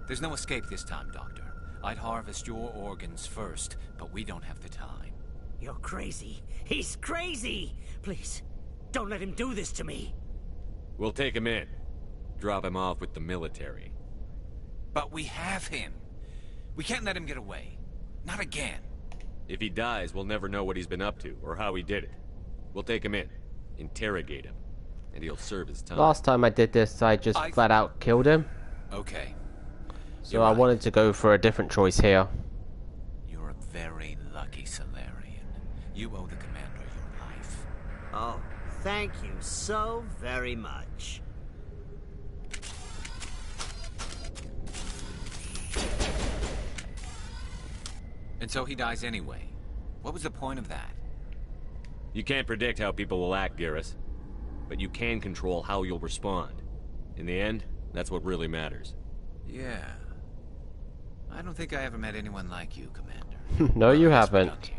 [SPEAKER 10] There's no escape this time, Doctor. I'd harvest your organs first, but we don't have the time.
[SPEAKER 14] You're crazy. He's crazy! Please, don't let him do this to me.
[SPEAKER 5] We'll take him in. Drop him off with the military.
[SPEAKER 10] But we have him. We can't let him get away. Not again.
[SPEAKER 5] If he dies, we'll never know what he's been up to, or how he did it. We'll take him in, interrogate him, and he'll serve his time.
[SPEAKER 2] Last time I did this, I just flat out killed him.
[SPEAKER 10] Okay.
[SPEAKER 2] So I wanted to go for a different choice here.
[SPEAKER 10] You're a very lucky Salarian. You owe the commander your life.
[SPEAKER 14] Oh, thank you so very much.
[SPEAKER 10] And so he dies anyway. What was the point of that?
[SPEAKER 5] You can't predict how people will act, Garrus. But you can control how you'll respond. In the end, that's what really matters.
[SPEAKER 10] Yeah. I don't think I ever met anyone like you, Commander.
[SPEAKER 2] No, you haven't.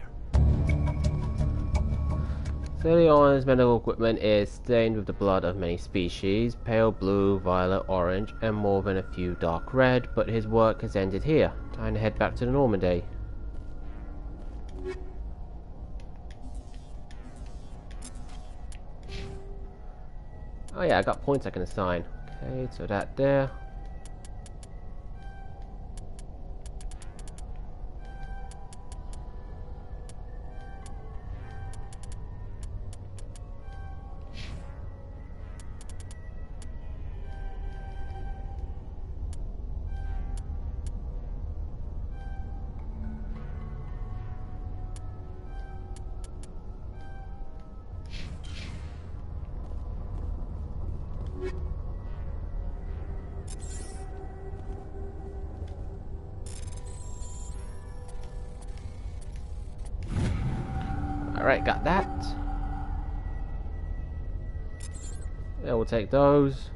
[SPEAKER 2] Saleon's medical equipment is stained with the blood of many species, pale blue, violet, orange, and more than a few dark red, but his work has ended here. Time to head back to the Normandy. Oh yeah, I got points I can assign. Okay, so that there. Alright, got that. Yeah, we'll take those.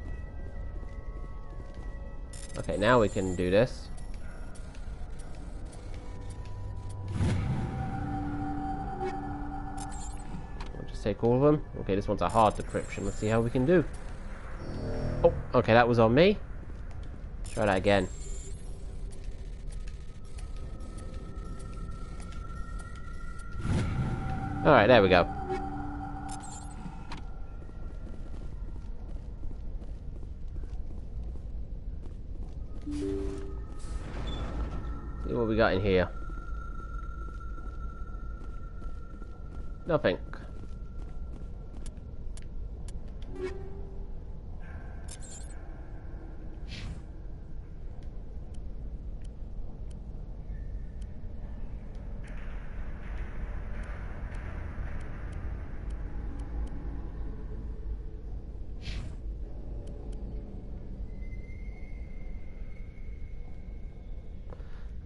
[SPEAKER 2] Okay, now we can do this. We'll just take all of them. Okay, this one's a hard decryption. Let's see how we can do. Oh, okay, that was on me. Try that again. Alright, there we go. See what we got in here. Nothing.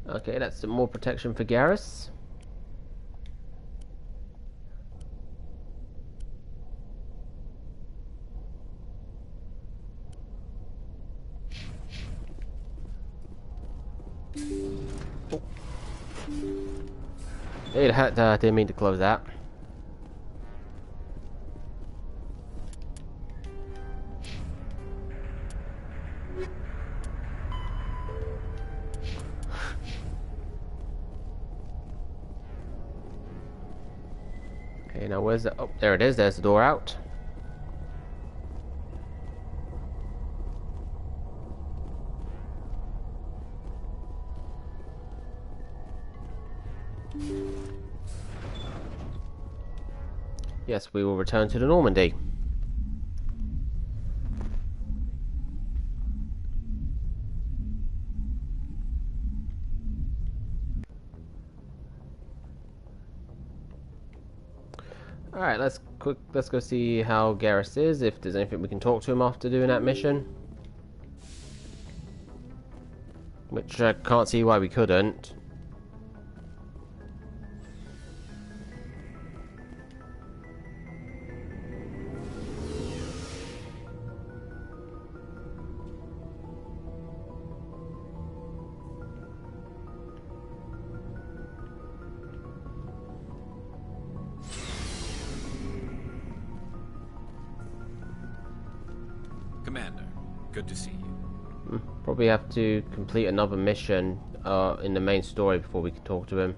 [SPEAKER 2] Okay, that's some more protection for Garrus. Didn't mean to close that. Okay, now where's the... Oh, there it is. There's the door out. Yes, we will return to the Normandy. Alright, let's go see how Garrus is, if there's anything we can talk to him after doing that mission. Which I can't see why we couldn't.
[SPEAKER 10] Commander, good to see you.
[SPEAKER 2] Probably have to complete another mission in the main story before we can talk to him.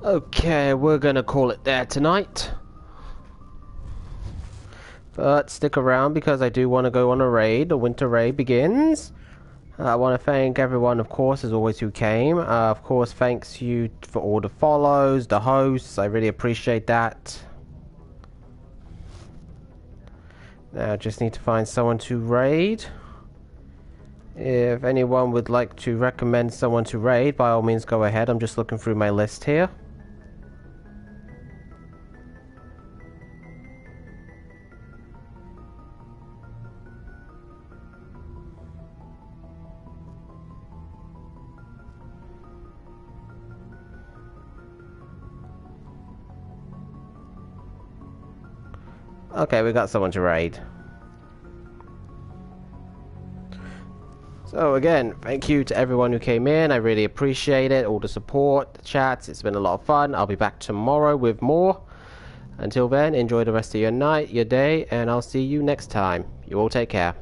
[SPEAKER 2] Okay, we're gonna call it there tonight. But stick around because I do want to go on a raid. The winter raid begins. I want to thank everyone, of course, as always, who came. Of course, thanks you for all the follows, the hosts. I really appreciate that. Now, I just need to find someone to raid. If anyone would like to recommend someone to raid, by all means, go ahead. I'm just looking through my list here. Okay, we got someone to raid. So again, thank you to everyone who came in. I really appreciate it. All the support, the chats. It's been a lot of fun. I'll be back tomorrow with more. Until then, enjoy the rest of your night, your day, and I'll see you next time. You all take care.